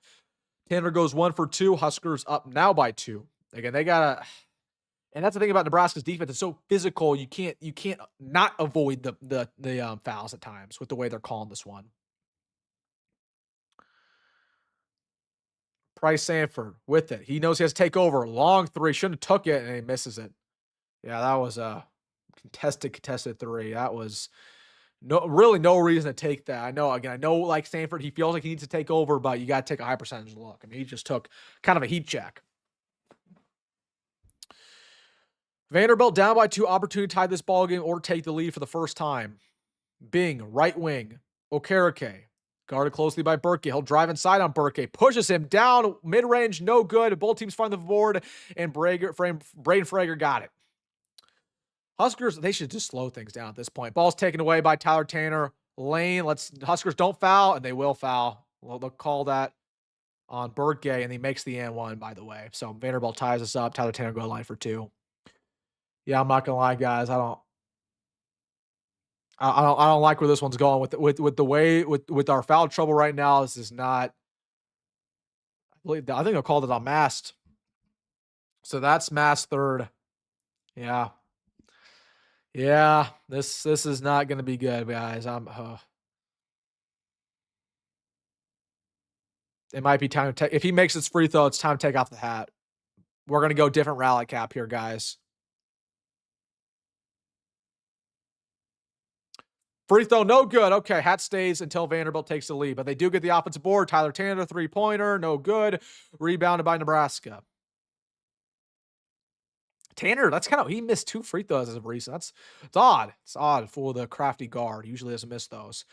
Speaker 1: Tanner goes 1 for 2. Huskers up now by 2. Again, they gotta. And that's the thing about Nebraska's defense. It's so physical. You can't not avoid the fouls at times with the way they're calling this one. Price Sanford with it. He knows he has to take over. Long 3. Shouldn't have took it, and he misses it. Yeah, that was a contested 3. That was really no reason to take that. I know like Sanford, he feels like he needs to take over, but you got to take a high percentage look. I mean, he just took kind of a heat check. Vanderbilt down by 2, opportunity to tie this ball game or take the lead for the first time. Bing, right wing, Okereke, guarded closely by Burke. He'll drive inside on Burke, pushes him down, mid-range, no good. Both teams find the board, and Braden Frager got it. Huskers, they should just slow things down at this point. Ball's taken away by Tyler Tanner. Lane, Huskers don't foul, and they will foul. Well, they'll call that on Burke, and he makes the and 1, by the way. So Vanderbilt ties us up. Tyler Tanner go line for 2. Yeah, I'm not gonna lie, guys. I don't like where this one's going with the way with our foul trouble right now. This is not. I think I called it on masked. So that's masked 3rd. Yeah. Yeah. This is not gonna be good, guys. It might be time to take. If he makes his free throw, it's time to take off the hat. We're gonna go different rally cap here, guys. Free throw, no good. Okay, hat stays until Vanderbilt takes the lead, but they do get the offensive board. Tyler Tanner, 3-pointer, no good. Rebounded by Nebraska. Tanner, that's he missed 2 free throws as of recent. It's odd. It's odd for the crafty guard. He usually doesn't miss those.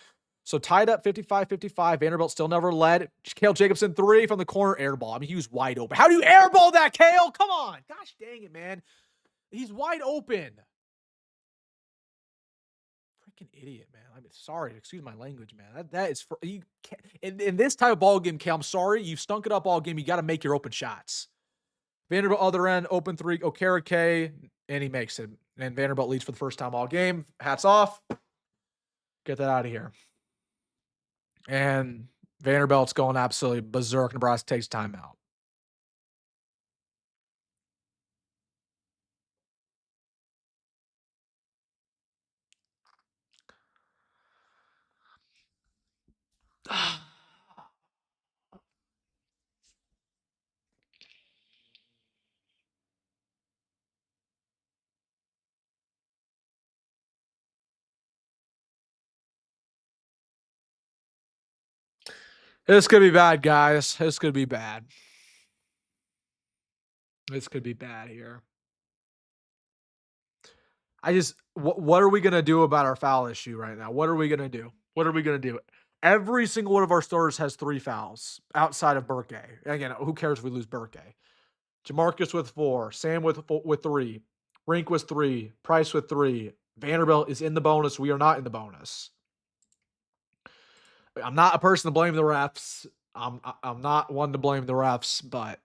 Speaker 1: So tied up 55-55. Vanderbilt still never led. Kale Jacobson, 3 from the corner, airball. I mean, he was wide open. How do you airball that, Kale? Come on. Gosh dang it, man. He's wide open. Freaking idiot, man. I'm sorry. Excuse my language, man. That is for you. In this type of ball game, Kale, I'm sorry. You've stunk it up all game. You got to make your open shots. Vanderbilt other end, open 3, Okereke, and he makes it. And Vanderbilt leads for the first time all game. Hats off. Get that out of here. And Vanderbilt's going absolutely berserk. Nebraska takes timeout. This could be bad, guys. This could be bad. This could be bad here. What are we going to do about our foul issue right now? What are we going to do? What are we going to do? Every single one of our starters has 3 fouls outside of Burke. Again, who cares if we lose Burke? Jamarcus with 4, Sam with 3, Rink with 3, Price with 3. Vanderbilt is in the bonus. We are not in the bonus. I'm not a person to blame the refs. I'm not one to blame the refs, but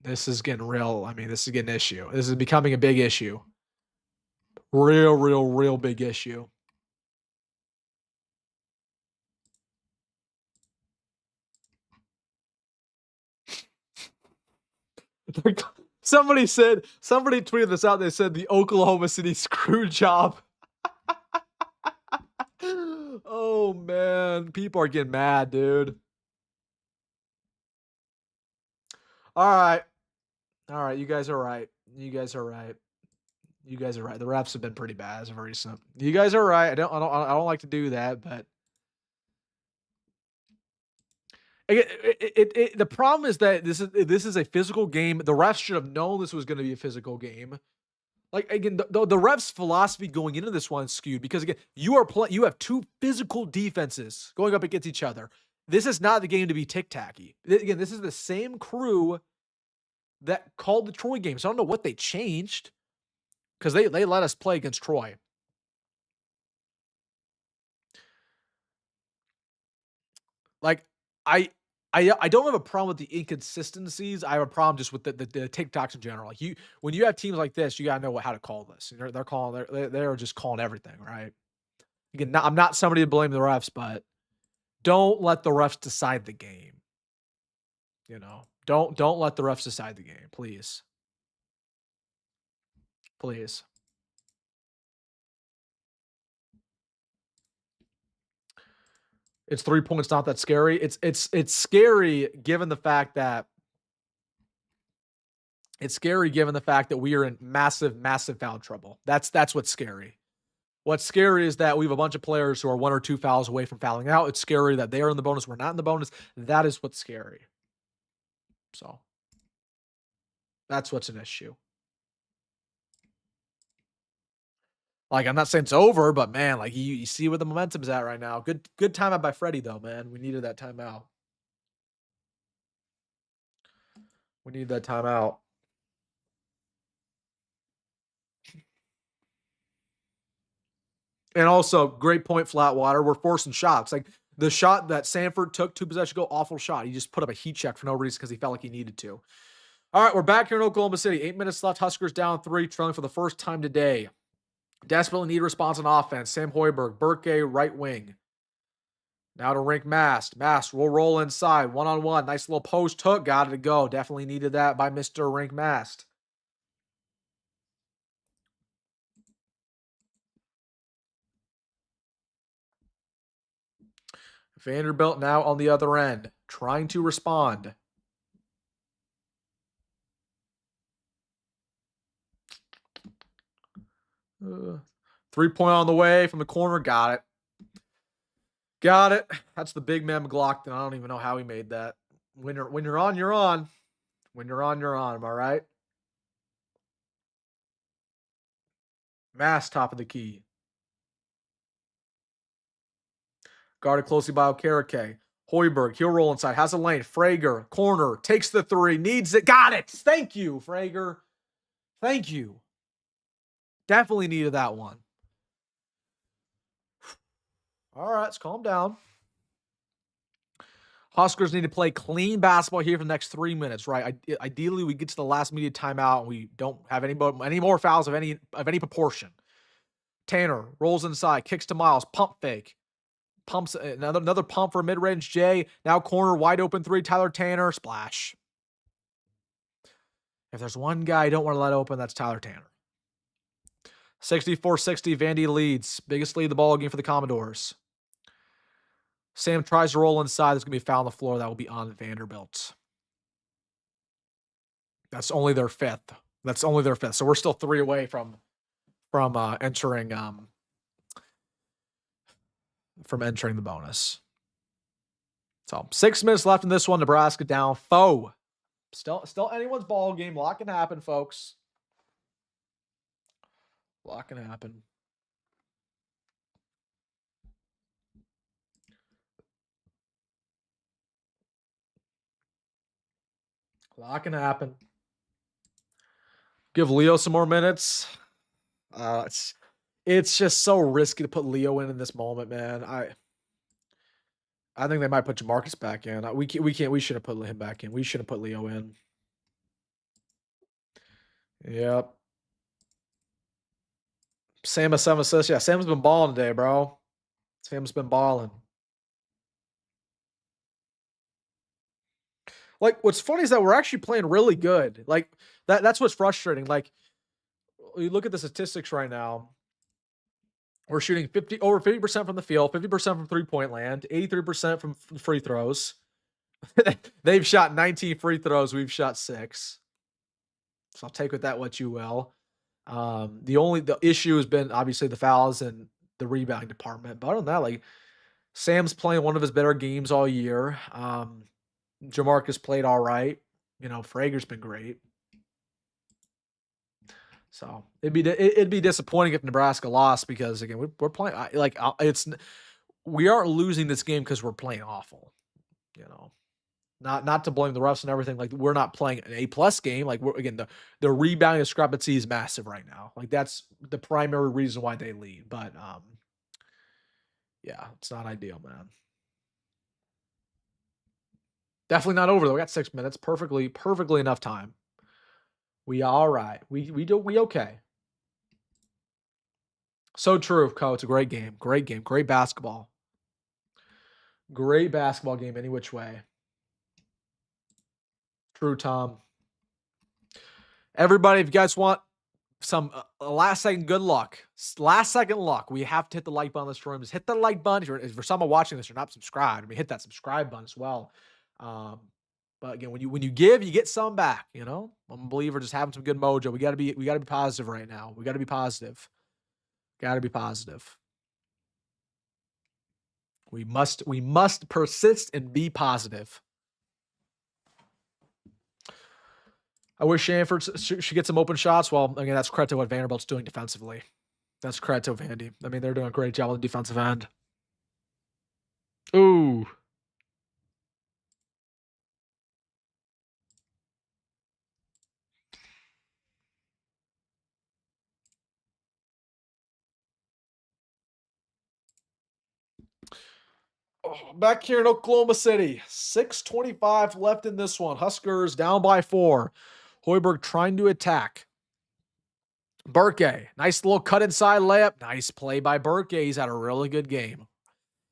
Speaker 1: this is getting real. I mean, this is getting an issue. This is becoming a big issue. Real big issue. Somebody tweeted this out. They said the Oklahoma City screw job. Oh man, people are getting mad, dude. All right, you guys are right. You guys are right. The refs have been pretty bad as of recent. You guys are right. I don't like to do that, but the problem is that this is a physical game. The refs should have known this was going to be a physical game. Like again, the refs' philosophy going into this one is skewed because again, you have two physical defenses going up against each other. This is not the game to be tic-tacky. Again, this is the same crew that called the Troy game. So I don't know what they changed because they let us play against Troy. Like I don't have a problem with the inconsistencies. I have a problem just with the TikToks in general. Like when you have teams like this, you gotta know how to call this. They're just calling everything, right? Again, I'm not somebody to blame the refs, but don't let the refs decide the game. You know, don't let the refs decide the game, please. Please. It's 3 points, not that scary. It's scary given the fact that we are in massive, massive foul trouble. That's what's scary. What's scary is that we have a bunch of players who are 1 or 2 fouls away from fouling out. It's scary that they are in the bonus. We're not in the bonus. That is what's scary. So that's what's an issue. Like, I'm not saying it's over, but man, like you see where the momentum's at right now. Good timeout by Freddie though, man. We needed that timeout. We need that timeout. And also, great point, Flatwater. We're forcing shots. Like the shot that Sanford took 2 possessions ago, awful shot. He just put up a heat check for no reason because he felt like he needed to. All right, we're back here in Oklahoma City. 8 minutes left. Huskers down 3, trailing for the first time today. Desperately need response on offense. Sam Hoiberg, Burke, right wing. Now to Rink Mast. Mast will roll inside. 1-on-1. Nice little post hook. Got it to go. Definitely needed that by Mr. Rink Mast. Vanderbilt now on the other end. Trying to respond. Three-point on the way from the corner. Got it. Got it. That's the big man McLaughlin. I don't even know how he made that. When you're on, you're on. When you're on, you're on. Am I right? Mass top of the key. Guarded closely by Okereke. Hoiberg, he'll roll inside. Has a lane. Frager, corner, takes the 3, needs it. Got it. Thank you, Frager. Thank you. Definitely needed that one. All right, let's calm down. Huskers need to play clean basketball here for the next 3 minutes, right? Ideally, we get to the last media timeout and we don't have any more fouls of any proportion. Tanner rolls inside, kicks to Miles, pump fake. Pumps another pump for mid-range J. Now corner, wide open 3, Tyler Tanner, splash. If there's one guy I don't want to let open, that's Tyler Tanner. 64-60, Vandy leads. Biggest lead of the ball game for the Commodores. Sam tries to roll inside. There's going to be a foul on the floor. That will be on Vanderbilt. That's only their 5th. So we're still 3 away from entering the bonus. So 6 minutes left in this one. Nebraska down 4. Still anyone's ball game. A lot can happen, folks. A lot can happen. A lot can happen. Give Leo some more minutes. It's just so risky to put Leo in this moment, man. I think they might put Jamarcus back in. We should have put him back in. We should have put Leo in. Yep. Sam has 7 assists. Yeah, Sam's been balling today, bro. Sam's been balling. Like, what's funny is that we're actually playing really good. Like, that's what's frustrating. Like, you look at the statistics right now. We're shooting over 50% from the field, 50% from three-point land, 83% from free throws. They've shot 19 free throws. We've shot 6. So I'll take with that what you will. The issue has been obviously the fouls and the rebounding department. But other than that, like Sam's playing one of his better games all year. Jamarcus played all right. Frager's been great. So it'd be disappointing if Nebraska lost because again we're playing we aren't losing this game because we're playing awful. Not to blame the refs and everything. Like we're not playing an A+ game. Like the rebounding discrepancy is massive right now. Like that's the primary reason why they lead. But yeah, it's not ideal, man. Definitely not over though. We got 6 minutes. Perfectly enough time. We all right. We okay. So true, Co. It's a great game. Great game. Great basketball. Great basketball game any which way. True, Tom. Everybody, if you guys want some last second good luck, last second luck, we have to hit the like button on this stream. Just hit the like button. If for someone watching this, you're not subscribed. I mean, hit that subscribe button as well. But again, when you give, you get some back. I'm a believer just having some good mojo. We gotta be positive right now. We gotta be positive. Gotta be positive. We must persist and be positive. I wish Shanford should get some open shots. Well, again, that's credit to what Vanderbilt's doing defensively. That's credit to Vandy. I mean, they're doing a great job on the defensive end. Ooh. Back here in Oklahoma City, 6:25 left in this one. Huskers down by 4. Hoiberg trying to attack. Burke, nice little cut inside layup. Nice play by Burke. He's had a really good game.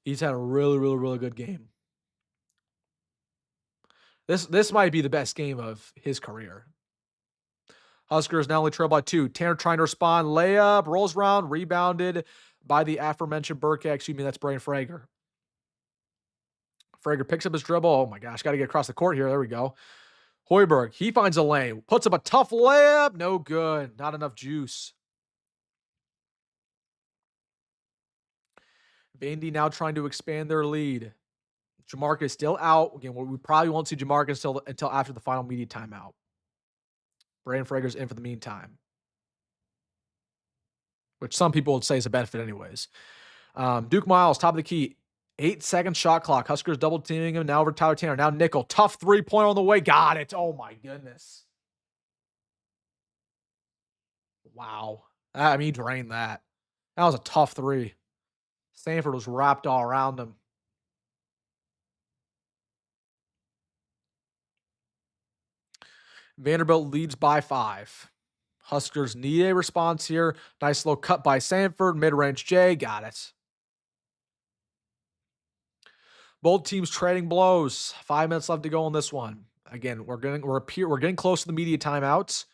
Speaker 1: He's had a really, really, really good game. This might be the best game of his career. Huskers now only trail by 2. Tanner trying to respond. Layup, rolls around, rebounded by the aforementioned Burke. Excuse me, that's Braden Frager. Frager picks up his dribble. Oh my gosh, got to get across the court here. There we go. Hoiberg, he finds a lane. Puts up a tough layup. No good. Not enough juice. Vandy now trying to expand their lead. Jamarcus still out. Again, we probably won't see Jamarcus until after the final media timeout. Braden Frager's in for the meantime, which some people would say is a benefit anyways. Duke Miles, top of the key. 8-second shot clock. Huskers double teaming him now over Tyler Tanner. Now nickel. Tough 3-pointer on the way. Got it. Oh my goodness. Wow. I mean, he drained that. That was a tough 3. Stanford was wrapped all around him. Vanderbilt leads by 5. Huskers need a response here. Nice little cut by Sanford. Mid-range J. Got it. Both teams trading blows. 5 minutes left to go on this one. Again, we're getting close to the media timeouts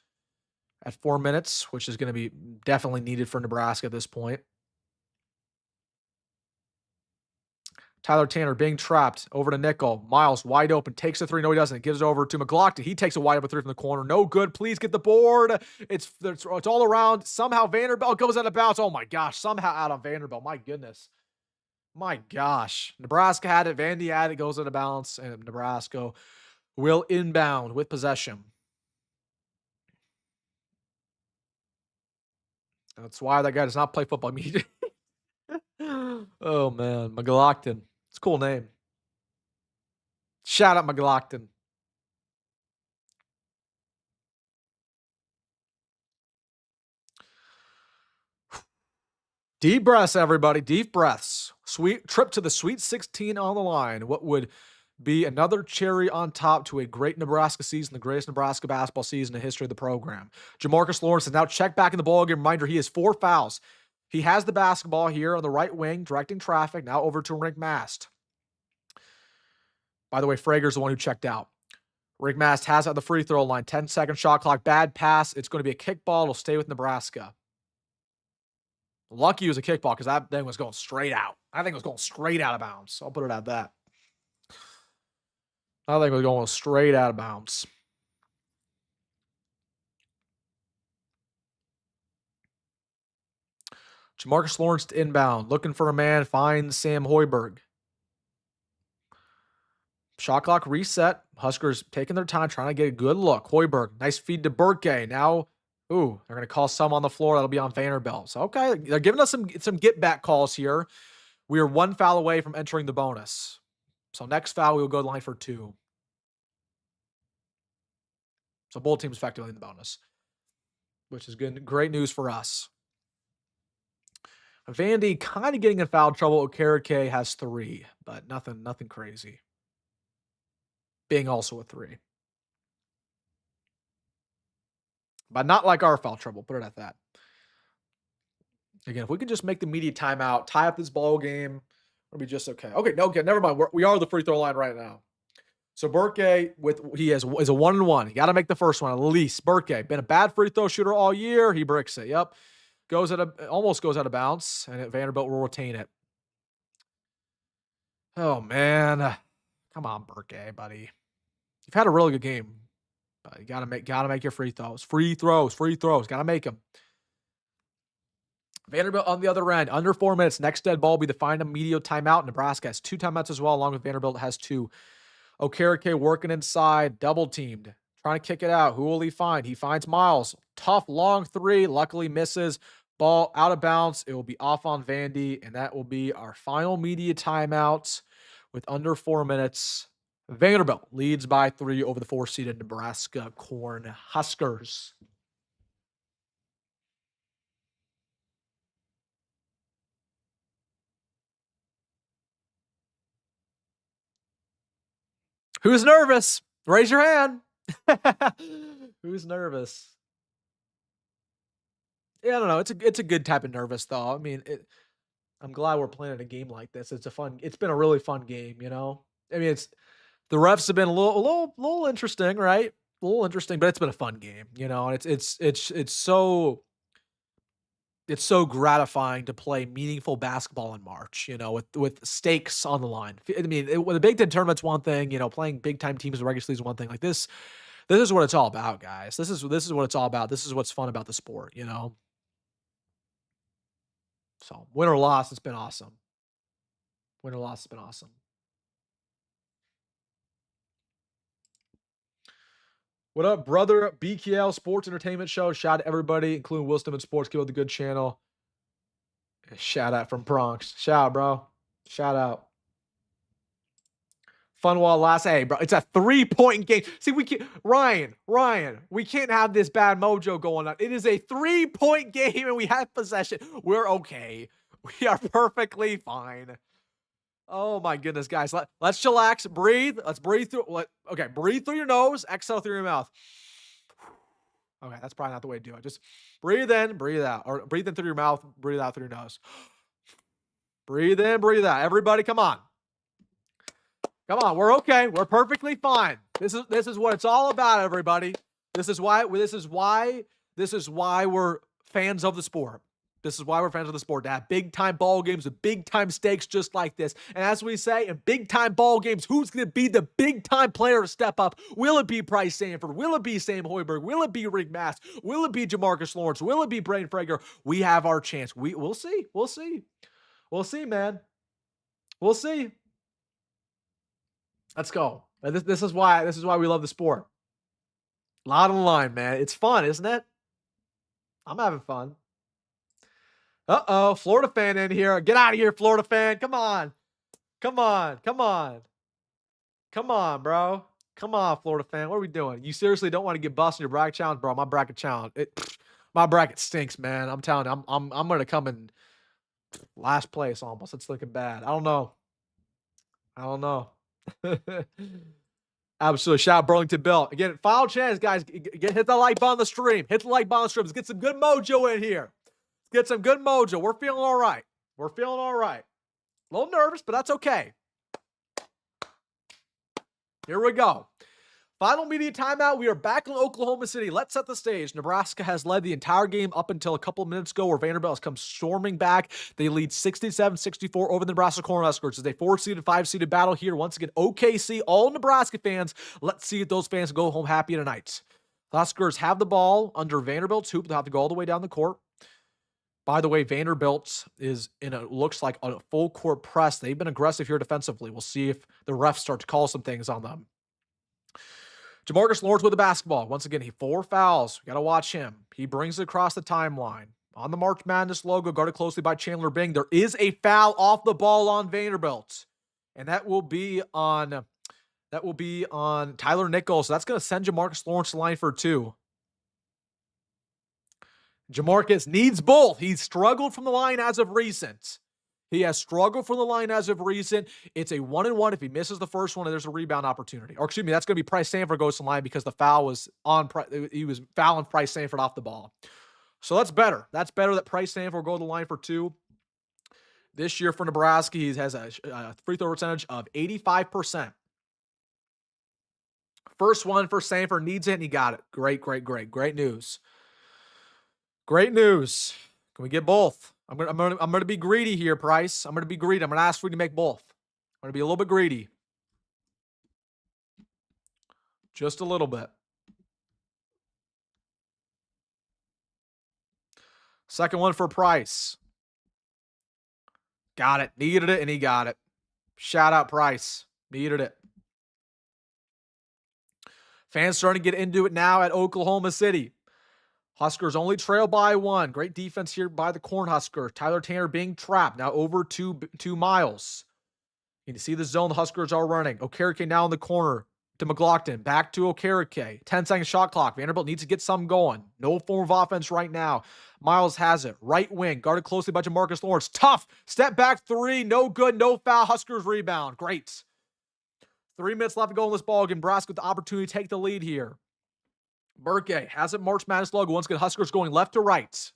Speaker 1: at 4 minutes, which is going to be definitely needed for Nebraska at this point. Tyler Tanner being trapped over to nickel. Miles wide open, takes the 3. No, he doesn't. Gives it over to McLaughlin. He takes a wide open 3 from the corner. No good. Please get the board. It's all around. Somehow Vanderbilt goes out of bounds. Oh my gosh. Somehow out on Vanderbilt. My goodness. My gosh. Nebraska had it. Vandy had it. Goes out of bounds. And Nebraska will inbound with possession. That's why that guy does not play football immediately. Oh man. McLaughlin. It's a cool name. Shout out McLaughlin. Deep breaths, everybody. Deep breaths. Sweet trip to the Sweet 16 on the line. What would be another cherry on top to a great Nebraska season, the greatest Nebraska basketball season in the history of the program. Jamarcus Lawrence has now checked back in the ball game. Reminder, he has 4 fouls. He has the basketball here on the right wing, directing traffic, now over to Rick Mast. By the way, Frager's the one who checked out. Rick Mast has it at the free throw line. 10-second shot clock. Bad pass. It's going to be a kickball. It'll stay with Nebraska. Lucky it was a kickball because that thing was going straight out. I think it was going straight out of bounds. I'll put it at that. I think it was going straight out of bounds. Jamarcus Lawrence to inbound. Looking for a man. Finds Sam Hoiberg. Shot clock reset. Huskers taking their time, trying to get a good look. Hoiberg, nice feed to Burke. Now, they're going to call some on the floor. That'll be on Vanderbilt. So, okay, they're giving us some get-back calls here. We are 1 foul away from entering the bonus. So, next foul, we will go line for 2. So, both teams effectively in the bonus, which is good. Great news for us. Vandy kind of getting in foul trouble. Jacory has 3, but nothing crazy. Being also a 3. But not like our foul trouble. Put it at that. Again, if we can just make the media timeout, tie up this ball game, we'll be just okay. Okay, never mind. We are the free throw line right now. So Burke is a 1-1. You got to make the first one at least. Burke been a bad free throw shooter all year. He bricks it. Yep, almost goes out of bounds, and Vanderbilt will retain it. Oh man, come on, Burke, buddy. You've had a really good game. You gotta make your free throws. Free throws. Gotta make them. Vanderbilt on the other end, under 4 minutes. Next dead ball will be the final media timeout. Nebraska has 2 timeouts as well, along with Vanderbilt has 2. Jacory working inside, double teamed, trying to kick it out. Who will he find? He finds Miles. Tough long 3, luckily misses. Ball out of bounds. It will be off on Vandy, and that will be our final media timeout with under 4 minutes. Vanderbilt leads by 3 over the 4-seeded Nebraska Corn Huskers. Who's nervous? Raise your hand. Who's nervous? Yeah, I don't know. It's a good type of nervous though. I mean, I'm glad we're playing a game like this. It's been a really fun game, you know? I mean, the refs have been a little interesting, right? A little interesting, but it's been a fun game, you know. And it's so gratifying to play meaningful basketball in March, you know, with stakes on the line. I mean, the Big Ten tournament's one thing, you know, playing big time teams in regular season is one thing. Like this is what it's all about, guys. This is what it's all about. This is what's fun about the sport, you know. So win or loss, it's been awesome. Win or loss, it's been awesome. What up, brother? BKL Sports Entertainment Show. Shout out to everybody, including WilsonDittman Sports. Keep up the good channel. Shout out from Bronx. Shout out, bro. Shout out. Fun while last. Hey, bro, it's a 3-point game. See, Ryan, we can't have this bad mojo going on. It is a 3-point game and we have possession. We're okay. We are perfectly fine. Oh my goodness, guys. Let's chillax, breathe. Let's breathe through. Okay, breathe through your nose, exhale through your mouth. Okay, that's probably not the way to do it. Just breathe in, breathe out. Or breathe in through your mouth, breathe out through your nose. Breathe in, breathe out. Everybody, come on. Come on, we're okay. We're perfectly fine. This is what it's all about, everybody. This is why we're fans of the sport. This is why we're fans of the sport, to have big-time ball games with big-time stakes just like this. And as we say, in big-time ball games, who's going to be the big-time player to step up? Will it be Bryce Sanford? Will it be Sam Hoiberg? Will it be Rick Mass? Will it be Jamarcus Lawrence? Will it be Braden Frager? We have our chance. We'll see. We'll see. We'll see, man. We'll see. Let's go. This is why we love the sport. A lot on the line, man. It's fun, isn't it? I'm having fun. Uh-oh, Florida fan in here. Get out of here, Florida fan. Come on. Come on, bro. Come on, Florida fan. What are we doing? You seriously don't want to get busted in your bracket challenge, bro? My bracket challenge, my bracket stinks, man. I'm telling you, I'm gonna come in last place almost. It's looking bad. I don't know. Absolutely. Shout out Burlington Bill. Again, final chance, guys. Hit the like button on the stream. Hit the like button on the stream. Let's get some good mojo in here. Get some good mojo. We're feeling all right. A little nervous, but that's okay. Here we go. Final media timeout. We are back in Oklahoma City. Let's set the stage. Nebraska has led the entire game up until a couple of minutes ago where Vanderbilt has come storming back. They lead 67-64 over the Nebraska Cornhuskers. It's a 4-seeded, 5-seeded battle here. Once again, OKC, all Nebraska fans. Let's see if those fans go home happy tonight. The Huskers have the ball under Vanderbilt's hoop. They'll have to go all the way down the court. By the way, Vanderbilt is looks like a full court press. They've been aggressive here defensively. We'll see if the refs start to call some things on them. Jamarcus Lawrence with the basketball. Once again, 4 fouls. We got to watch him. He brings it across the timeline. On the March Madness logo, guarded closely by Chandler Bing. There is a foul off the ball on Vanderbilt. And that will be on Tyler Nichols. So that's going to send Jamarcus Lawrence to the line for 2. Jamarcus needs both. He's struggled from the line as of recent. It's a 1-1. If he misses the first one, there's a rebound opportunity. Or excuse me, that's going to be Price Sanford goes to the line because the foul was on. He was fouling Price Sanford off the ball. So that's better. That's better that Price Sanford will go to the line for 2. This year for Nebraska, he has a free throw percentage of 85%. First one for Sanford, needs it, and he got it. Great news. Great news. Can we get both? I'm gonna be greedy here, Price. I'm gonna be greedy. I'm gonna ask for you to make both. I'm gonna be a little bit greedy. Just a little bit. Second one for Price. Got it. Needed it, and he got it. Shout out Price. Needed it. Fans starting to get into it now at Oklahoma City. Huskers only trail by 1. Great defense here by the Cornhusker. Tyler Tanner being trapped. Now over 2 miles. You can see the zone the Huskers are running. Okereke now in the corner to McLaughlin. Back to Okereke. 10-second shot clock. Vanderbilt needs to get some going. No form of offense right now. Miles has it. Right wing. Guarded closely by Jamarcus Lawrence. Tough. Step back 3. No good. No foul. Huskers rebound. Great. 3 minutes left to go in this ball game. Nebraska with the opportunity to take the lead here. Burke has it. March Madness logo. Once again, Huskers going left to right.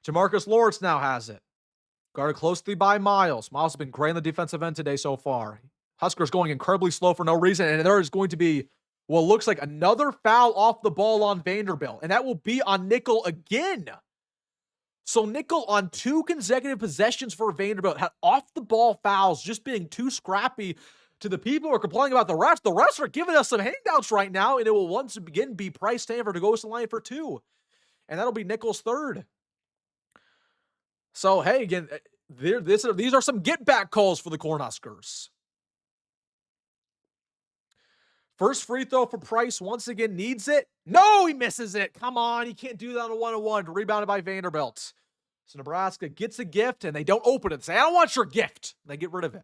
Speaker 1: Jamarcus Lawrence now has it. Guarded closely by Miles. Miles has been great on the defensive end today so far. Huskers going incredibly slow for no reason, and there is going to be what looks like another foul off the ball on Vanderbilt, and that will be on Nickel again. So Nickel on 2 consecutive possessions for Vanderbilt had off-the-ball fouls, just being too scrappy. To the people who are complaining about the refs are giving us some handouts right now, and it will once again be Price Sanford to go to the line for 2. And that'll be Nickel's 3rd. So, hey, again, these are some get-back calls for the Cornhuskers. First free throw for Price, once again, needs it. No, he misses it. Come on, he can't do that on a 1-on-1. Rebounded by Vanderbilt. So Nebraska gets a gift, and they don't open it. They say, I don't want your gift. They get rid of it.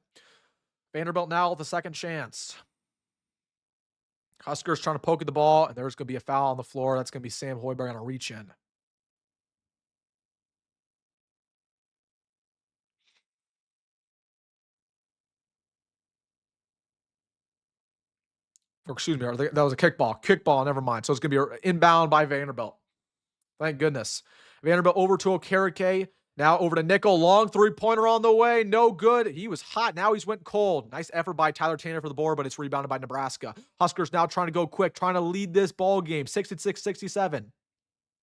Speaker 1: Vanderbilt now with a second chance. Huskers trying to poke at the ball, and there's going to be a foul on the floor. That's going to be Sam Hoiberg on a reach-in. Or excuse me, that was a kickball. Kickball, never mind. So it's going to be inbound by Vanderbilt. Thank goodness. Vanderbilt over to Okereke. Now over to Nickel. Long 3-pointer on the way. No good. He was hot. Now he's went cold. Nice effort by Tyler Tanner for the board, but it's rebounded by Nebraska. Huskers now trying to go quick, trying to lead this ball game. 66-67.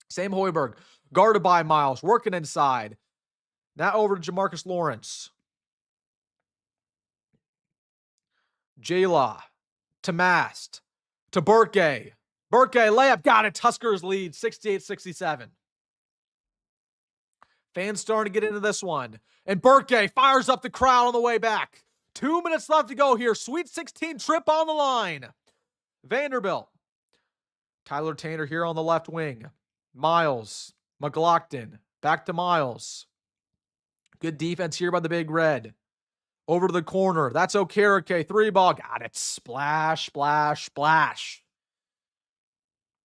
Speaker 1: Sam Hoiberg guarded by Miles, working inside. Now over to Jamarcus Lawrence. J-Law to Mast to Burke. Burke layup, got it. Huskers lead 68-67. Fans starting to get into this one. And Burke fires up the crowd on the way back. 2 minutes left to go here. Sweet 16 trip on the line. Vanderbilt. Tyler Tanner here on the left wing. Miles. McLaughlin. Back to Miles. Good defense here by the Big Red. Over to the corner. That's Okereke. 3-ball. Got it. Splash, splash, splash.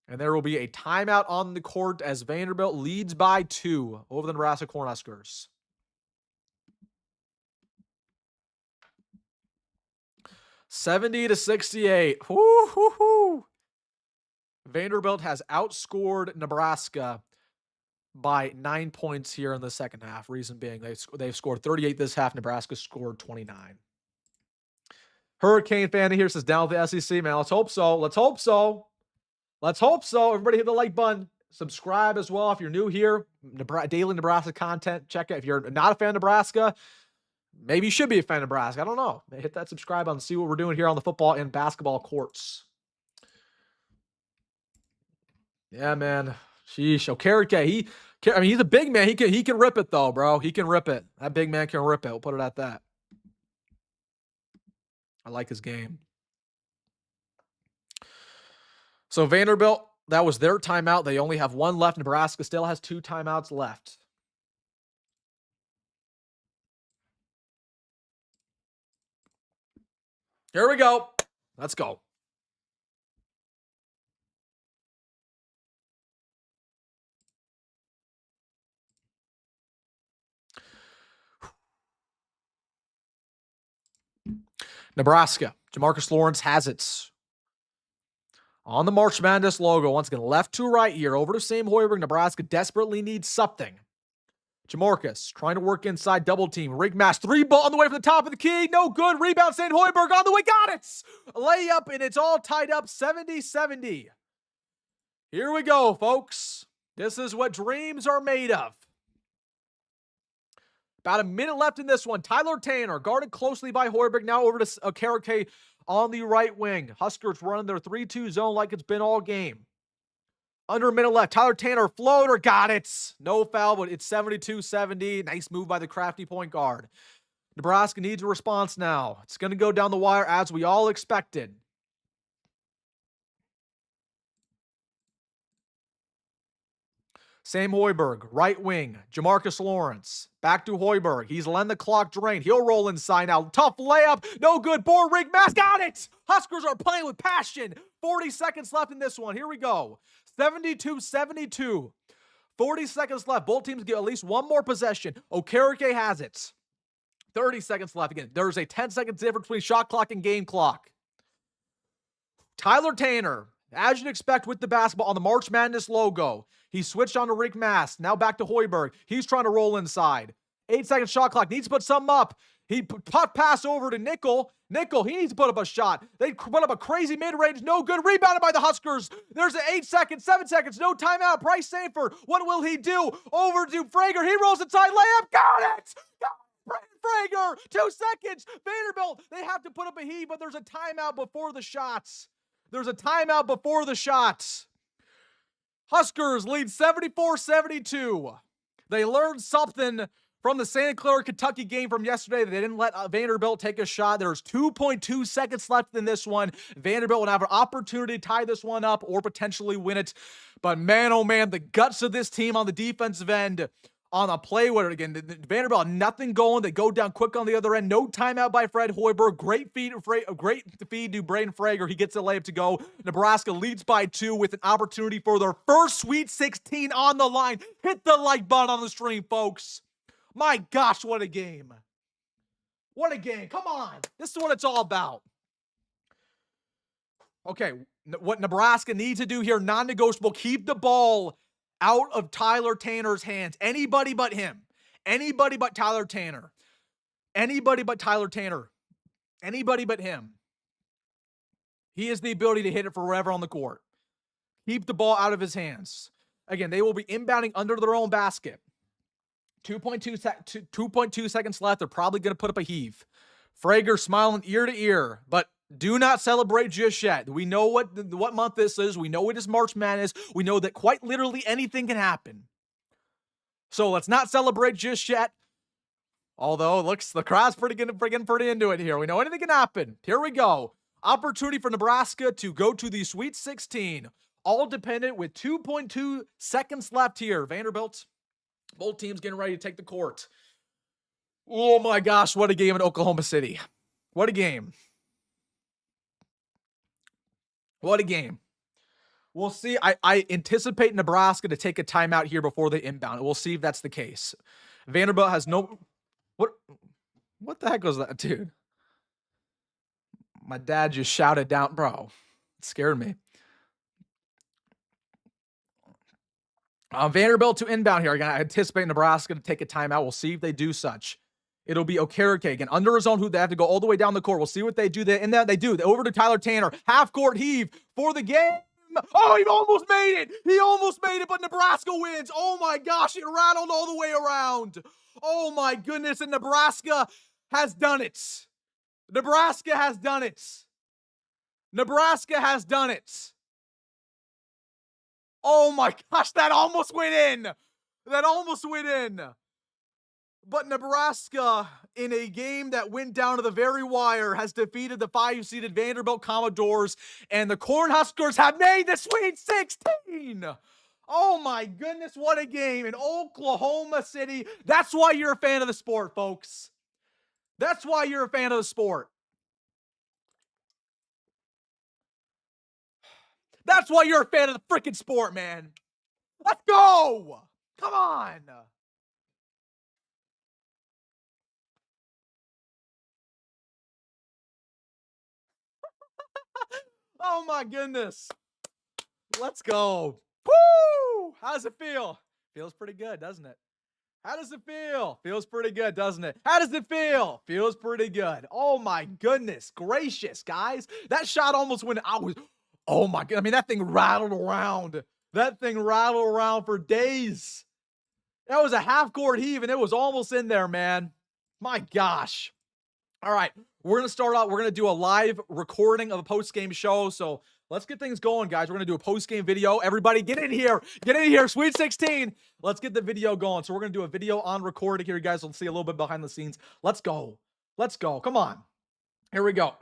Speaker 1: And there will be a timeout on the court as Vanderbilt leads by 2 over the Nebraska Cornhuskers. $70-68. Woo-hoo-hoo. Vanderbilt has outscored Nebraska by 9 points here in the second half. Reason being, they've scored 38 this half. Nebraska scored 29. Hurricane fan here says down with the SEC, man. Let's hope so. Let's hope so. Let's hope so. Everybody hit the like button. Subscribe as well if you're new here. Daily Nebraska content. Check it. If you're not a fan of Nebraska, maybe you should be a fan of Nebraska. I don't know. Hit that subscribe button and see what we're doing here on the football and basketball courts. Yeah, man. Sheesh. Okereke. I mean, he's a big man. He can rip it though, bro. He can rip it. That big man can rip it. We'll put it at that. I like his game. So Vanderbilt, that was their timeout. They only have one left. Nebraska still has 2 timeouts left. Here we go. Let's go. Nebraska. Jamarcus Lawrence has it. On the March Madness logo, once again, left to right here, over to Sam Hoiberg. Nebraska desperately needs something. Jamarcus trying to work inside, double team. Rig mash, 3 ball on the way from the top of the key. No good. Rebound, St. Hoiberg on the way. Got it. Layup, and it's all tied up 70-70. Here we go, folks. This is what dreams are made of. About a minute left in this one. Tyler Tanner guarded closely by Hoiberg. Now over to Jacory on the right wing. Huskers running their 3-2 zone like it's been all game. Under a minute left. Tyler Tanner, floater, got it. No foul, but it's 72-70. Nice move by the crafty point guard. Nebraska needs a response now. It's going to go down the wire as we all expected. Sam Hoiberg, right wing. Jamarcus Lawrence, back to Hoiberg. He's letting the clock drain. He'll roll inside now. Tough layup. No good. Board rig mask. Got it. Huskers are playing with passion. 40 seconds left in this one. Here we go. 72-72. 40 seconds left. Both teams get at least one more possession. Jacory has it. 30 seconds left. Again, there's a 10 seconds difference between shot clock and game clock. Tyler Tanner, as you'd expect with the basketball on the March Madness logo. He switched on to Rick Mast. Now back to Hoiberg. He's trying to roll inside. 8-second shot clock. Needs to put something up. He pass over to Nickel. Nickel, he needs to put up a shot. They put up a crazy mid-range. No good. Rebounded by the Huskers. There's an 8 seconds, 7 seconds. No timeout. Bryce Sanford. What will he do? Over to Frager. He rolls inside. Layup. Got it. Frager. 2 seconds. Vanderbilt. They have to put up a heat, but there's a timeout before the shots. There's a timeout before the shots. Huskers lead 74-72. They learned something from the Santa Clara, Kentucky game from yesterday. They didn't let Vanderbilt take a shot. There's 2.2 seconds left in this one. Vanderbilt will have an opportunity to tie this one up or potentially win it. But man, oh man, the guts of this team on the defensive end on a play where, again, Vanderbilt, nothing going. They go down quick on the other end. No timeout by Fred Hoiberg. Great feed to Braden Frager. He gets the layup to go. Nebraska leads by 2 with an opportunity for their first Sweet 16 on the line. Hit the like button on the stream, folks. My gosh, what a game. What a game. Come on. This is what it's all about. Okay, what Nebraska needs to do here, non-negotiable, keep the ball out of Tyler Tanner's hands. Anybody but him. Anybody but Tyler Tanner. Anybody but Tyler Tanner. Anybody but him. He has the ability to hit it for wherever on the court. Keep the ball out of his hands. Again, they will be inbounding under their own basket. 2.2 seconds left. They're probably going to put up a heave. Frager smiling ear to ear, but do not celebrate just yet. We know what month this is. We know it is March Madness. We know that quite literally anything can happen. So let's not celebrate just yet. Although it looks the crowd's pretty into it here. We know anything can happen. Here we go. Opportunity for Nebraska to go to the Sweet 16. All dependent with 2.2 seconds left here. Vanderbilt, both teams getting ready to take the court. Oh my gosh, what a game in Oklahoma City. What a game. What a game. We'll see. I anticipate Nebraska to take a timeout here before they inbound. We'll see if that's the case. Vanderbilt has no... What the heck was that, dude? My dad just shouted down. Bro, it scared me. Vanderbilt to inbound here. I anticipate Nebraska to take a timeout. We'll see if they do such. It'll be Jacory again under his own hoop. They have to go all the way down the court. We'll see what they do. They do. Over to Tyler Tanner. Half court heave for the game. Oh, he almost made it. He almost made it, but Nebraska wins. Oh my gosh, it rattled all the way around. Oh my goodness, and Nebraska has done it. Nebraska has done it. Nebraska has done it. Oh my gosh, that almost went in. that almost went in. But Nebraska, in a game that went down to the very wire, has defeated the 5-seeded Vanderbilt Commodores, and the Cornhuskers have made the Sweet 16. Oh my goodness, what a game in Oklahoma City. That's why you're a fan of the sport, folks. That's why you're a fan of the sport. That's why you're a fan of the freaking sport, man. Let's go. Come on. Oh my goodness. Let's go. Woo! How does it feel? Feels pretty good, doesn't it? How does it feel? Feels pretty good, doesn't it? How does it feel? Feels pretty good. Oh my goodness gracious, guys. That shot almost went out. Oh my god. I mean, that thing rattled around. That thing rattled around for days. That was a half-court heave, and it was almost in there, man. My gosh. All right, we're going to start out. We're going to do a live recording of a post-game show, so let's get things going, guys. We're going to do a post-game video. Everybody get in here. Get in here. Sweet 16. Let's get the video going. So we're going to do a video on recording here, guys. We'll see a little bit behind the scenes. Let's go. Let's go. Come on. Here we go.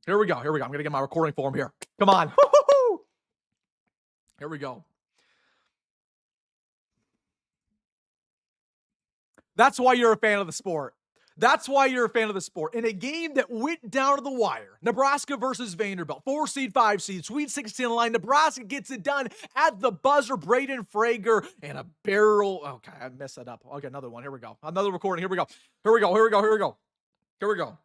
Speaker 1: Here we go. Here we go. I'm going to get my recording form here. Come on. Woo-hoo-hoo. Here we go. That's why you're a fan of the sport. That's why you're a fan of the sport. In a game that went down to the wire, Nebraska versus Vanderbilt, 4-seed, 5-seed, Sweet 16 line. Nebraska gets it done at the buzzer. Braden Frager and a barrel. Okay, I messed that up. Okay, another one. Here we go. Another recording. Here we go. Here we go. Here we go. Here we go. Here we go.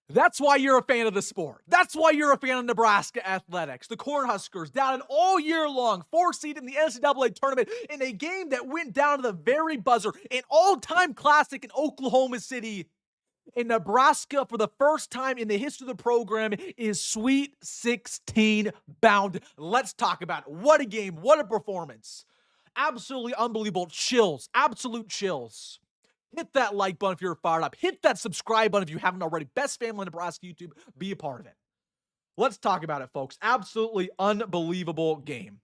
Speaker 1: That's why you're a fan of the sport. That's why you're a fan of Nebraska athletics. The Cornhuskers doubted all year long, 4-seed in the NCAA tournament in a game that went down to the very buzzer. An all-time classic in Oklahoma City. In Nebraska, for the first time in the history of the program, is Sweet 16 bound. Let's talk about it. What a game. What a performance. Absolutely unbelievable. Chills. Absolute chills. Hit that like button if you're fired up. Hit that subscribe button if you haven't already. Best family in Nebraska YouTube. Be a part of it. Let's talk about it, folks. Absolutely unbelievable game.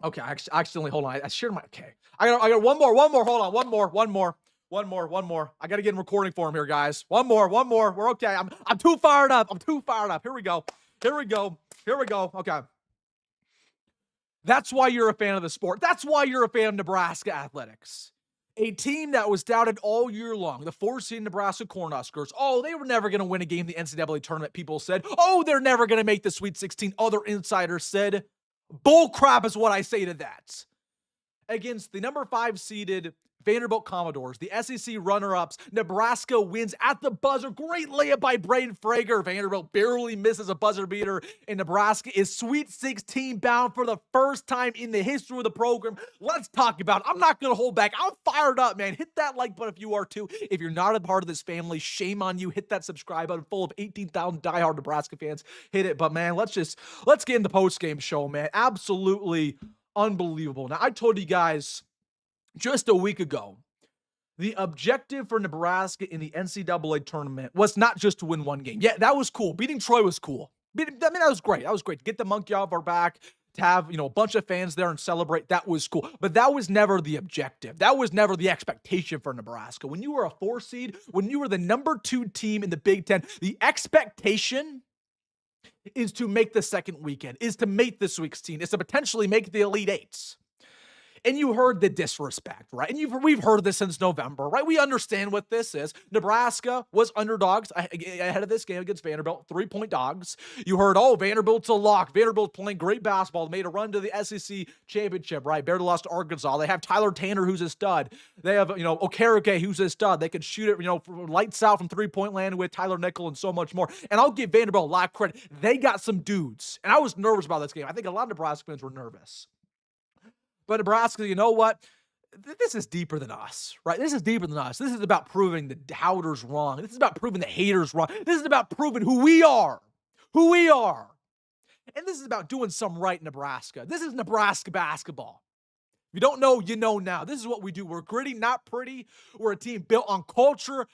Speaker 1: Okay, I accidentally, hold on. I shared my, okay. I got one more. Hold on. One more. I got to get in recording form here, guys. One more. We're okay. I'm too fired up. Here we go. Okay. That's why you're a fan of the sport. That's why you're a fan of Nebraska athletics. A team that was doubted all year long, the 4-seed Nebraska Cornhuskers. Oh, they were never going to win a game in the NCAA tournament, people said. Oh, they're never going to make the Sweet 16, other insiders said. Bull crap is what I say to that. Against the number 5-seeded Vanderbilt Commodores, the SEC runner-ups, Nebraska wins at the buzzer. Great layup by Braden Frager. Vanderbilt barely misses a buzzer beater, and Nebraska is Sweet 16 bound for the first time in the history of the program. Let's talk about it. I'm not going to hold back. I'm fired up, man. Hit that like button if you are too. If you're not a part of this family, shame on you. Hit that subscribe button full of 18,000 diehard Nebraska fans. Hit it. But, man, let's get in the post-game show, man. Absolutely unbelievable. Now, I told you guys just a week ago, the objective for Nebraska in the NCAA tournament was not just to win one game. Yeah, that was cool. Beating Troy was cool. That was great. To get the monkey off our back, to have, a bunch of fans there and celebrate, that was cool. But that was never the objective. That was never the expectation for Nebraska. When you were a 4-seed, when you were the number 2 team in the Big Ten, the expectation is to make the second weekend, is to make the Sweet 16, is to potentially make the Elite Eights. And you heard the disrespect, right? And we've heard this since November, right? We understand what this is. Nebraska was underdogs ahead of this game against Vanderbilt, 3-point dogs. You heard, oh, Vanderbilt's a lock. Vanderbilt's playing great basketball. They made a run to the SEC championship, right? Barely lost to Arkansas. They have Tyler Tanner, who's a stud. They have, Okereke, who's a stud. They can shoot it, lights out from 3-point land with Tyler Nickel and so much more. And I'll give Vanderbilt a lot of credit. They got some dudes. And I was nervous about this game. I think a lot of Nebraska fans were nervous. But Nebraska, you know what? This is deeper than us, right? This is deeper than us. This is about proving the doubters wrong. This is about proving the haters wrong. This is about proving who we are. And this is about doing something right in Nebraska. This is Nebraska basketball. If you don't know, you know now. This is what we do. We're gritty, not pretty. We're a team built on culture,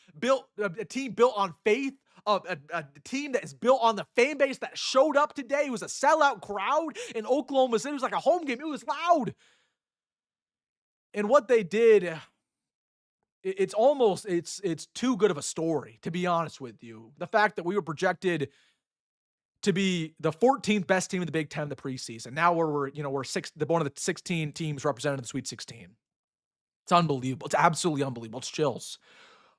Speaker 1: a team built on faith, a team that is built on the fan base that showed up today. It was a sellout crowd in Oklahoma City. It was like a home game. It was loud. And what they did, it's almost it's too good of a story, to be honest with you. The fact that we were projected to be the 14th best team in the Big Ten in the preseason. Now we're one of the 16 teams represented in the Sweet 16. It's unbelievable. It's absolutely unbelievable. It's chills.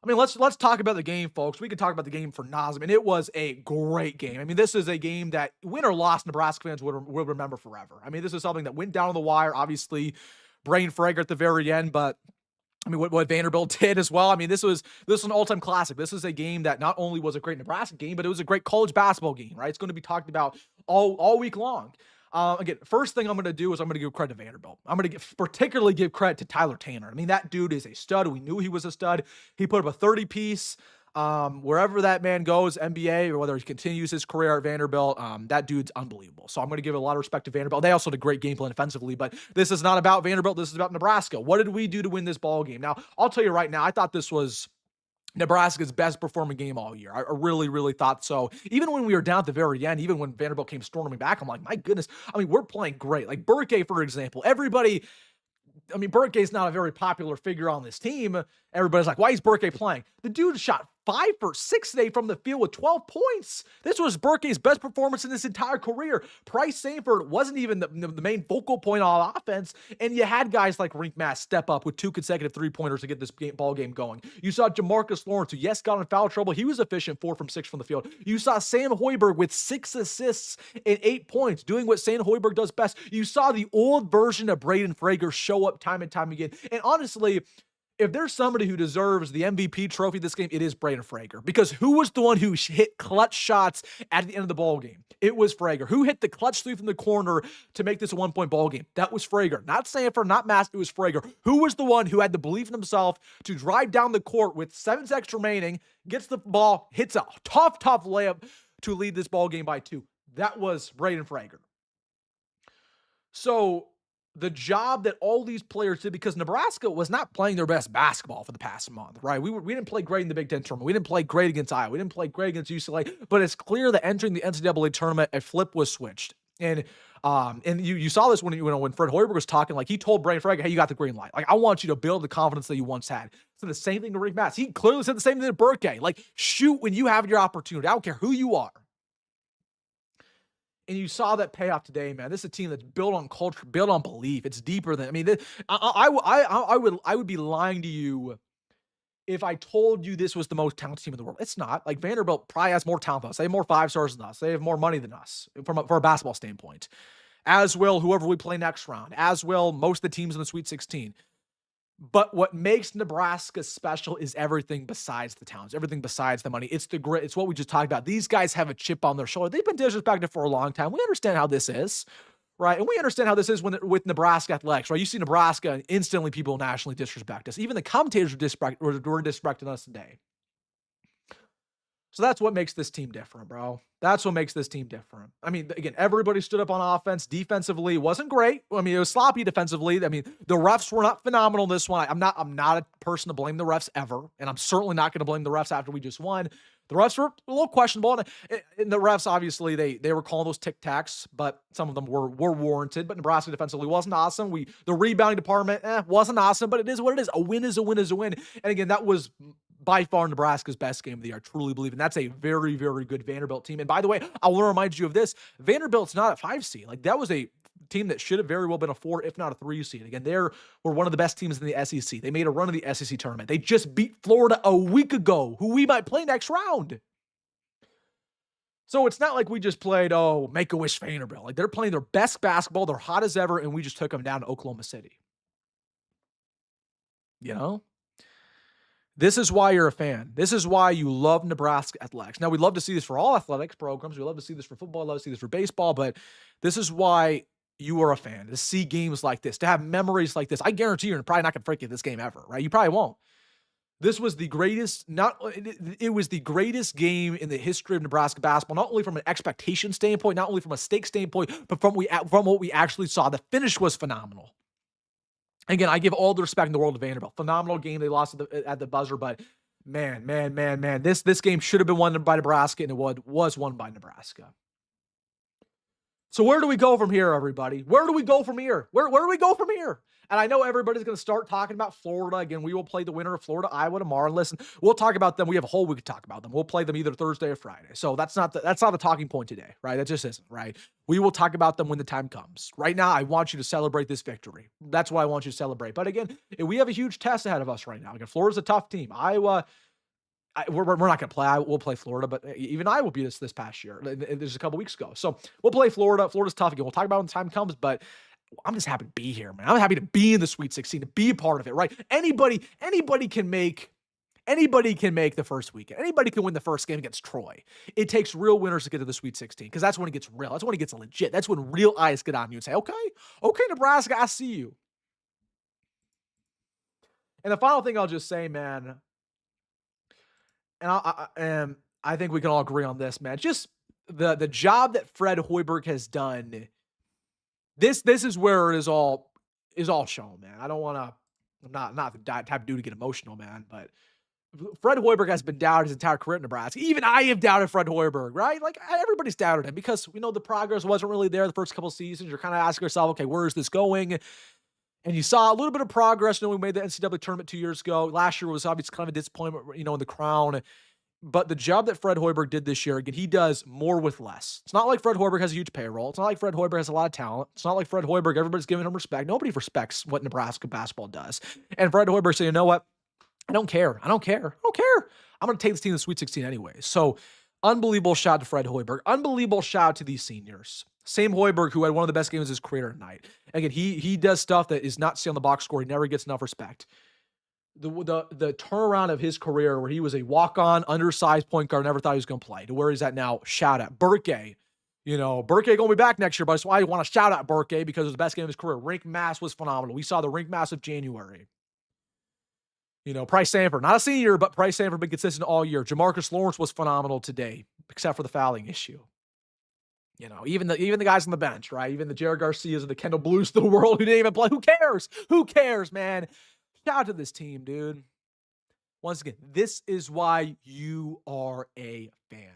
Speaker 1: I mean, let's talk about the game, folks. We can talk about the game for nauseam. I mean, it was a great game. I mean, this is a game that, win or loss, Nebraska fans will remember forever. I mean, this is something that went down to the wire. Obviously, brain fragger at the very end, but I mean, what Vanderbilt did as well. I mean, this was an all-time classic. This is a game that not only was a great Nebraska game, but it was a great college basketball game, right? It's going to be talked about all week long. Again, first thing I'm going to do is I'm going to give credit to Vanderbilt. I'm going to particularly give credit to Tyler Tanner. I mean, that dude is a stud. We knew he was a stud. He put up a 30-piece. Wherever that man goes, NBA, or whether he continues his career at Vanderbilt, that dude's unbelievable. So I'm going to give a lot of respect to Vanderbilt. They also did a great game plan offensively, but this is not about Vanderbilt. This is about Nebraska. What did we do to win this ball game? Now, I'll tell you right now, I thought this was Nebraska's best performing game all year. I really, really thought so. Even when we were down at the very end, even when Vanderbilt came storming back, I'm like, my goodness. I mean, we're playing great. Like Burke, for example, Burke's not a very popular figure on this team. Everybody's like, why is Burke playing? The dude shot 5 for 6 today from the field with 12 points. This was Burke's best performance in his entire career. Price Sanford wasn't even the main focal point on offense, and you had guys like Rink Mass step up with 2 consecutive three-pointers to get this ball game going. You saw Jamarcus Lawrence, who, yes, got in foul trouble. He was efficient, 4 from 6 from the field. You saw Sam Hoiberg with 6 assists and 8 points, doing what Sam Hoiberg does best. You saw the old version of Braden Frager show up time and time again. And honestly, if there's somebody who deserves the MVP trophy this game, it is Braden Frager. Because who was the one who hit clutch shots at the end of the ball game? It was Frager. Who hit the clutch three from the corner to make this a 1-point ball game? That was Frager. Not Sanford, not Mass, it was Frager. Who was the one who had the belief in himself to drive down the court with 7 seconds remaining, gets the ball, hits a tough layup to lead this ball game by 2? That was Braden Frager. So the job that all these players did, because Nebraska was not playing their best basketball for the past month, right? We didn't play great in the Big Ten tournament. We didn't play great against Iowa. We didn't play great against UCLA. But it's clear that entering the NCAA tournament, a flip was switched. And you saw this when Fred Hoiberg was talking, like he told Braden Frager, hey, you got the green light. Like, I want you to build the confidence that you once had. So the same thing to Rick Mass. He clearly said the same thing to Burke. Like, shoot when you have your opportunity. I don't care who you are. And you saw that payoff today, man. This is a team that's built on culture, built on belief. It's deeper than, I mean, I would be lying to you if I told you this was the most talented team in the world. It's not. Like, Vanderbilt probably has more talent than us. They have more 5-stars than us. They have more money than us for a basketball standpoint. As will whoever we play next round. As will most of the teams in the Sweet 16. But what makes Nebraska special is everything besides the talents, everything besides the money. It's the grit. It's what we just talked about. These guys have a chip on their shoulder. They've been disrespected for a long time. We understand how this is, right? And we understand how this is with Nebraska athletics, right? You see Nebraska, and instantly people nationally disrespect us. Even the commentators were disrespecting us today. So that's what makes this team different, bro. That's what makes this team different. I mean, again, everybody stood up on offense. Defensively, wasn't great. I mean, it was sloppy defensively. I mean, the refs were not phenomenal in this one. I'm not a person to blame the refs ever, and I'm certainly not going to blame the refs after we just won. The refs were a little questionable, and the refs, obviously, they were calling those tic-tacs, but some of them were warranted. But Nebraska defensively wasn't awesome. The rebounding department wasn't awesome, but it is what it is. A win is a win is a win. And again, that was by far Nebraska's best game of the year. I truly believe. And that's a very, very good Vanderbilt team. And by the way, I want to remind you of this. Vanderbilt's not a 5 seed. Like, that was a team that should have very well been a 4, if not a 3 seed. Again, they were one of the best teams in the SEC. They made a run of the SEC tournament. They just beat Florida a week ago, who we might play next round. So it's not like we just played, Make-A-Wish Vanderbilt. Like, they're playing their best basketball. They're hot as ever, and we just took them down to Oklahoma City. You know? This is why you're a fan. This is why you love Nebraska athletics. Now, we'd love to see this for all athletics programs. We love to see this for football. Love to see this for baseball. But this is why you are a fan, to see games like this, to have memories like this. I guarantee you're probably not going to forget this game ever, right? You probably won't. This was the greatest, it was the greatest game in the history of Nebraska basketball, not only from an expectation standpoint, not only from a stake standpoint, but from what we actually saw. The finish was phenomenal. Again, I give all the respect in the world to Vanderbilt. Phenomenal game. They lost at the buzzer, but man. This game should have been won by Nebraska, and it was won by Nebraska. So where do we go from here, everybody? Where do we go from here? Where do we go from here? And I know everybody's going to start talking about Florida. Again, we will play the winner of Florida, Iowa tomorrow. And listen, we'll talk about them. We have a whole week to talk about them. We'll play them either Thursday or Friday. So that's not the talking point today, right? That just isn't, right? We will talk about them when the time comes. Right now, I want you to celebrate this victory. That's what I want you to celebrate. But again, we have a huge test ahead of us right now. Again, Florida's a tough team. Iowa, we're not going to play. We'll play Florida, but even I will beat us this past year. There's a couple weeks ago. So we'll play Florida. Florida's tough again. We'll talk about it when the time comes, but I'm just happy to be here, man. I'm happy to be in the Sweet 16, to be a part of it, right? Anybody can make the first weekend. Anybody can win the first game against Troy. It takes real winners to get to the Sweet 16 because that's when it gets real. That's when it gets legit. That's when real eyes get on you and say, okay, Nebraska, I see you. And the final thing I'll just say, man, and I think we can all agree on this, man. Just the job that Fred Hoiberg has done. This is where it is all shown, man. I don't want to. I'm not the type of dude to get emotional, man. But Fred Hoiberg has been doubted his entire career at Nebraska. Even I have doubted Fred Hoiberg, right? Like everybody's doubted him because we know the progress wasn't really there the first couple of seasons. You're kind of asking yourself, okay, where is this going? And you saw a little bit of progress. We made the NCAA tournament 2 years ago. Last year was obviously kind of a disappointment, in the crown. But the job that Fred Hoiberg did this year, again, he does more with less. It's not like Fred Hoiberg has a huge payroll. It's not like Fred Hoiberg has a lot of talent. It's not like Fred Hoiberg, everybody's giving him respect. Nobody respects what Nebraska basketball does. And Fred Hoiberg said, you know what? I don't care. I'm going to take this team to the Sweet 16 anyway. So unbelievable shout out to Fred Hoiberg. Unbelievable shout out to these seniors. Same Hoiberg, who had one of the best games of his career tonight. Again, he does stuff that is not seen on the box score. He never gets enough respect. The turnaround of his career where he was a walk-on, undersized point guard, never thought he was going to play, to where he's at now, shout out. Burke, Burke going to be back next year, but that's why I want to shout out Burke because it was the best game of his career. Rink mass was phenomenal. We saw the rink mass of January. Price Sanford, not a senior, but Price Sanford been consistent all year. Jamarcus Lawrence was phenomenal today, except for the fouling issue. Even the guys on the bench, right? Even the Jared Garcias and the Kendall Blues of the world who didn't even play. Who cares? Who cares, man? Shout out to this team, dude. Once again, this is why you are a fan.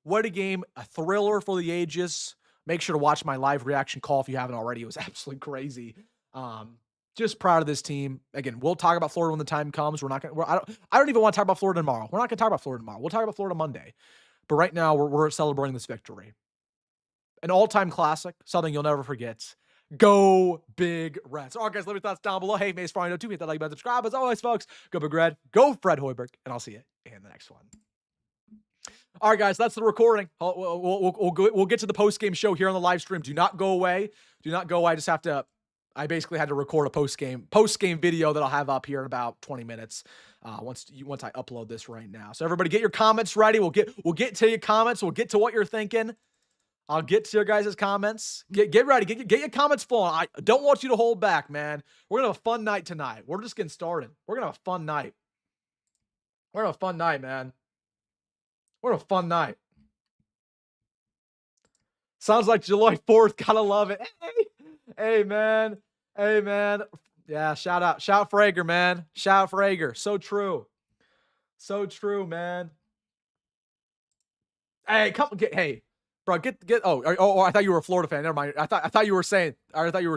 Speaker 1: What a game, a thriller for the ages. Make sure to watch my live reaction call if you haven't already. It was absolutely crazy. Just proud of this team. Again, we'll talk about Florida when the time comes. I don't even want to talk about Florida tomorrow. We're not going to talk about Florida tomorrow. We'll talk about Florida Monday. But right now, we're celebrating this victory. An all-time classic, something you'll never forget. Go Big Reds. All right, guys, let me thoughts down below. Hey, Mace Friday, hit that like button, subscribe. As always, folks, go Big Red, go Fred Hoiberg, and I'll see you in the next one. All right, guys, that's the recording. We'll get to the post-game show here on the live stream. Do not go away. I basically had to record a post-game video that I'll have up here in about 20 minutes once I upload this right now. So everybody get your comments ready. We'll get to your comments. We'll get to what you're thinking. I'll get to your guys' comments. Get ready. Get your comments flowing. I don't want you to hold back, man. We're going to have a fun night tonight. We're just getting started. We're going to have a fun night. We're going to have a fun night, man. We're going to have a fun night. Sounds like July 4th. Gotta love it. Hey, man. Hey, man. Yeah, shout out. Shout Frager, man. Shout Frager. So true. So true, man. Hey, hey. Bro, get. Oh! I thought you were a Florida fan. Never mind. I thought you were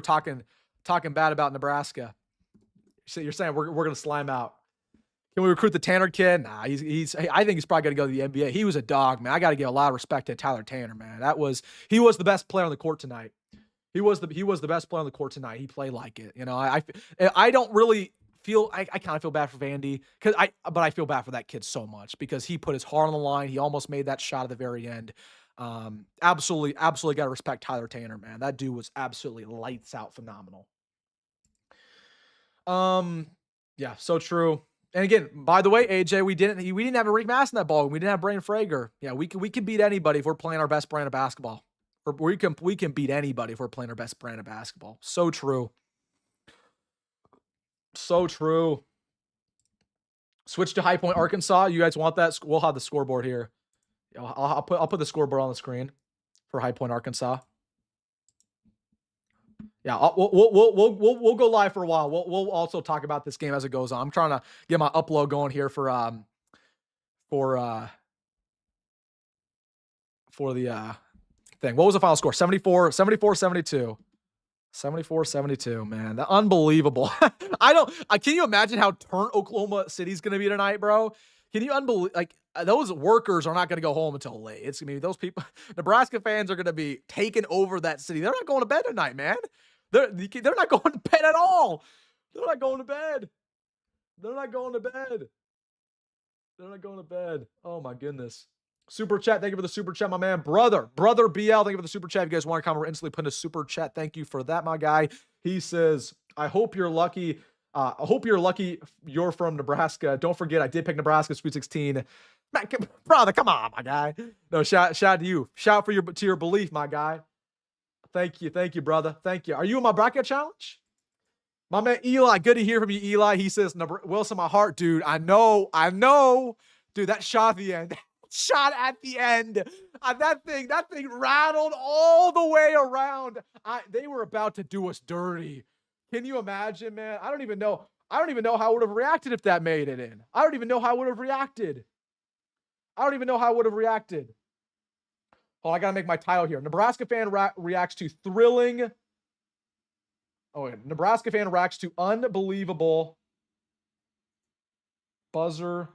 Speaker 1: talking bad about Nebraska. So you're saying we're gonna slime out. Can we recruit the Tanner kid? Nah, I think he's probably gonna go to the NBA. He was a dog, man. I got to give a lot of respect to Tyler Tanner, man. He was the best player on the court tonight. He was the best player on the court tonight. He played like it. I don't really feel. I kind of feel bad for Vandy but I feel bad for that kid so much because he put his heart on the line. He almost made that shot at the very end. Absolutely got to respect Tyler Tanner, man. That dude was absolutely lights out phenomenal. Yeah, so true. And again, by the way, AJ, we didn't have a Rick Mass in that ball. We didn't have Brain Frager. Yeah, we can beat anybody if we're playing our best brand of basketball. Or we can beat anybody if we're playing our best brand of basketball. So true. So true. Switch to High Point, Arkansas. You guys want that? We'll have the scoreboard here. I'll put the scoreboard on the screen for High Point, Arkansas. Yeah, we'll go live for a while. We'll also talk about this game as it goes on. I'm trying to get my upload going here for the thing. What was the final score? 74-72. 74-72, man. Unbelievable. Can you imagine how turnt Oklahoma City's going to be tonight, bro? Can you those workers are not going to go home until late. It's going to be those people. Nebraska fans are going to be taking over that city. They're not going to bed tonight, man. They're not going to bed at all. They're not going to bed. They're not going to bed. They're not going to bed. Oh my goodness. Super chat. Thank you for the super chat, my man. Brother BL. Thank you for the super chat. If you guys want to comment, we're instantly putting a super chat. Thank you for that, my guy. He says, I hope you're lucky. You're from Nebraska. Don't forget, I did pick Nebraska Sweet 16. Man, brother, come on, my guy. No, shout to you. Shout to your belief, my guy. Thank you, brother. Thank you. Are you in my bracket challenge? My man Eli, good to hear from you, Eli. He says, Wilson, my heart, dude. I know. Dude, that shot at the end. That thing rattled all the way around. They were about to do us dirty. Can you imagine, man? I don't even know how I would have reacted if that made it in. I don't even know how I would have reacted. Oh, I got to make my title here. Nebraska fan reacts to thrilling. Oh, yeah. Nebraska fan reacts to unbelievable buzzer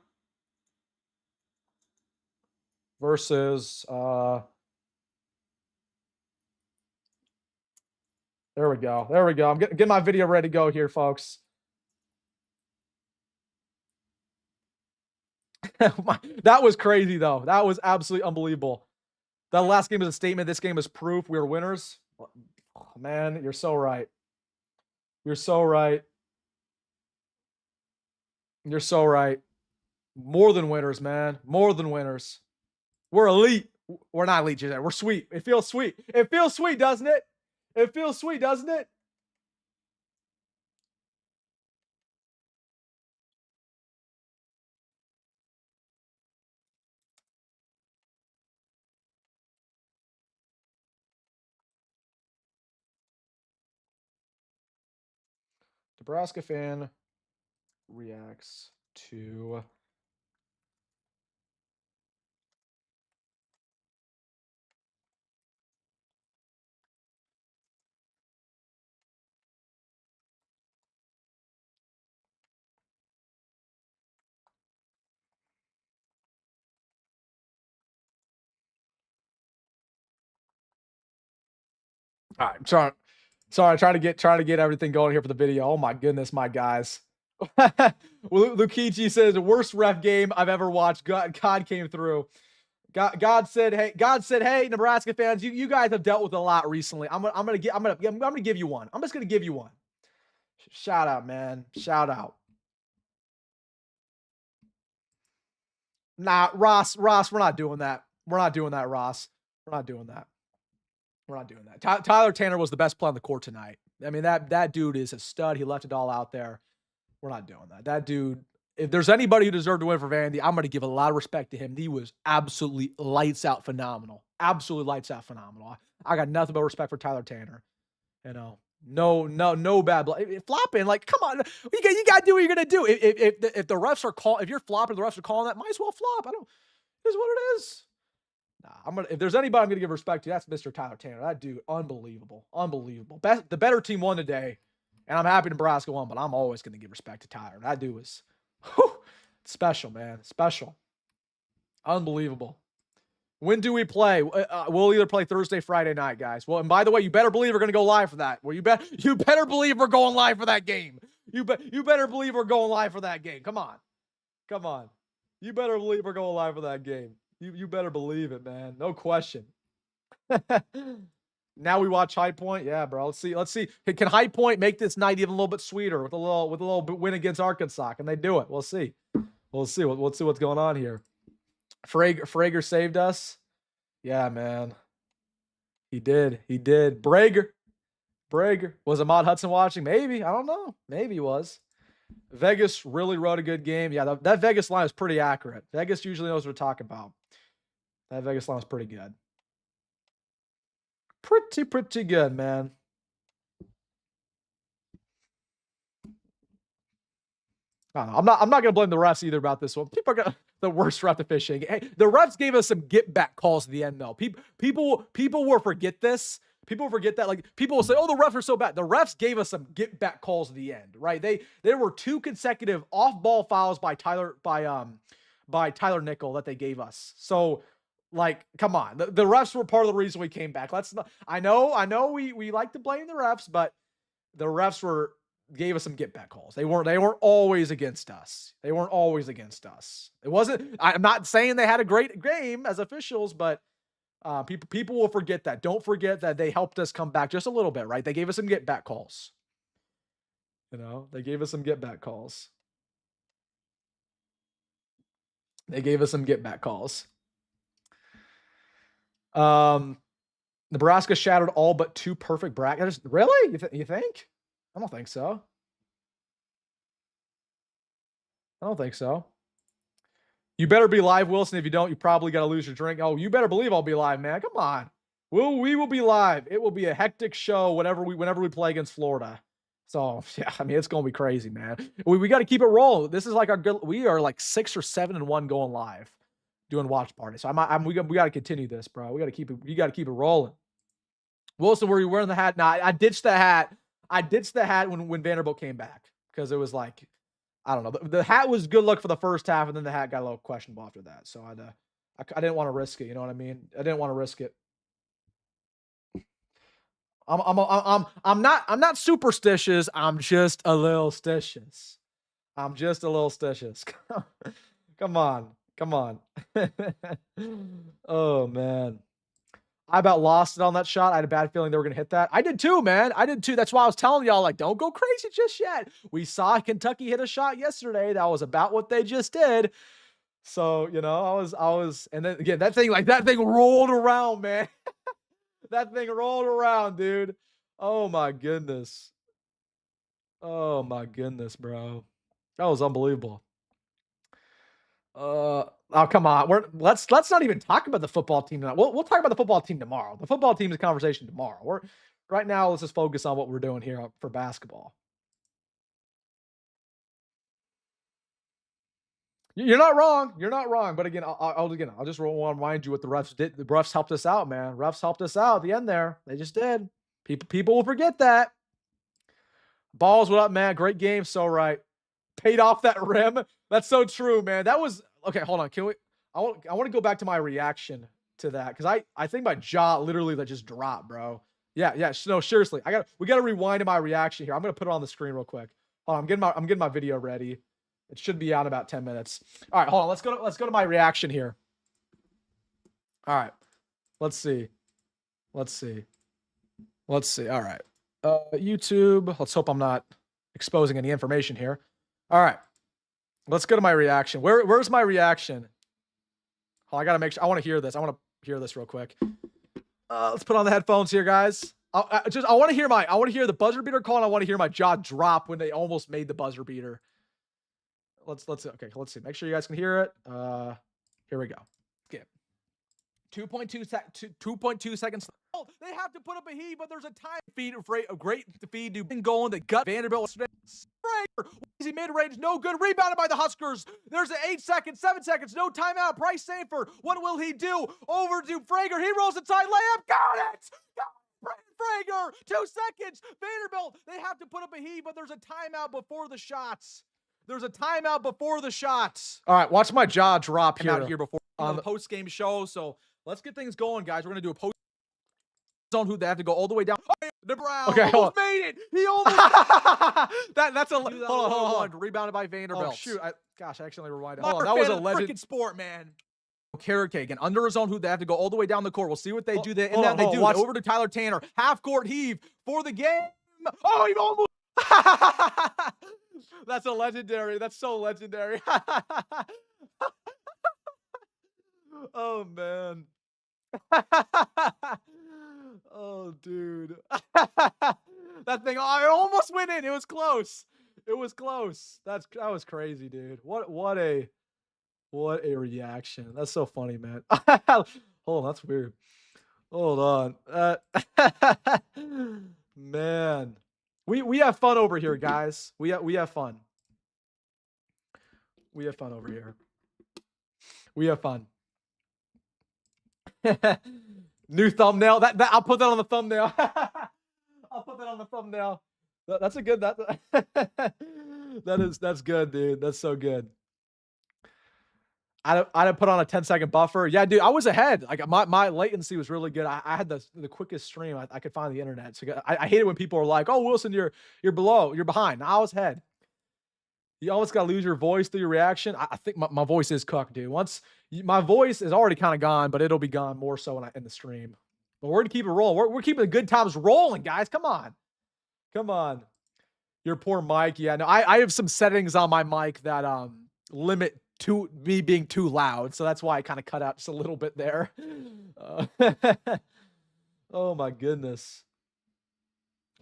Speaker 1: versus there we go. I'm getting my video ready to go here, folks. That was crazy, though. That was absolutely unbelievable. That last game is a statement. This game is proof we were winners. Oh, man, you're so right. More than winners, man. More than winners. We're elite. We're not elite, we're sweet. It feels sweet. Doesn't it? Nebraska fan reacts to all right, sorry, trying to get everything going here for the video. Oh my goodness, my guys. Lukichi says, worst ref game I've ever watched. God came through. God said, hey, Nebraska fans, you guys have dealt with a lot recently. I'm gonna give you one. I'm just gonna give you one. Shout out, man. Shout out. Nah, Ross, we're not doing that. Ross. We're not doing that. Tyler Tanner was the best player on the court tonight. I mean, that dude is a stud. He left it all out there. We're not doing that. That dude, if there's anybody who deserved to win for Vandy, I'm going to give a lot of respect to him. He was absolutely lights out phenomenal. I got nothing but respect for Tyler Tanner. You know, no bad blood. Flopping, like, come on, you got to do what you're going to do. If the refs are if you're flopping, the refs are calling that, might as well flop. It is what it is. Nah, if there's anybody I'm gonna give respect to, that's Mr. Tyler Tanner. That dude, unbelievable. The better team won today, and I'm happy Nebraska won, but I'm always gonna give respect to Tyler. That dude was special, man. Special. Unbelievable. When do we play? We'll either play Thursday, Friday night, guys. Well, and by the way, you better believe we're gonna go live for that. Well, you better believe we're going live for that game. You better believe we're going live for that game. Come on. You better believe we're going live for that game. You better believe it, man. No question. Now we watch High Point. Yeah, bro. Let's see. Can High Point make this night even a little bit sweeter with a little win against Arkansas? Can they do it? We'll see. We'll see what's going on here. Frager saved us. Yeah, man. He did. Brager. Was Ahmad Hudson watching? Maybe. I don't know. Maybe he was. Vegas really wrote a good game. Yeah, that Vegas line is pretty accurate. Vegas usually knows what we're talking about. That Vegas line is pretty good. Pretty good, man. I don't know. I'm not gonna blame the refs either about this one. People are gonna the worst ref officiating. Hey, the refs gave us some get back calls at the end though. People will forget this, People forget that. Like, people will say, "Oh, the refs are so bad." The refs gave us some get back calls at the end, right? There were 2 consecutive off ball fouls by Tyler Nickel that they gave us. So, like, come on, the refs were part of the reason we came back. Let's not. I know we like to blame the refs, but the refs gave us some get back calls. They weren't always against us. They weren't always against us. It wasn't. I'm not saying they had a great game as officials, but people will forget that. Don't forget that they helped us come back just a little bit, right? They gave us some get back calls. You know, they gave us some get back calls. They gave us some get back calls. Nebraska shattered all but 2 perfect brackets. Really? You think? I don't think so. I don't think so. You better be live, Wilson. If you don't, you probably got to lose your drink. Oh, you better believe I'll be live, man. Come on. We will be live. It will be a hectic show whenever we play against Florida. So, yeah, I mean, it's going to be crazy, man. We got to keep it rolling. This is like we are like 6 or 7-1 going live doing watch party. So we got to continue this, bro. We got to keep it rolling. Wilson, were you wearing the hat? Nah, I ditched the hat. I ditched the hat when Vanderbilt came back because it was like, I don't know. The hat was good luck for the first half, and then the hat got a little questionable after that. So I didn't want to risk it. You know what I mean? I didn't want to risk it. I'm not superstitious. I'm just a little stitious. I'm just a little stitious. Come on. Oh man. I about lost it on that shot. I had a bad feeling they were going to hit that. I did too, man. I did too. That's why I was telling y'all, like, don't go crazy just yet. We saw Kentucky hit a shot yesterday. That was about what they just did. So, you know, I was, and then again, that thing rolled around, man. That thing rolled around, dude. Oh my goodness. Oh my goodness, bro. That was unbelievable. Oh, come on. Let's not even talk about the football team tonight. We'll talk about the football team tomorrow. The football team is a conversation tomorrow. Right now, let's just focus on what we're doing here for basketball. You're not wrong. You're not wrong. But again, I'll just want to remind you what the refs did. The refs helped us out, man. Refs helped us out at the end there. They just did. People will forget that. Balls, what up, man? Great game. So right. Paid off that rim. That's so true, man. That was okay. Hold on. Can we? I want to go back to my reaction to that because I think my jaw literally that just dropped, bro. Yeah. No, seriously. We got to rewind to my reaction here. I'm gonna put it on the screen real quick. Hold on, I'm getting my video ready. It should be out in about 10 minutes. All right, hold on. Let's go to my reaction here. All right. Let's see. All right. YouTube. Let's hope I'm not exposing any information here. All right. Let's go to my reaction. Where's my reaction? Oh, I gotta make sure. I want to hear this. I want to hear this real quick. Let's put on the headphones here, guys. I want to hear the buzzer beater call, and I want to hear my jaw drop when they almost made the buzzer beater. Let's see. Make sure you guys can hear it. Here we go. Okay. 2.2 seconds. Oh, they have to put up a heat, but there's a time feed for a great feed to going that gut Vanderbilt. Easy mid-range, no good. Rebounded by the Huskers. There's an 8 seconds, 7 seconds, no timeout. Bryce Sanford, what will he do? Over to Frager. He rolls inside layup. Got it! Frager, 2 seconds. Vanderbilt, they have to put up a heat, but there's a timeout before the shots. All right, watch my jaw drop here. Out here before on the post-game show. So let's get things going, guys. We're gonna do a post zone who they have to go all the way down. The Brown almost made it. He almost that's a hold on. Rebounded by Vanderbilt. Oh shoot! I actually rewinded. Hold on, that was a legend. Freaking sport, man. Carrot cake and under his own who they have to go all the way down the court. We'll see what they do. They do. Over to Tyler Tanner. Half court heave for the game. Oh, he almost. That's a legendary. That's so legendary. Oh man. Oh dude. That thing, I almost went in. It was close. That was crazy, dude. What a reaction. That's so funny, man. Hold on, that's weird. Hold on. Man. We have fun over here, guys. We have fun. We have fun over here. We have fun. New thumbnail. That I'll put that on the thumbnail. I'll put that on the thumbnail. That's a good that's good, dude. That's so good. I'd put on a 10-second buffer. Yeah, dude, I was ahead. Like my latency was really good. I had the quickest stream I could find on the internet. So I hate it when people are like, "Oh, Wilson, you're behind." I was ahead. You almost gotta lose your voice through your reaction. I think my voice is cooked, dude. My voice is already kind of gone, but it'll be gone more so in the stream. But we're gonna keep it rolling. We're keeping the good times rolling, guys. Come on. Come on. Your poor mic. Yeah, no, I have some settings on my mic that limit to me being too loud. So that's why I kind of cut out just a little bit there. Oh my goodness.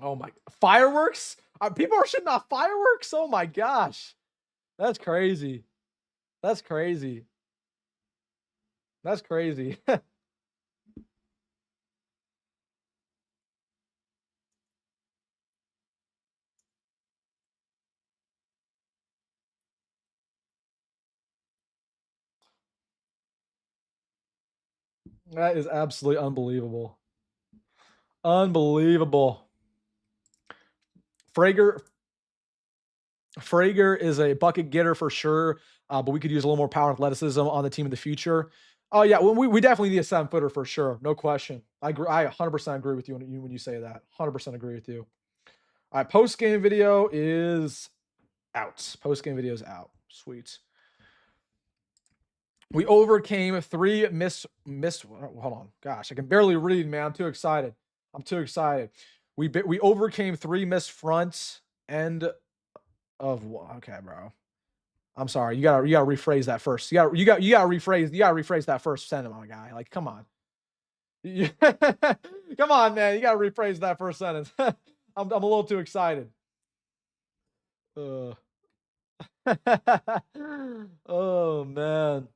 Speaker 1: Oh my fireworks? People are shooting off fireworks? Oh my gosh. That's crazy. That's crazy. That's crazy. That is absolutely unbelievable. Unbelievable. Frager is a bucket getter for sure, but we could use a little more power and athleticism on the team in the future. Oh yeah, we definitely need a 7-footer for sure, no question. I 100% agree with you when you say that. 100% agree with you. All right, post game video is out. Post game video is out. Sweet. We overcame 3 hold on. Gosh, I can barely read, man. I'm too excited. We overcame 3 missed fronts and of okay, bro. I'm sorry. You gotta rephrase that first. You gotta rephrase that first sentence, my guy. Like, come on. Come on, man. You gotta rephrase that first sentence. I'm a little too excited. Oh man.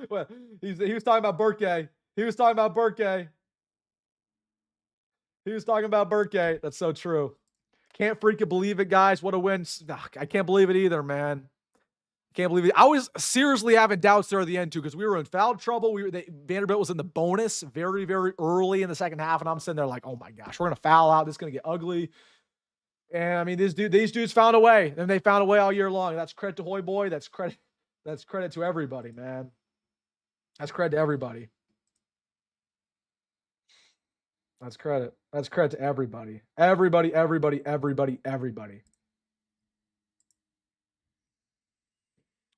Speaker 1: Well, he was talking about birthday. He was talking about birthday. That's so true. Can't freaking believe it, guys. What a win. I can't believe it either, man. Can't believe it. I was seriously having doubts there at the end, too, because we were in foul trouble. Vanderbilt was in the bonus very, very early in the second half, and I'm sitting there like, oh my gosh, we're going to foul out. This is going to get ugly. And I mean, these dudes found a way, and they found a way all year long. That's credit to Hoy Boy. That's credit to everybody, man. That's credit to everybody. That's credit to everybody. Everybody.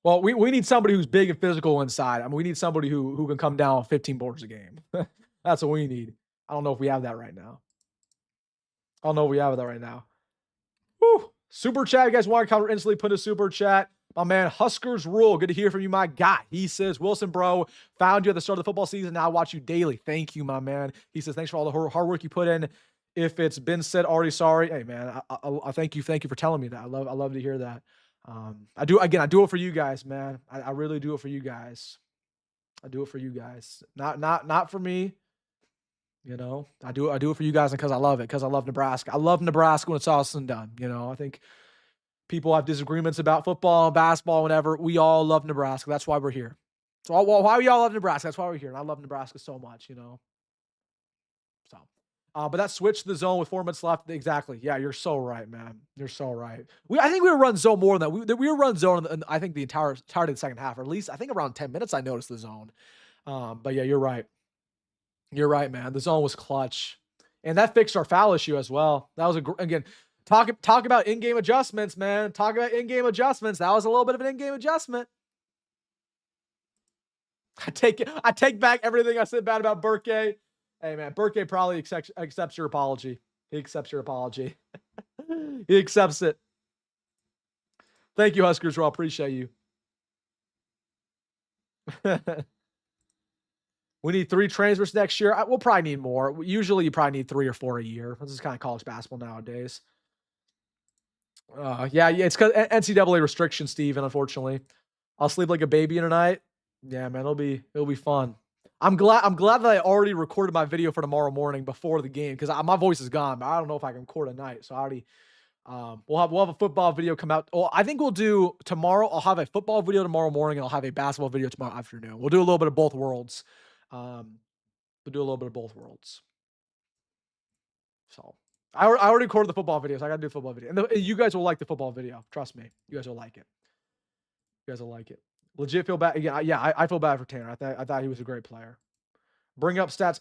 Speaker 1: Well, we need somebody who's big and physical inside. I mean, we need somebody who can come down 15 boards a game. That's what we need. I don't know if we have that right now. Woo! Super chat. You guys want to cover instantly? Put a super chat. My man, Huskers rule. Good to hear from you, my guy. He says, Wilson, bro, found you at the start of the football season. Now I watch you daily. Thank you, my man. He says, thanks for all the hard work you put in. If it's been said already, sorry. Hey, man, I thank you. Thank you for telling me that. I love to hear that. I do it for you guys, man. I really do it for you guys. I do it for you guys. Not for me. You know, I do it for you guys because I love it, because I love Nebraska. I love Nebraska when it's all said and done. You know, I think people have disagreements about football and basketball, whatever. We all love Nebraska. That's why we're here. So why we all love Nebraska? That's why we're here. And I love Nebraska so much, you know. So, but that switch to the zone with 4 minutes left. Exactly. Yeah, you're so right, man. You're so right. I think we were run zone more than that. We were run zone in I think the entirety of the second half, or at least I think around 10 minutes I noticed the zone. But yeah, you're right. You're right, man. The zone was clutch, and that fixed our foul issue as well. That was again, talk about in-game adjustments, man. Talk about in-game adjustments. That was a little bit of an in-game adjustment. I take back everything I said bad about Burke. Hey, man, Burke probably accepts your apology. He accepts your apology. He accepts it. Thank you, Huskers. I appreciate you. We need 3 transfers next year. We'll probably need more. Usually, you probably need 3 or 4 a year. This is kind of college basketball nowadays. Yeah, it's because NCAA restrictions, Steven, unfortunately. I'll sleep like a baby tonight. Yeah, man, it'll be fun. I'm glad that I already recorded my video for tomorrow morning before the game, because my voice is gone, but I don't know if I can record at night. So I We'll have a football video come out. Well, I think we'll do tomorrow. I'll have a football video tomorrow morning, and I'll have a basketball video tomorrow afternoon. We'll do a little bit of both worlds. We'll do a little bit of both worlds. So I already recorded the football videos. I got to do a football video, and you guys will like the football video. Trust me, you guys will like it. You guys will like it. Legit feel bad. Yeah. I feel bad for Tanner. I thought he was a great player. Bring up stats.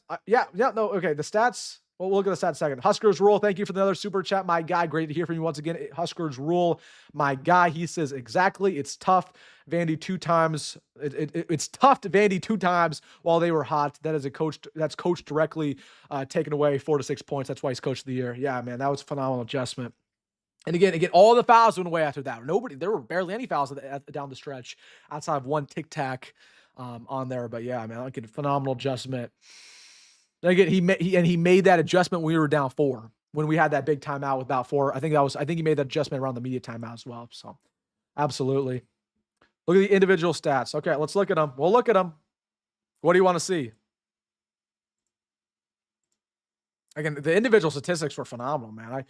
Speaker 1: No, okay. The stats. Well, we'll look at the stats in a second. Huskers Rule, thank you for another super chat, my guy. Great to hear from you once again. Huskers Rule, my guy. He says exactly. It's tough. Vandy 2 times. It's tough to Vandy 2 times while they were hot. That is a coach. That's coach directly taken away 4 to 6 points. That's why he's coach of the year. Yeah, man, that was a phenomenal adjustment. And again, all the fouls went away after that. There were barely any fouls down the stretch outside of one tic tac on there. But yeah, man, like a phenomenal adjustment. And again, he made that adjustment when we were down 4, when we had that big timeout with about 4. I think he made that adjustment around the media timeout as well. So absolutely. Look at the individual stats. Okay, let's look at them. We'll look at them. What do you want to see? Again, the individual statistics were phenomenal, man.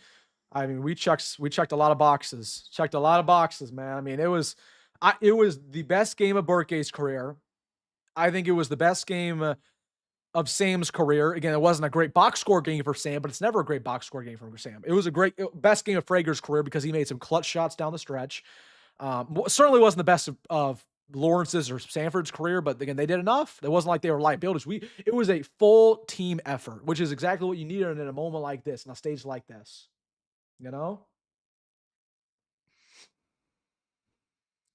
Speaker 1: I mean, we checked a lot of boxes. Checked a lot of boxes, man. I mean, it was the best game of Burke's career. I think it was the best game of Sam's career. Again, it wasn't a great box score game for Sam, but it's never a great box score game for Sam. It was a best game of Frager's career because he made some clutch shots down the stretch. Certainly wasn't the best of Lawrence's or Sanford's career, but again, they did enough. It wasn't like they were liabilities. It was a full team effort, which is exactly what you need in a moment like this, in a stage like this. You know?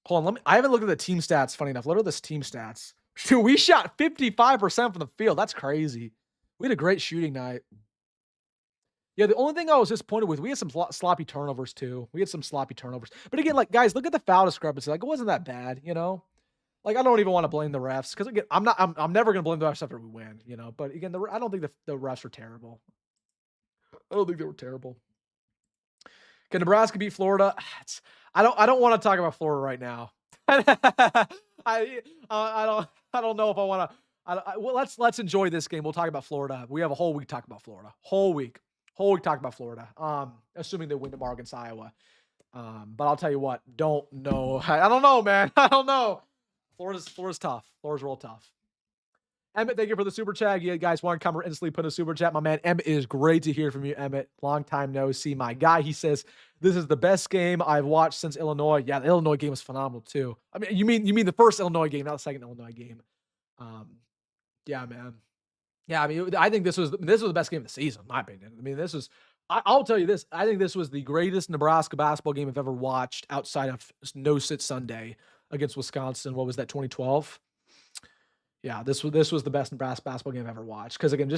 Speaker 1: Hold on, I haven't looked at the team stats, funny enough. Look at this team stats. Dude, we shot 55% from the field. That's crazy. We had a great shooting night. Yeah, the only thing I was disappointed with, we had some sloppy turnovers too. We had some sloppy turnovers. But again, like, guys, look at the foul discrepancy. Like, it wasn't that bad, you know? Like, I don't even want to blame the refs because, again, I'm never going to blame the refs after we win, you know? But again, I don't think the refs were terrible. I don't think they were terrible. Can Nebraska beat Florida? I don't want to talk about Florida right now. I don't know if I want to. Well, let's enjoy this game. We'll talk about Florida. We have a whole week to talk about Florida. Whole week talk about Florida. Assuming they win tomorrow against Iowa. But I'll tell you what. Don't know. I don't know, man. I don't know. Florida's tough. Florida's real tough. Emmett, thank you for the super chat. You guys want to come instantly put a super chat. My man, Emmett, is great to hear from you, Emmett. Long time no see. My guy, he says, this is the best game I've watched since Illinois. Yeah, the Illinois game was phenomenal too. I mean, you mean the first Illinois game, not the second Illinois game. Yeah, man. Yeah, I mean, I think this was the best game of the season, in my opinion. I mean, I'll tell you this. I think this was the greatest Nebraska basketball game I've ever watched outside of No-Sit Sunday against Wisconsin. What was that, 2012? Yeah, this was the best Nebraska basketball game I've ever watched. Because again,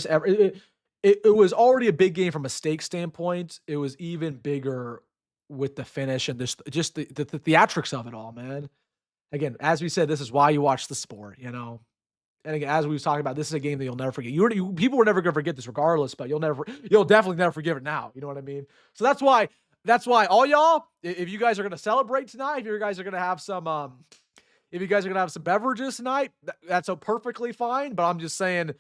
Speaker 1: it was already a big game from a stake standpoint. It was even bigger with the finish and just the theatrics of it all, man. Again, as we said, this is why you watch the sport, you know. And again, as we was talking about, this is a game that you'll never forget. People were never going to forget this, regardless. But you'll definitely never forgive it now. You know what I mean? So that's why all y'all, if you guys are going to celebrate tonight, if you guys are going to have some. If you guys are going to have some beverages tonight, that's perfectly fine. But I'm just saying,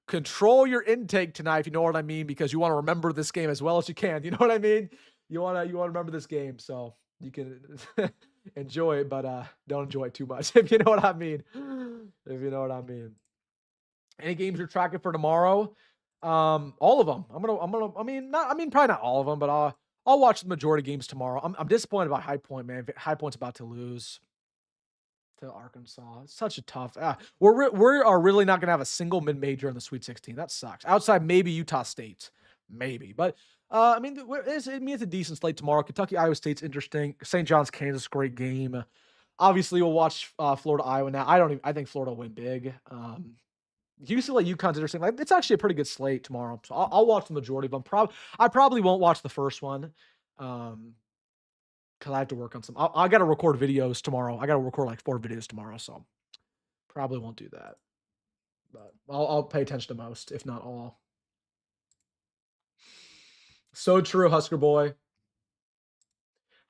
Speaker 1: control your intake tonight, if you know what I mean, because you want to remember this game as well as you can. You know what I mean? You want to remember this game, so you can enjoy it, but don't enjoy it too much, if you know what I mean. If you know what I mean. Any games you're tracking for tomorrow? All of them. Probably not all of them, but I'll watch the majority of games tomorrow. I'm disappointed about High Point, man. High Point's about to lose to Arkansas. It's such a tough. We are really not going to have a single mid-major in the Sweet 16. That sucks. Outside maybe Utah State, maybe. But it's a decent slate tomorrow. Kentucky, Iowa State's interesting. St. John's, Kansas, great game. Obviously, we'll watch Florida, Iowa now. I think Florida will win big. UCLA, UConn's interesting. Like, it's actually a pretty good slate tomorrow. So I'll watch the majority of them. I probably won't watch the first one. Because I have to work on some. I got to record videos tomorrow. I got to record like 4 videos tomorrow, so probably won't do that. But I'll pay attention to most, if not all. So true, Husker boy.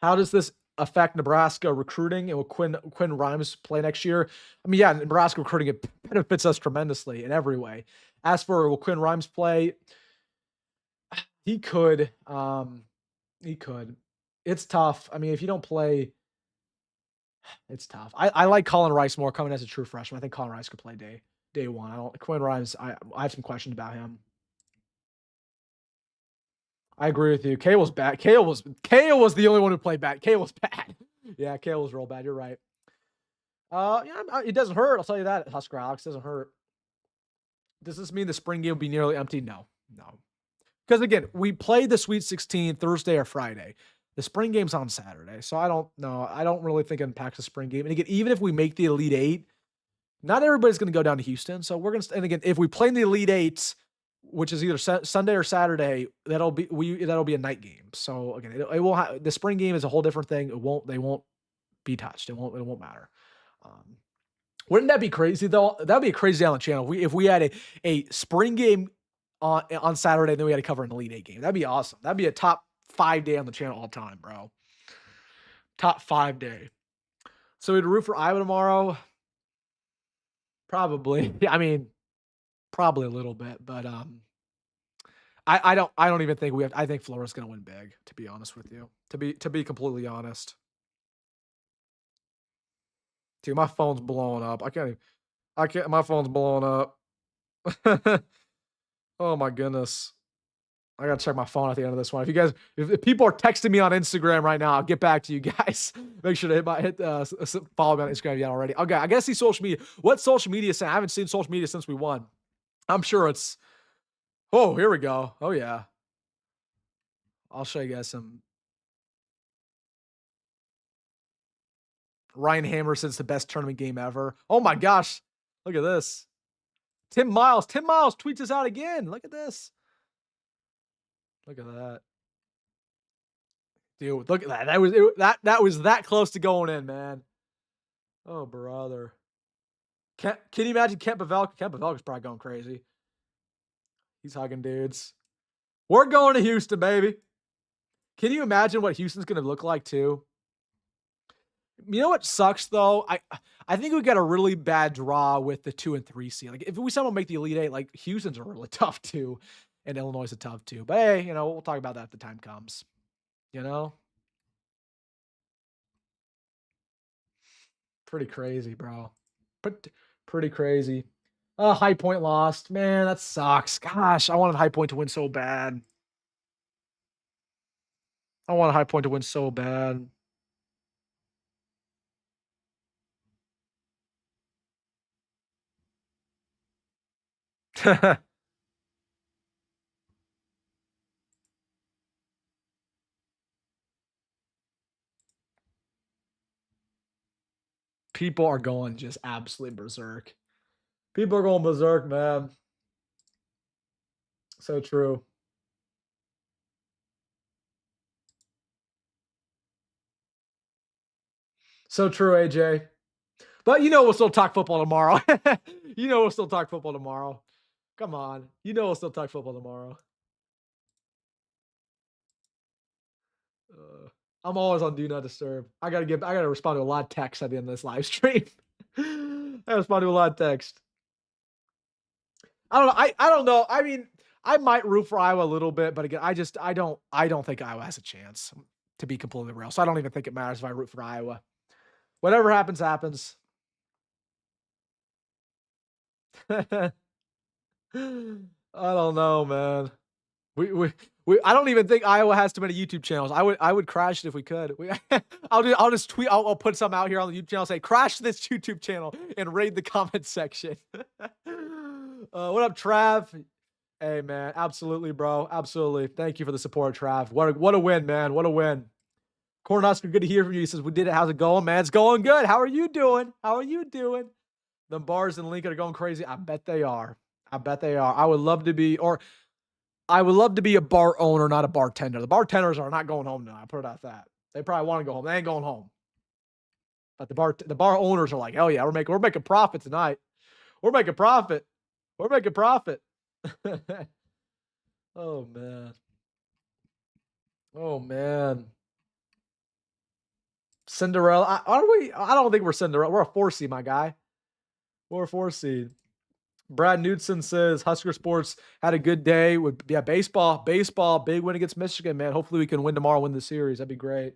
Speaker 1: How does this affect Nebraska recruiting, and will Quinn Rhymes play next year? I mean, yeah, Nebraska recruiting, it benefits us tremendously in every way. As for will Quinn Rhymes play, he could. He could. It's tough. I mean, if you don't play, it's tough. I like Colin Rice more coming as a true freshman. I think Colin Rice could play day one. I don't Quinn Rice. I have some questions about him. I agree with you. Kale was bad. Kale was the only one who played bad. Kale was bad. Yeah, Kale was real bad. You're right. Yeah, it doesn't hurt. I'll tell you that. Husker Alex doesn't hurt. Does this mean the spring game will be nearly empty? No, no. Because again, we played the Sweet 16 Thursday or Friday. The spring game's on Saturday, so I don't know. I don't really think it impacts the spring game. And again, even if we make the Elite Eight, not everybody's going to go down to Houston. So we're going to. And again, if we play in the Elite Eight, which is either Sunday or Saturday, that'll be a night game. So again, it won't. The spring game is a whole different thing. They won't be touched. It won't matter. Um, wouldn't that be crazy though? That'd be a crazy on the channel. If we had a spring game on Saturday, and then we had to cover an Elite Eight game. That'd be awesome. That'd be a top 5 day on the channel all time, bro. Top 5 day. So we'd root for Iowa tomorrow. Probably. Yeah, I mean, probably a little bit, but I don't even think we have. I think Florida's gonna win big. To be honest with you, to be completely honest, dude, my phone's blowing up. I can't. I can't. My phone's blowing up. Oh my goodness. I gotta check my phone at the end of this one. If you guys, if people are texting me on Instagram right now, I'll get back to you guys. Make sure to follow me on Instagram if you haven't already. Okay, I gotta see social media. What social media saying? I haven't seen social media since we won. I'm sure it's. Oh, here we go. Oh yeah. I'll show you guys some. Ryan Hammerson's the best tournament game ever. Oh my gosh. Look at this. Tim Miles. Tim Miles tweets us out again. Look at this. Look at that. Dude, look at that. That was that close to going in, man. Oh, brother. Can you imagine Kent Pavelka? Kent Pavelka's probably going crazy. He's hugging dudes. We're going to Houston, baby. Can you imagine what Houston's going to look like, too? You know what sucks, though? I think we got a really bad draw with the 2 and 3 seed. Like, if we somehow make the Elite Eight, like, Houston's a really tough, too. And Illinois is a tough, too. But, hey, we'll talk about that if the time comes. Pretty crazy, bro. Pretty crazy. High Point lost. Man, that sucks. Gosh, I wanted High Point to win so bad. I wanted High Point to win so bad. People are going just absolutely berserk. People are going berserk, man. So true. So true, AJ. But we'll still talk football tomorrow. We'll still talk football tomorrow. Come on. We'll still talk football tomorrow. I'm always on Do Not Disturb. I gotta respond to a lot of texts at the end of this live stream. I respond to a lot of text. I don't know. I don't know. I mean, I might root for Iowa a little bit, but again, I don't think Iowa has a chance, to be completely real. So I don't even think it matters if I root for Iowa. Whatever happens, happens. I don't know, man. We I don't even think Iowa has too many YouTube channels. I would crash it if we could. I'll just tweet. I'll put some out here on the YouTube channel. Say crash this YouTube channel and raid the comment section. What up, Trav? Hey man, absolutely, bro. Absolutely. Thank you for the support, Trav. What a win, man. What a win. Corn Husker, good to hear from you. He says we did it. How's it going, man? It's going good. How are you doing? How are you doing? The bars in Lincoln are going crazy. I bet they are. I bet they are. I would love to be a bar owner, not a bartender. The bartenders are not going home now. I put it out that. They probably want to go home. They ain't going home. But the bar owners are like, hell yeah, we're making profit tonight. We're making profit. We're making profit. Oh man. Oh man. Cinderella. I don't think we're Cinderella. We're a 4 seed, my guy. We're a 4 seed. Brad Knudsen says Husker sports had a good day with baseball, big win against Michigan, man. Hopefully we can win tomorrow, win the series. That'd be great.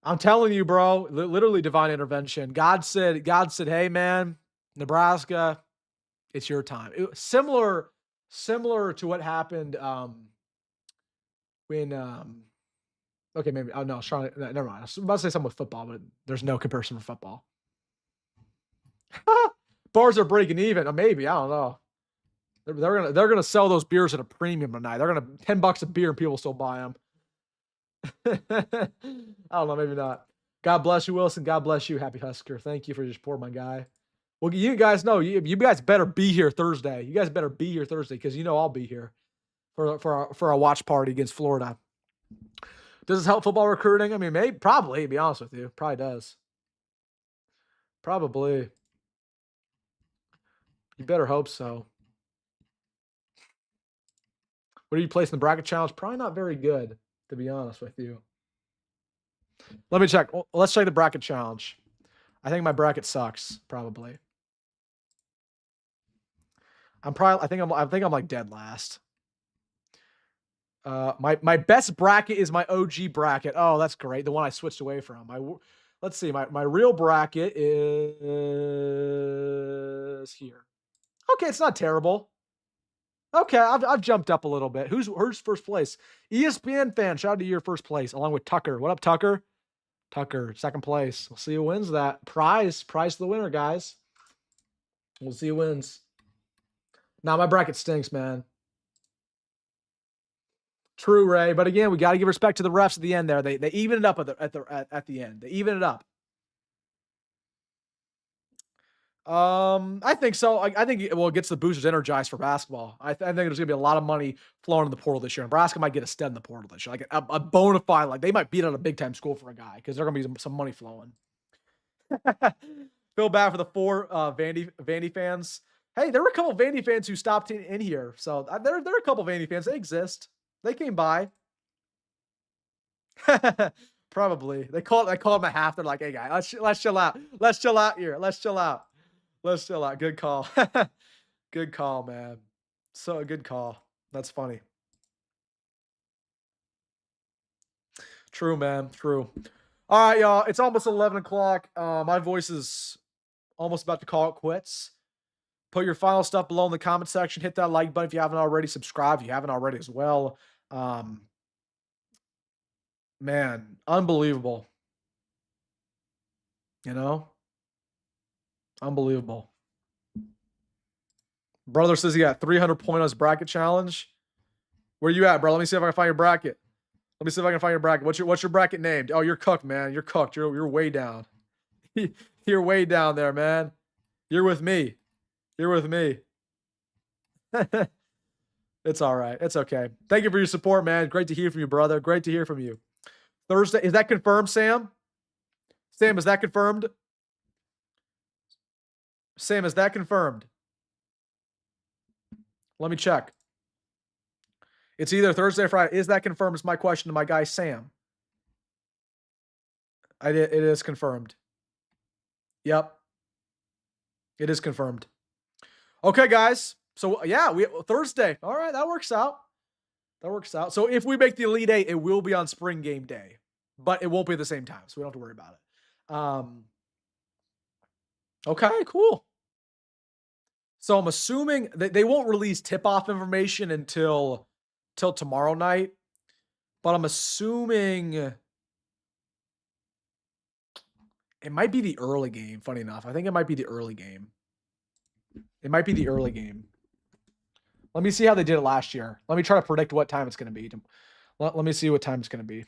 Speaker 1: I'm telling you, bro, literally divine intervention. God said, hey, man, Nebraska, it's your time. Similar to what happened when okay, maybe no, Shawn, never mind. I was about to say something with football, but there's no comparison for football. Bars are breaking even. Or maybe, I don't know. They're gonna sell those beers at a premium tonight. They're gonna $10 a beer and people still buy them. I don't know, maybe not. God bless you, Wilson. God bless you, Happy Husker. Thank you for your support, my guy. Well, you guys know you guys better be here Thursday. You guys better be here Thursday because you know I'll be here for a watch party against Florida. Does this help football recruiting? I mean, maybe, probably. To be honest with you, probably does. Probably. You better hope so. What are you placing the bracket challenge? Probably not very good, to be honest with you. Let me check. Let's check the bracket challenge. I think my bracket sucks, probably. I think I'm like dead last. My best bracket is my OG bracket. Oh, that's great. The one I switched away from. Let's see. My real bracket is here. Okay, it's not terrible. Okay, I've jumped up a little bit. Who's first place? ESPN fan, shout out to your first place, along with Tucker. What up, Tucker? Tucker, second place. We'll see who wins that. Prize to the winner, guys. We'll see who wins. Now my bracket stinks, man. True, Ray. But again, we got to give respect to the refs at the end there. They even it up at the end. They even it up. I think so. I think it gets the boosters energized for basketball. I think there's gonna be a lot of money flowing in the portal this year. Nebraska might get a stud in the portal this year, like a bona fide. Like they might beat out a big time school for a guy because there's gonna be some money flowing. Feel bad for the 4 Vandy fans. Hey, there were a couple of Vandy fans who stopped in here, so there are a couple of Vandy fans. They exist. They came by. Probably. They call him a half. They're like, hey guy, let's chill out. Let's chill out here. Let's chill out. Good call. Good call, man. So a good call. That's funny. True, man. True. All right, y'all. It's almost 11 o'clock. My voice is almost about to call it quits. Put your final stuff below in the comment section. Hit that like button if you haven't already. Subscribe if you haven't already as well. Man, unbelievable. You know? Unbelievable. Brother says he got 300 point on his bracket challenge. Where you at, bro? Let me see if I can find your bracket. Let me see if I can find your bracket. What's your bracket named? Oh, you're cooked, man. You're cooked. You're way down. You're way down there, man. You're with me. You're with me. It's all right. It's okay. Thank you for your support, man. Great to hear from you, brother. Great to hear from you. Thursday. Is that confirmed, Sam? Sam, is that confirmed? Sam, is that confirmed? Let me check. It's either Thursday or Friday. Is that confirmed? Is my question to my guy, Sam. It is confirmed. Yep. It is confirmed. Okay, guys. So yeah, Thursday. All right, that works out. That works out. So if we make the Elite Eight, it will be on spring game day, but it won't be at the same time, so we don't have to worry about it. Okay, cool. So I'm assuming that they won't release tip-off information until tomorrow night, but I'm assuming it might be the early game. Funny enough, I think it might be the early game. It might be the early game. Let me see how they did it last year. Let me try to predict what time it's going to be. Let me see what time it's going to be.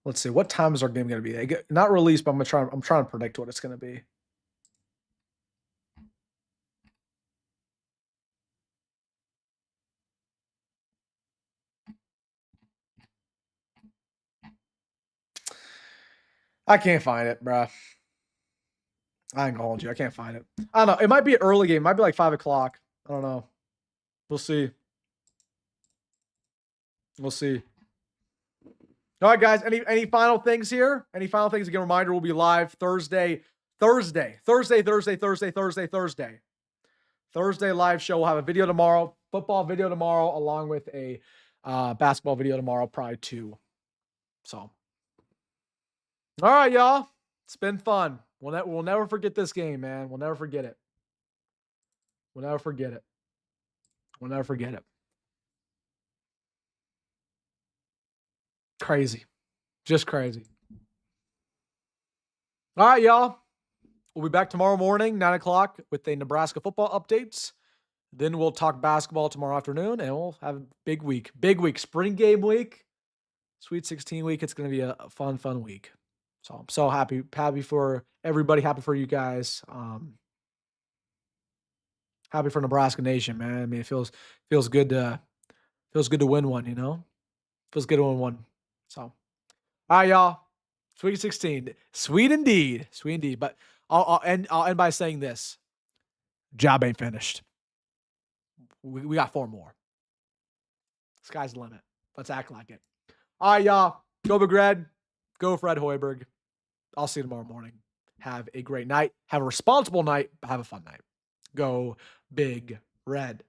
Speaker 1: Let's see. What time is our game going to be? Not released, but I'm trying to predict what it's going to be. I can't find it, bruh. I ain't gonna hold you. I can't find it. I don't know. It might be an early game. It might be like 5 o'clock. I don't know. We'll see. We'll see. All right, guys. Any final things here? Any final things? Again, reminder, we'll be live Thursday live show. We'll have a video tomorrow, football video tomorrow, along with a basketball video tomorrow, probably too. So, all right, y'all. It's been fun. We'll never forget this game, man. We'll never forget it. We'll never forget it. We'll never forget it. Crazy. Just crazy. All right, y'all. We'll be back tomorrow morning, 9 o'clock, with the Nebraska football updates. Then we'll talk basketball tomorrow afternoon, and we'll have a big week. Big week. Spring game week. Sweet 16 week. It's going to be a fun week. So I'm so happy for everybody. Happy for you guys. Happy for Nebraska Nation, man. I mean, it feels good to win one, you know? Feels good to win one. So, all right, y'all. Sweet 16. Sweet indeed. Sweet indeed. But I'll end by saying this. Job ain't finished. We got 4 more. Sky's the limit. Let's act like it. All right, y'all. Go Big Red. Go Fred Hoiberg. I'll see you tomorrow morning. Have a great night. Have a responsible night, but have a fun night. Go Big Red.